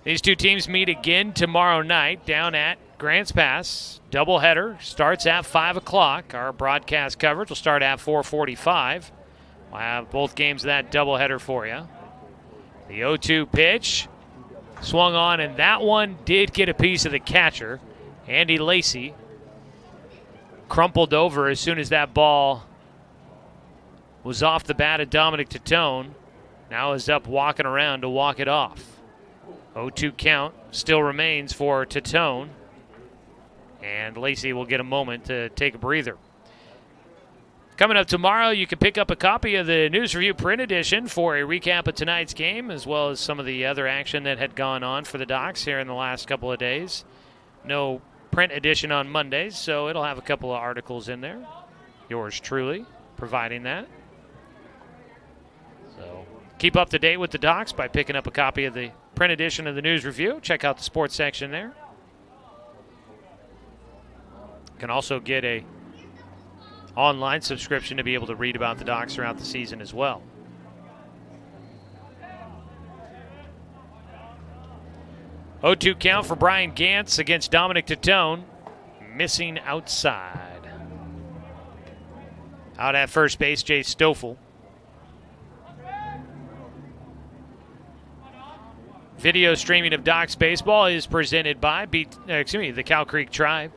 These two teams meet again tomorrow night down at Grants Pass. Doubleheader starts at 5 o'clock. Our broadcast coverage will start at 4:45. We'll have both games of that doubleheader for you. The 0-2 pitch swung on, and that one did get a piece of the catcher. Andy Lacy crumpled over as soon as that ball was off the bat of Dominic Tatone. Now is up walking around to walk it off. 0-2 count still remains for Tatone. And Lacy will get a moment to take a breather. Coming up tomorrow, you can pick up a copy of the News Review print edition for a recap of tonight's game, as well as some of the other action that had gone on for the Docs here in the last couple of days. No print edition on Mondays, so it'll have a couple of articles in there. Yours truly providing that. So keep up to date with the Docs by picking up a copy of the print edition of the News Review. Check out the sports section there. You can also get a online subscription to be able to read about the Docs throughout the season as well. Oh, 0-2 count for Brian Gantz against Dominic Tatone. Missing outside. Out at first base, Jay Stoffel. Video streaming of Docs baseball is presented by the Cow Creek Tribe.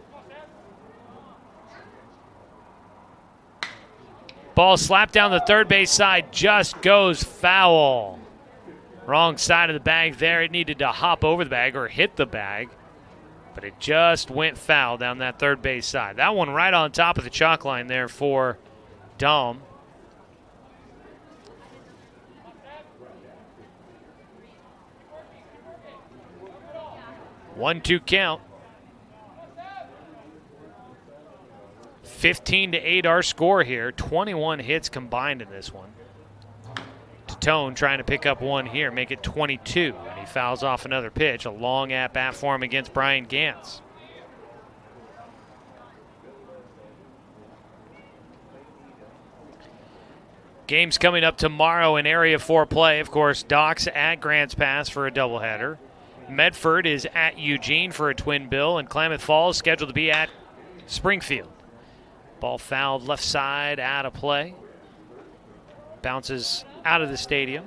Ball slapped down the third base side, just goes foul. Wrong side of the bag there. It needed to hop over the bag or hit the bag, but it just went foul down that third base side. That one right on top of the chalk line there for Dom. One-two count. 15-8 our score here. 21 hits combined in this one. Tone trying to pick up one here, make it 22, and he fouls off another pitch. A long at-bat for him against Brian Gantz. Games coming up tomorrow in Area 4 play. Of course, Doc's at Grants Pass for a doubleheader. Medford is at Eugene for a twin bill, and Klamath Falls scheduled to be at Springfield. Ball fouled left side, out of play. Bounces out of the stadium.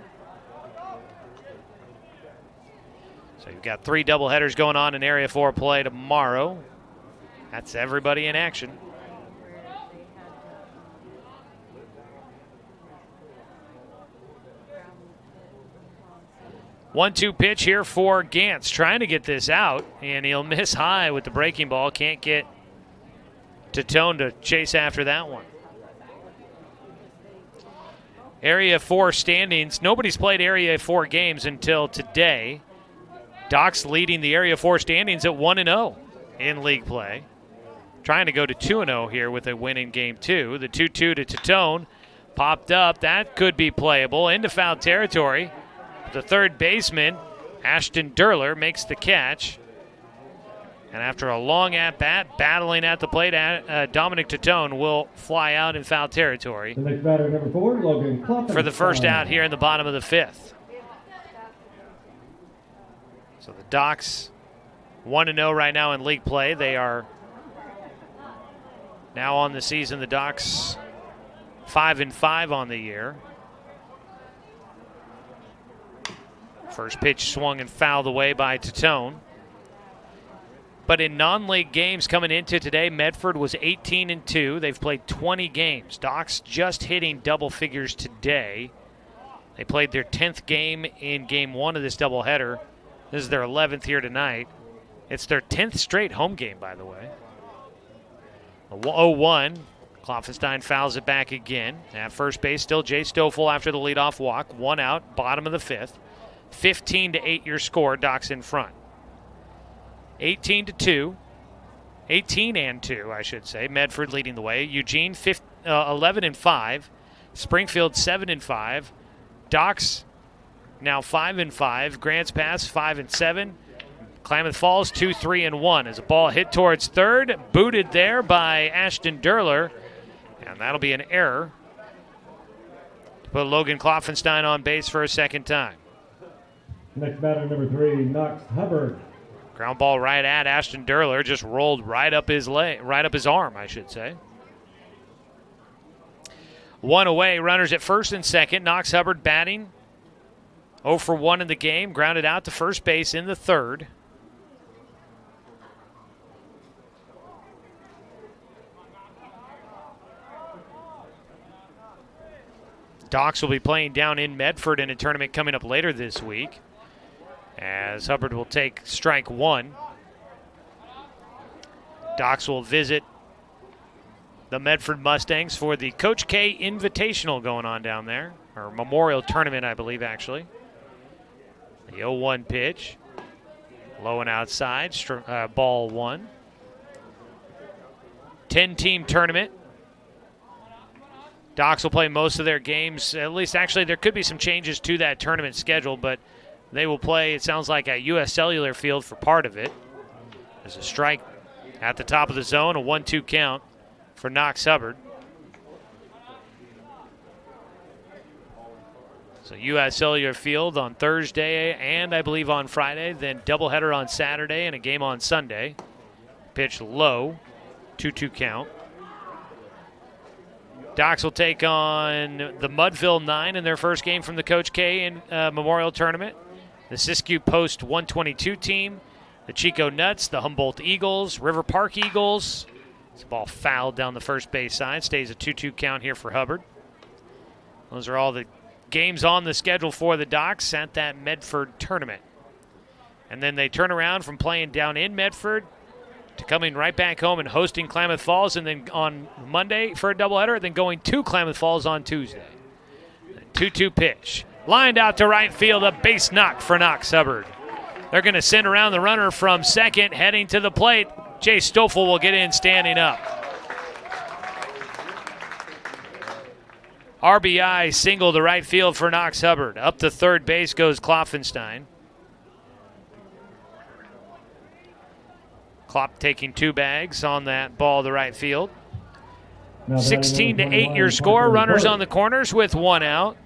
So you've got 3 doubleheaders going on in Area 4 play tomorrow. That's everybody in action. One-two pitch here for Gantz, trying to get this out, and he'll miss high with the breaking ball. Can't get Tone to chase after that one. Area 4 standings. Nobody's played Area 4 games until today. Doc's leading the Area 4 standings at 1-0 in league play. Trying to go to 2-0 here with a win in Game 2. The 2-2 to Tone popped up. That could be playable into foul territory. The third baseman, Ashton Durler, makes the catch. And after a long at-bat, battling at the plate, Dominic Titone will fly out in foul territory. The next batter, number 4, Logan Klopfenstein. For the first out here in the bottom of the 5th. So the Docs 1-0 right now in league play. They are now on the season. The Docs 5-5 on the year. First pitch swung and fouled away by Titone. But in non-league games coming into today, Medford was 18-2. They've played 20 games. Docs just hitting double figures today. They played their 10th game in Game 1 of this doubleheader. This is their 11th here tonight. It's their 10th straight home game, by the way. 0-1. Klopfenstein fouls it back again. At first base, still Jay Stoffel after the leadoff walk. 1 out, bottom of the 5th. 15-8 your score. Docs in front. 18-2. 18-2, I should say. Medford leading the way. Eugene 11-5. Springfield 7-5. Docs now 5-5. Grants Pass 5-7. Klamath Falls 2-3-1 as a ball hit towards third, booted there by Ashton Durler, and that'll be an error to put Logan Klopfenstein on base for a second time. Next batter, number 3, Knox Hubbard. Ground ball right at Ashton Durler, just rolled right up his arm, I should say. One away, runners at first and second. Knox Hubbard batting 0 for 1 in the game, grounded out to first base in the third. Docs will be playing down in Medford in a tournament coming up later this week, as Hubbard will take strike one. Docs will visit the Medford Mustangs for the Coach K Invitational going on down there, or Memorial Tournament, I believe, actually. The 0-1 pitch, low and outside, ball one. 10-team tournament. Docs will play most of their games, at least actually there could be some changes to that tournament schedule, but they will play, it sounds like, at U.S. Cellular Field for part of it. There's a strike at the top of the zone, a 1-2 count for Knox Hubbard. So U.S. Cellular Field on Thursday and I believe on Friday, then doubleheader on Saturday and a game on Sunday. Pitch low, 2-2 count. Docs will take on the Mudville 9 in their first game from the Coach K Memorial Tournament. The Siskiyou Post 122 team, the Chico Nuts, the Humboldt Eagles, River Park Eagles. It's a ball fouled down the first base side. Stays a 2-2 count here for Hubbard. Those are all the games on the schedule for the Docs at that Medford tournament. And then they turn around from playing down in Medford to coming right back home and hosting Klamath Falls, and then on Monday for a doubleheader, then going to Klamath Falls on Tuesday. 2-2 pitch. Lined out to right field, a base knock for Knox Hubbard. They're going to send around the runner from second, heading to the plate. Jay Stoffel will get in standing up. RBI single to right field for Knox Hubbard. Up to third base goes Klopfenstein. Klopp taking 2 bags on that ball to right field. 16-8 your score. Runners on the corners with 1 out.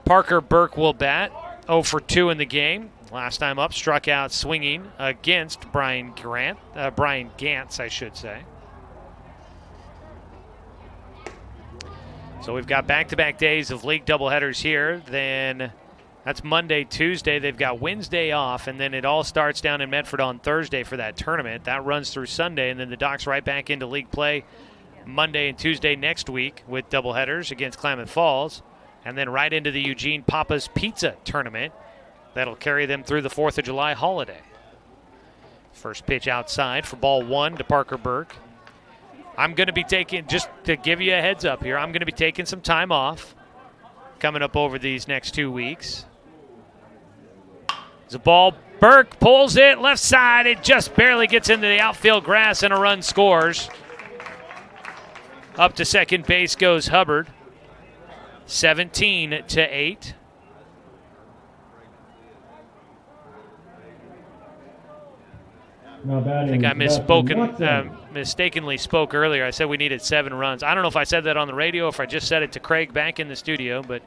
Parker Burke will bat. 0 for 2 in the game. Last time up, struck out swinging against Brian Gantz, I should say. So we've got back-to-back days of league doubleheaders here. Then that's Monday, Tuesday. They've got Wednesday off, and then it all starts down in Medford on Thursday for that tournament. That runs through Sunday, and then the Docs right back into league play Monday and Tuesday next week with doubleheaders against Klamath Falls, and then right into the Eugene Papa's Pizza tournament. That'll carry them through the 4th of July holiday. First pitch outside for ball 1 to Parker Burke. I'm going to be taking, just to give you a heads up here, I'm going to be taking some time off coming up over these next 2 weeks. There's a ball. Burke pulls it left side. It just barely gets into the outfield grass, and a run scores. Up to second base goes Hubbard. 17-8. I think I mistakenly spoke earlier. I said we needed 7 runs. I don't know if I said that on the radio or if I just said it to Craig back in the studio, but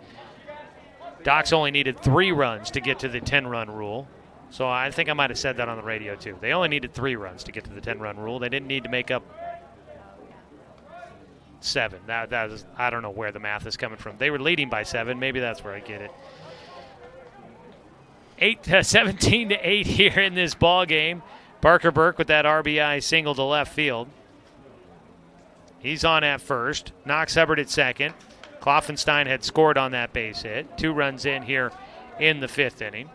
Docs only needed 3 runs to get to the 10-run rule. So I think I might have said that on the radio too. They only needed 3 runs to get to the 10-run rule. They didn't need to make up 7. That is, I don't know where the math is coming from. They were leading by 7. Maybe that's where I get it. 17-8 here in this ball game. Parker Burke with that RBI single to left field. He's on at first. Knox Hubbard at second. Klopfenstein had scored on that base hit. 2 runs in here in the 5th inning.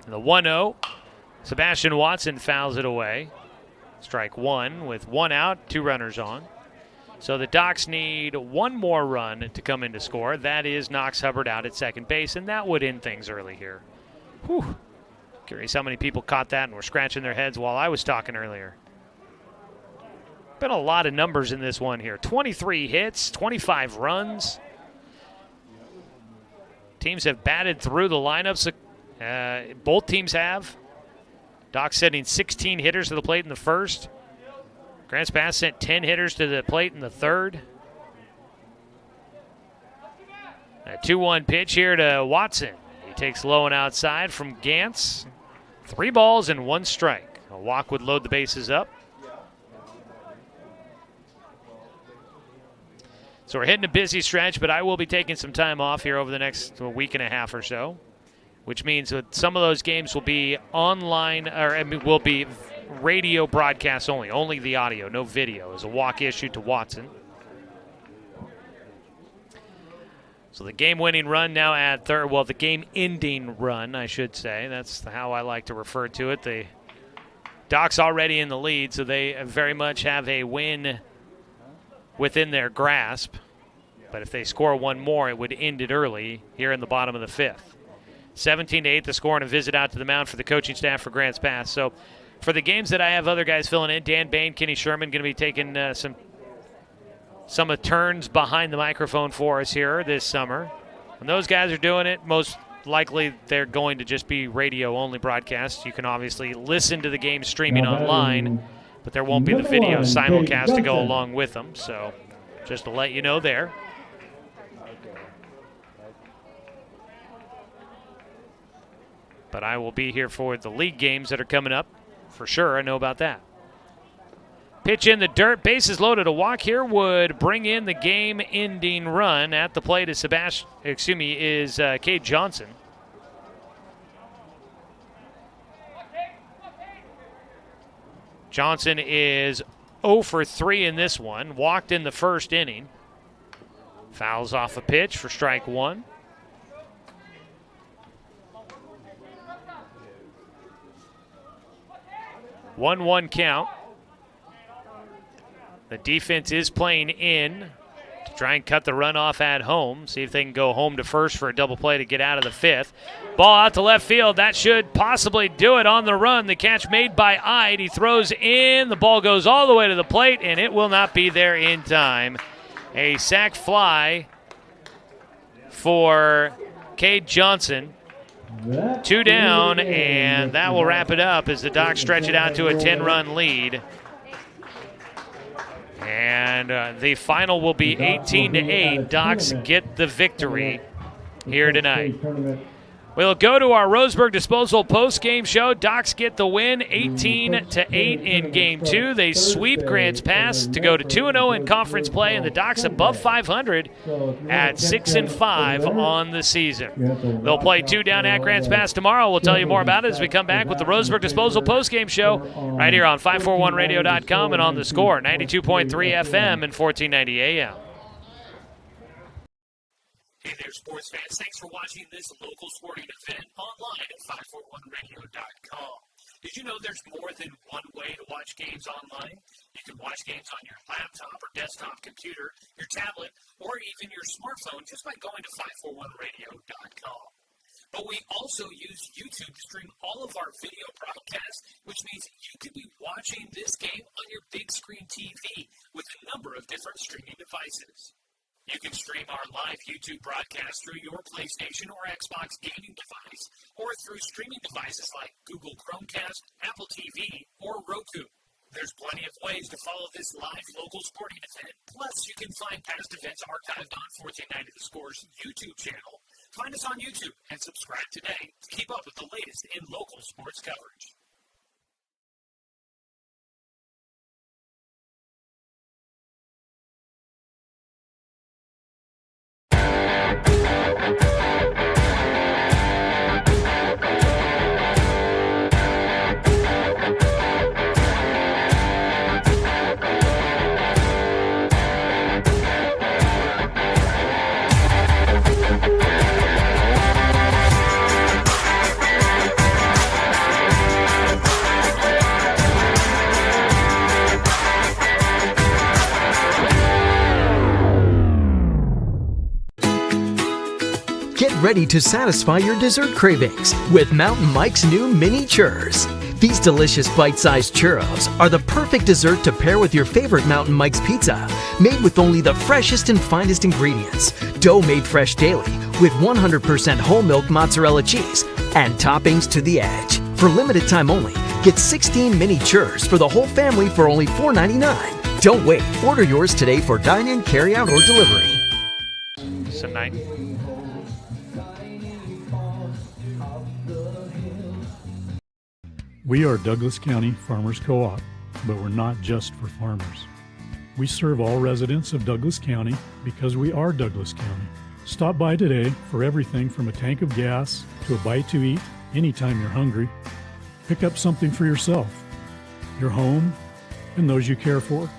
The 1-0. Sebastian Watson fouls it away. Strike 1 with 1 out, 2 runners on. So the Docs need 1 more run to come in to score. That is Knox Hubbard out at second base, and that would end things early here. Whew. Curious how many people caught that and were scratching their heads while I was talking earlier. Been a lot of numbers in this one here. 23 hits, 25 runs. Teams have batted through the lineups. Both teams have. Docs sending 16 hitters to the plate in the first. Grants Pass sent 10 hitters to the plate in the third. A 2-1 pitch here to Watson. He takes low and outside from Gantz. 3 balls and 1 strike. A walk would load the bases up. So we're hitting a busy stretch, but I will be taking some time off here over the next week and a half or so, which means that some of those games will be online, or will be radio broadcasts only the audio, no video, as a walk issued to Watson. So the game-winning run now at third, well, the game-ending run, I should say. That's how I like to refer to it. The Docs already in the lead, so they very much have a win within their grasp. But if they score 1 more, it would end it early here in the bottom of the 5th. 17-8 the score, and a visit out to the mound for the coaching staff for Grants Pass. So for the games that I have other guys filling in, Dan Bain, Kenny Sherman going to be taking some turns behind the microphone for us here this summer. When those guys are doing it, most likely they're going to just be radio-only broadcasts. You can obviously listen to the game streaming online, but there won't be the video simulcast to go along with them. So just to let you know there. But I will be here for the league games that are coming up for sure. I know about that. Pitch in the dirt, bases loaded. A walk here would bring in the game-ending run. At the plate is Cade Johnson. Johnson is 0 for 3 in this one. Walked in the first inning. Fouls off a pitch for strike 1. 1-1 count. The defense is playing in to try and cut the run off at home. See if they can go home to first for a double play to get out of the fifth. Ball out to left field. That should possibly do it on the run. The catch made by Ide. He throws in. The ball goes all the way to the plate, and it will not be there in time. A sac fly for Cade Johnson. 2 down, and that will wrap it up as the Docs stretch it out to a 10-run lead. And the final will be 18-8. Docs get the victory here tonight. We'll go to our Roseburg Disposal post-game show. Docs get the win, 18-8 in Game 2. They sweep Grants Pass to go to 2-0 in conference play, and the Docs above 500 at 6-5 on the season. They'll play 2 down at Grants Pass tomorrow. We'll tell you more about it as we come back with the Roseburg Disposal post-game show right here on 541radio.com and on The Score, 92.3 FM and 1490 AM. Hey there, sports fans. Thanks for watching this local sporting event online at 541radio.com. Did you know there's more than one way to watch games online? You can watch games on your laptop or desktop computer, your tablet, or even your smartphone just by going to 541radio.com. But we also use YouTube to stream all of our video broadcasts, which means you could be watching this game on your big screen TV with a number of different streaming devices. You can stream our live YouTube broadcast through your PlayStation or Xbox gaming device, or through streaming devices like Google Chromecast, Apple TV, or Roku. There's plenty of ways to follow this live local sporting event. Plus, you can find past events archived on 1490 The Score's YouTube channel. Find us on YouTube and subscribe today to keep up with the latest in local sports coverage. Get ready to satisfy your dessert cravings with Mountain Mike's new mini churros. These delicious bite-sized churros are the perfect dessert to pair with your favorite Mountain Mike's pizza, made with only the freshest and finest ingredients, dough made fresh daily with 100% whole milk mozzarella cheese, and toppings to the edge. For limited time only, get 16 mini churros for the whole family for only $4.99. Don't wait. Order yours today for dine-in, carry-out, or delivery. Some night. We are Douglas County Farmers Co-op, but we're not just for farmers. We serve all residents of Douglas County because we are Douglas County. Stop by today for everything from a tank of gas to a bite to eat anytime you're hungry. Pick up something for yourself, your home, and those you care for.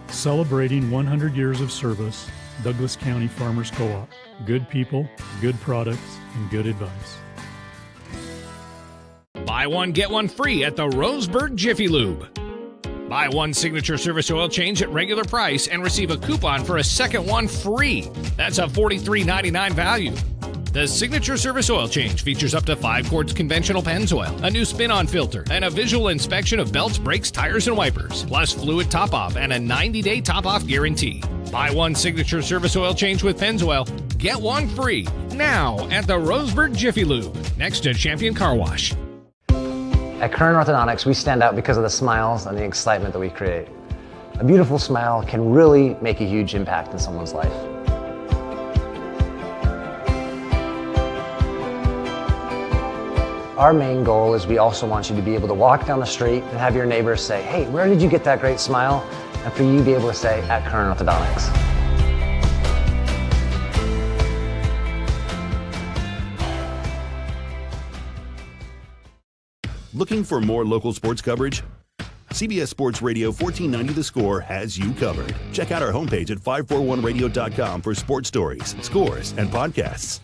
Celebrating 100 years of service, Douglas County Farmers Co-op. Good people, good products, and good advice. Buy one, get one free at the Roseburg Jiffy Lube. Buy one signature service oil change at regular price and receive a coupon for a second one free. That's a $43.99 value. The signature service oil change features up to 5 quarts conventional Pennzoil, a new spin-on filter, and a visual inspection of belts, brakes, tires, and wipers, plus fluid top-off and a 90-day top-off guarantee. Buy one signature service oil change with Pennzoil, get one free now at the Roseburg Jiffy Lube, next to Champion Car Wash. At Current Orthodontics, we stand out because of the smiles and the excitement that we create. A beautiful smile can really make a huge impact in someone's life. Our main goal is we also want you to be able to walk down the street and have your neighbors say, hey, where did you get that great smile? And for you to be able to say, at Current Orthodontics. Looking for more local sports coverage? CBS Sports Radio 1490 The Score has you covered. Check out our homepage at 541radio.com for sports stories, scores, and podcasts.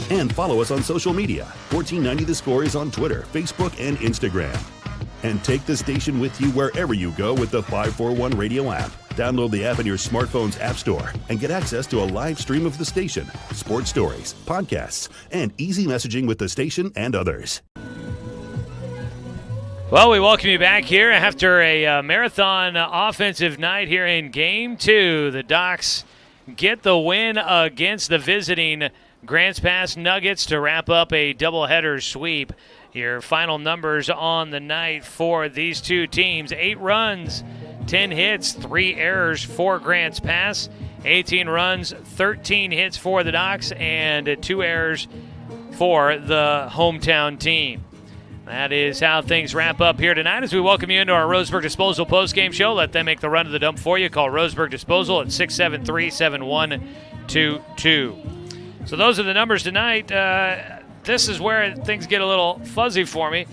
And follow us on social media. 1490 The Score is on Twitter, Facebook, and Instagram. And take the station with you wherever you go with the 541 Radio app. Download the app in your smartphone's app store and get access to a live stream of the station, sports stories, podcasts, and easy messaging with the station and others. Well, we welcome you back here after a marathon offensive night here in Game 2. The Docs get the win against the visiting Grants Pass Nuggets to wrap up a doubleheader sweep. Your final numbers on the night for these two teams: 8 runs, 10 hits, 3 errors for Grants Pass, 18 runs, 13 hits for the Docs, and 2 errors for the hometown team. That is how things wrap up here tonight as we welcome you into our Roseburg Disposal postgame show. Let them make the run to the dump for you. Call Roseburg Disposal at 673-7122. So those are the numbers tonight. This is where things get a little fuzzy for me.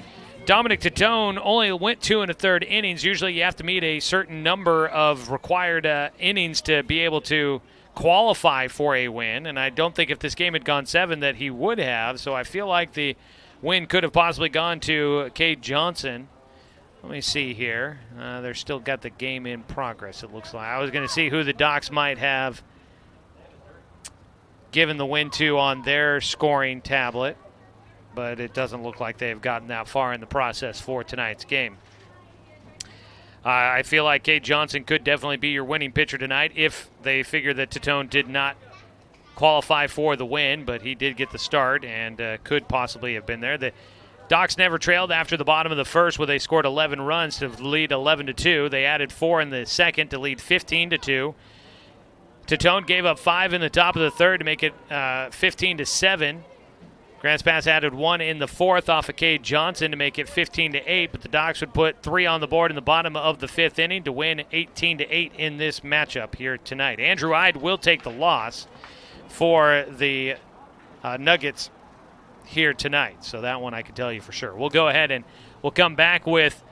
Dominic Titone only went 2 1/3 innings. Usually you have to meet a certain number of required innings to be able to qualify for a win, and I don't think if this game had gone 7 that he would have, so I feel like the win could have possibly gone to Cade Johnson. Let me see here. They're still got the game in progress, it looks like. I was going to see who the Docs might have given the win to on their scoring tablet, but it doesn't look like they've gotten that far in the process for tonight's game. I feel like Cade Johnson could definitely be your winning pitcher tonight if they figure that Titone did not qualify for the win, but he did get the start and could possibly have been there. The Docs never trailed after the bottom of the first, where they scored 11 runs to lead 11-2. They added 4 in the second to lead 15-2. Titone gave up 5 in the top of the third to make it 15-7. Grants Pass added 1 in the fourth off of Cade Johnson to make it 15-8, but the Docs would put 3 on the board in the bottom of the 5th inning to win 18-8 in this matchup here tonight. Andrew Ide will take the loss for the Nuggets here tonight, so that one I can tell you for sure. We'll go ahead and we'll come back with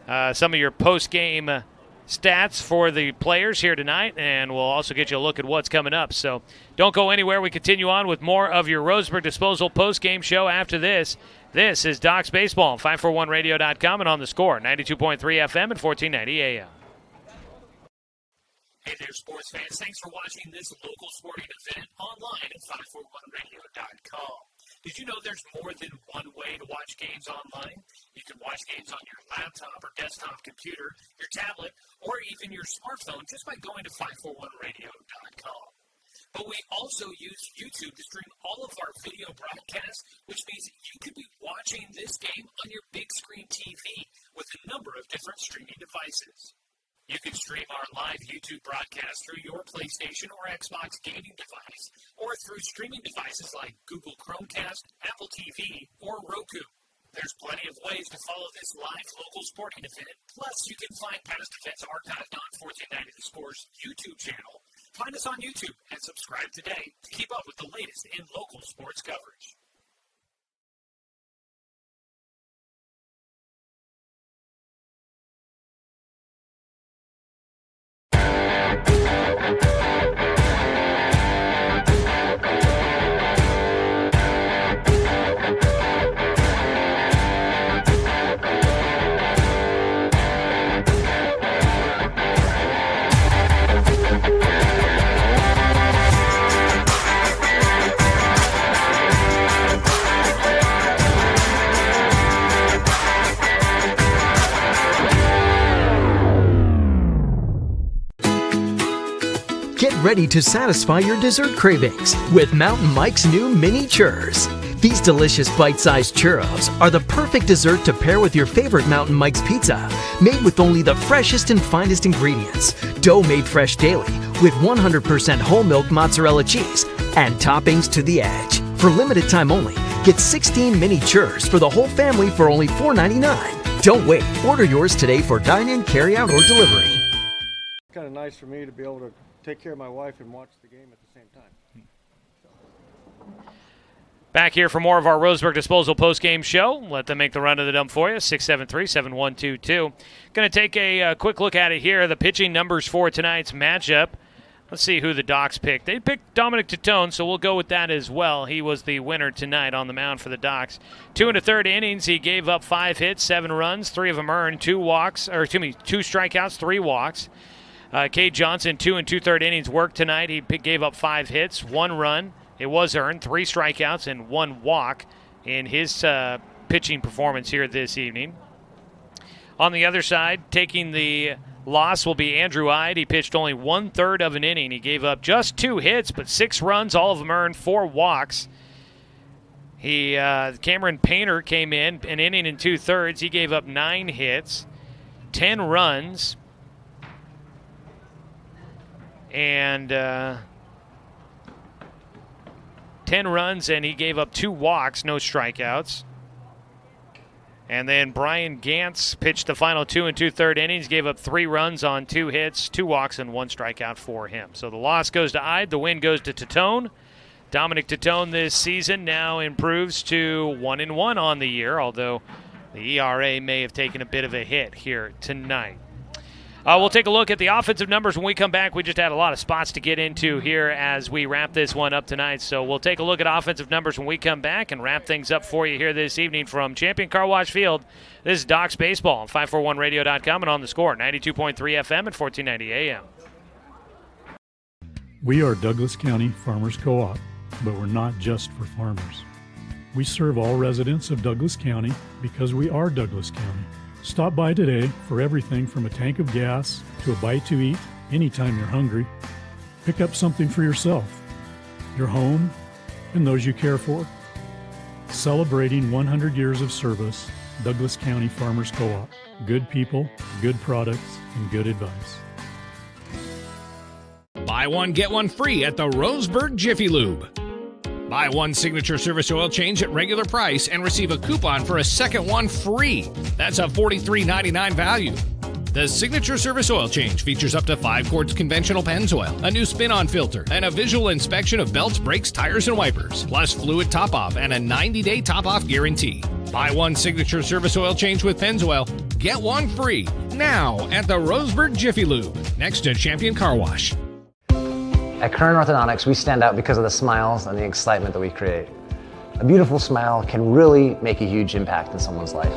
some of your post-game stats for the players here tonight, and we'll also get you a look at what's coming up. So don't go anywhere. We continue on with more of your Roseburg Disposal post-game show after this. This is Docs Baseball, 541radio.com, and on the Score, 92.3 FM and 1490 AM. Hey there, sports fans. Thanks for watching this local sporting event online at 541radio.com. Did you know there's more than one way to watch games online? You can watch games on your laptop or desktop computer, your tablet, or even your smartphone just by going to 541radio.com. But we also use YouTube to stream all of our video broadcasts, which means you could be watching this game on your big screen TV with a number of different streaming devices. You can stream our live YouTube broadcast through your PlayStation or Xbox gaming device, or through streaming devices like Google Chromecast, Apple TV, or Roku. There's plenty of ways to follow this live local sporting event. Plus, you can find past events archived on 1490 The Score's YouTube channel. Find us on YouTube and subscribe today to keep up with the latest in local sports coverage. Get ready to satisfy your dessert cravings with Mountain Mike's new mini churros. These delicious bite-sized churros are the perfect dessert to pair with your favorite Mountain Mike's pizza, made with only the freshest and finest ingredients, dough made fresh daily with 100% whole milk mozzarella cheese, and toppings to the edge. For limited time only, get 16 mini churros for the whole family for only $4.99. Don't wait. Order yours today for dine-in, carry-out, or delivery. It's kind of nice for me to be able to take care of my wife and watch the game at the same time. Back here for more of our Roseburg Disposal post-game show. Let them make the run to the dump for you, 673-7122. Going to take a quick look at it here. The pitching numbers for tonight's matchup. Let's see who the Docs picked. They picked Dominic Titone, so we'll go with that as well. He was the winner tonight on the mound for the Docs. 2 1/3 innings, he gave up 5 hits, 7 runs, 3 of them earned, 2 strikeouts, 3 walks. Cade Johnson, 2 2/3 innings work tonight. He gave up 5 hits, 1 run. It was earned, 3 strikeouts, and 1 walk in his pitching performance here this evening. On the other side, taking the loss will be Andrew Ide. He pitched only 1/3 of an inning. He gave up just 2 hits, but 6 runs, all of them earned, 4 walks. Cameron Painter came in an inning and 2/3. He gave up 9 hits, 10 runs, and 10 runs, and he gave up 2 walks, no strikeouts. And then Brian Gantz pitched the final 2 2/3 innings, gave up 3 runs on 2 hits, 2 walks, and 1 strikeout for him. So the loss goes to Ide, the win goes to Titone. Dominic Titone this season now improves to 1-1 on the year, although the ERA may have taken a bit of a hit here tonight. We'll take a look at the offensive numbers when we come back. We just had a lot of spots to get into here as we wrap this one up tonight. So we'll take a look at offensive numbers when we come back and wrap things up for you here this evening from Champion Car Wash Field. This is Docs Baseball on 541radio.com and on the Score, 92.3 FM and 1490 AM. We are Douglas County Farmers Co-op, but we're not just for farmers. We serve all residents of Douglas County because we are Douglas County. Stop by today for everything from a tank of gas to a bite to eat anytime you're hungry. Pick up something for yourself, your home, and those you care for. Celebrating 100 years of service, Douglas County Farmers Co-op. Good people, good products, and good advice. Buy one, get one free at the Roseburg Jiffy Lube. Buy one signature service oil change at regular price and receive a coupon for a second one free. That's a $43.99 value. The signature service oil change features up to 5 quarts conventional Pennzoil, a new spin-on filter, and a visual inspection of belts, brakes, tires, and wipers, plus fluid top-off and a 90-day top-off guarantee. Buy one signature service oil change with Pennzoil, get one free now at the Roseburg Jiffy Lube, next to Champion Car Wash. At Current Orthodontics, we stand out because of the smiles and the excitement that we create. A beautiful smile can really make a huge impact in someone's life.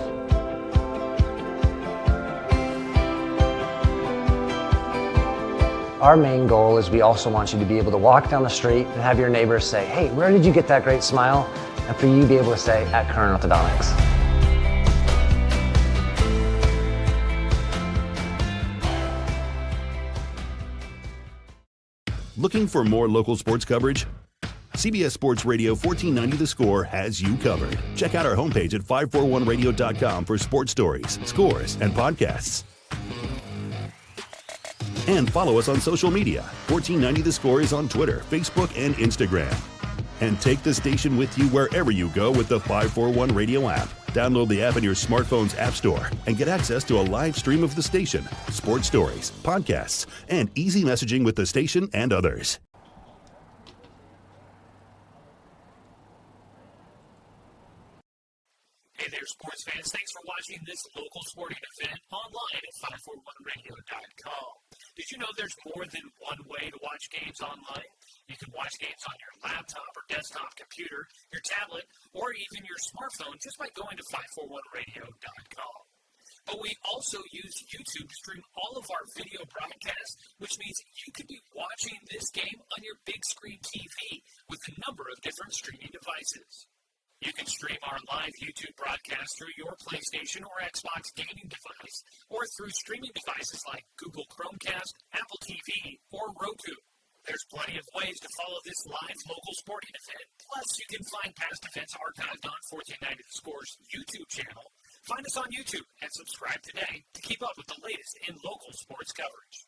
Our main goal is we also want you to be able to walk down the street and have your neighbors say, hey, where did you get that great smile? And for you to be able to say, at Current Orthodontics. Looking for more local sports coverage? CBS Sports Radio 1490 The Score has you covered. Check out our homepage at 541radio.com for sports stories, scores, and podcasts. And follow us on social media. 1490 The Score is on Twitter, Facebook, and Instagram. And take the station with you wherever you go with the 541 Radio app. Download the app in your smartphone's app store and get access to a live stream of the station, sports stories, podcasts, and easy messaging with the station and others. Hey there, sports fans. Thanks for watching this local sporting event online at 541radio.com. Did you know there's more than one way to watch games online? You can watch games on your laptop or desktop computer, your tablet, or even your smartphone just by going to 541radio.com. But we also use YouTube to stream all of our video broadcasts, which means you could be watching this game on your big screen TV with a number of different streaming devices. You can stream our live YouTube broadcast through your PlayStation or Xbox gaming device, or through streaming devices like Google Chromecast, Apple TV, or Roku. There's plenty of ways to follow this live local sporting event. Plus, you can find past events archived on 1490 The Score's YouTube channel. Find us on YouTube and subscribe today to keep up with the latest in local sports coverage.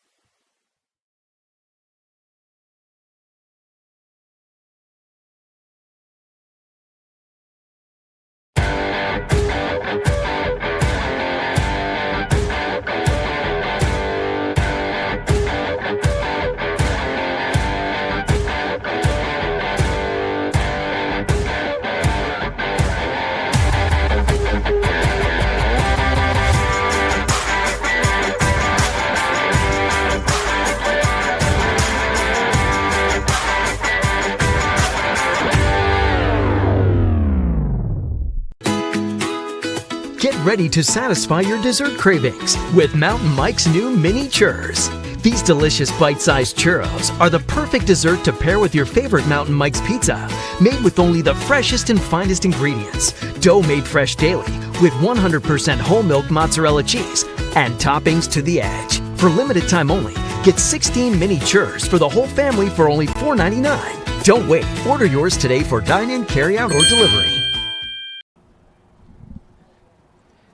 ready to satisfy your dessert cravings with Mountain Mike's new mini churros. These delicious bite-sized churros are the perfect dessert to pair with your favorite Mountain Mike's pizza, made with only the freshest and finest ingredients, dough made fresh daily with 100% whole milk mozzarella cheese, and toppings to the edge. For limited time only, get 16 mini churros for the whole family for only $4.99. Don't wait. Order yours today for dine-in, carry-out, or delivery.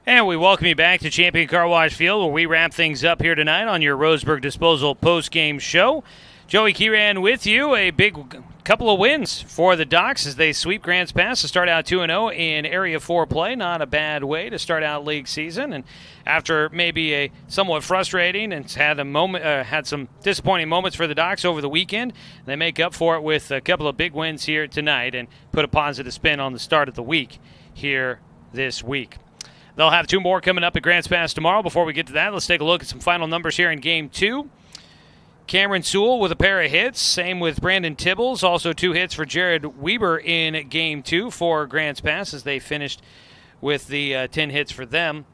And we welcome you back to Champion Car Wash Field, where we wrap things up here tonight on your Roseburg Disposal post-game show. Joey Kieran with you. A big couple of wins for the Docs as they sweep Grants Pass to start out 2-0 in Area 4 play. Not a bad way to start out league season. And after maybe a somewhat frustrating and had some disappointing moments for the Docs over the weekend, they make up for it with a couple of big wins here tonight and put a positive spin on the start of the week here this week. They'll have two more coming up at Grants Pass tomorrow. Before we get to that, let's take a look at some final numbers here in Game 2. Cameron Sewell with a pair of hits. Same with Brandon Tibbles. Also 2 hits for Jared Weber in Game 2 for Grants Pass as they finished with the 10 hits for them.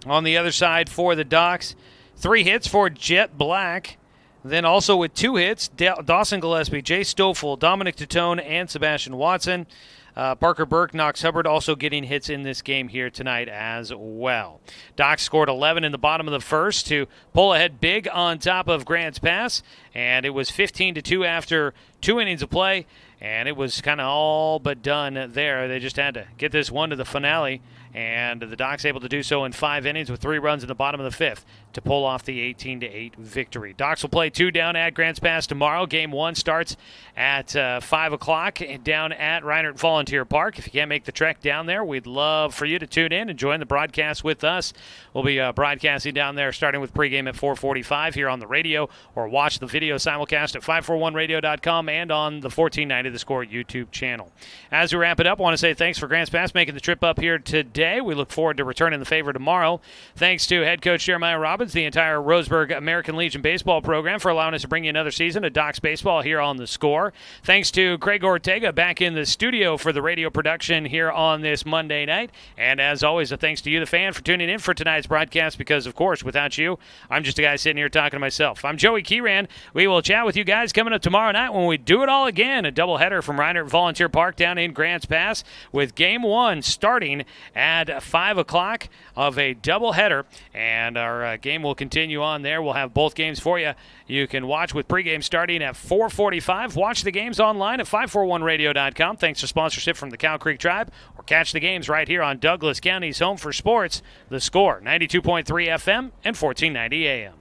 On the other side for the Docs, 3 hits for Jet Black. Then also with 2 hits, Dawson Gillespie, Jay Stoffel, Dominic Titone, and Sebastian Watson. Parker Burke, Knox Hubbard also getting hits in this game here tonight as well. Docs scored 11 in the bottom of the first to pull ahead big on top of Grants Pass, and it was 15-2 after 2 innings of play, and it was kind of all but done there. They just had to get this one to the finale, and the Docs able to do so in 5 innings with 3 runs in the bottom of the 5th to pull off the 18-8 victory. Docs will play 2 down at Grants Pass tomorrow. Game 1 starts at 5 o'clock down at Reinhardt Volunteer Park. If you can't make the trek down there, we'd love for you to tune in and join the broadcast with us. We'll be broadcasting down there starting with pregame at 4:45 here on the radio, or watch the video simulcast at 541radio.com and on the 1490 The Score YouTube channel. As we wrap it up, I want to say thanks for Grants Pass making the trip up here today. We look forward to returning the favor tomorrow. Thanks to head coach Jeremiah Robbins, the entire Roseburg American Legion baseball program, for allowing us to bring you another season of Docs baseball here on The Score. Thanks to Craig Ortega back in the studio for the radio production here on this Monday night. And as always, a thanks to you, the fan, for tuning in for tonight's broadcast, because, of course, without you, I'm just a guy sitting here talking to myself. I'm Joey Kieran. We will chat with you guys coming up tomorrow night when we do it all again. A doubleheader from Reinhardt Volunteer Park down in Grants Pass, with Game 1 starting at 5 o'clock of a doubleheader. And our game will continue on there. We'll have both games for you. You can watch with pregame starting at 4:45. Watch the games online at 541radio.com. Thanks to sponsorship from the Cow Creek Tribe. Or catch the games right here on Douglas County's home for sports, The Score, 92.3 FM and 1490 AM.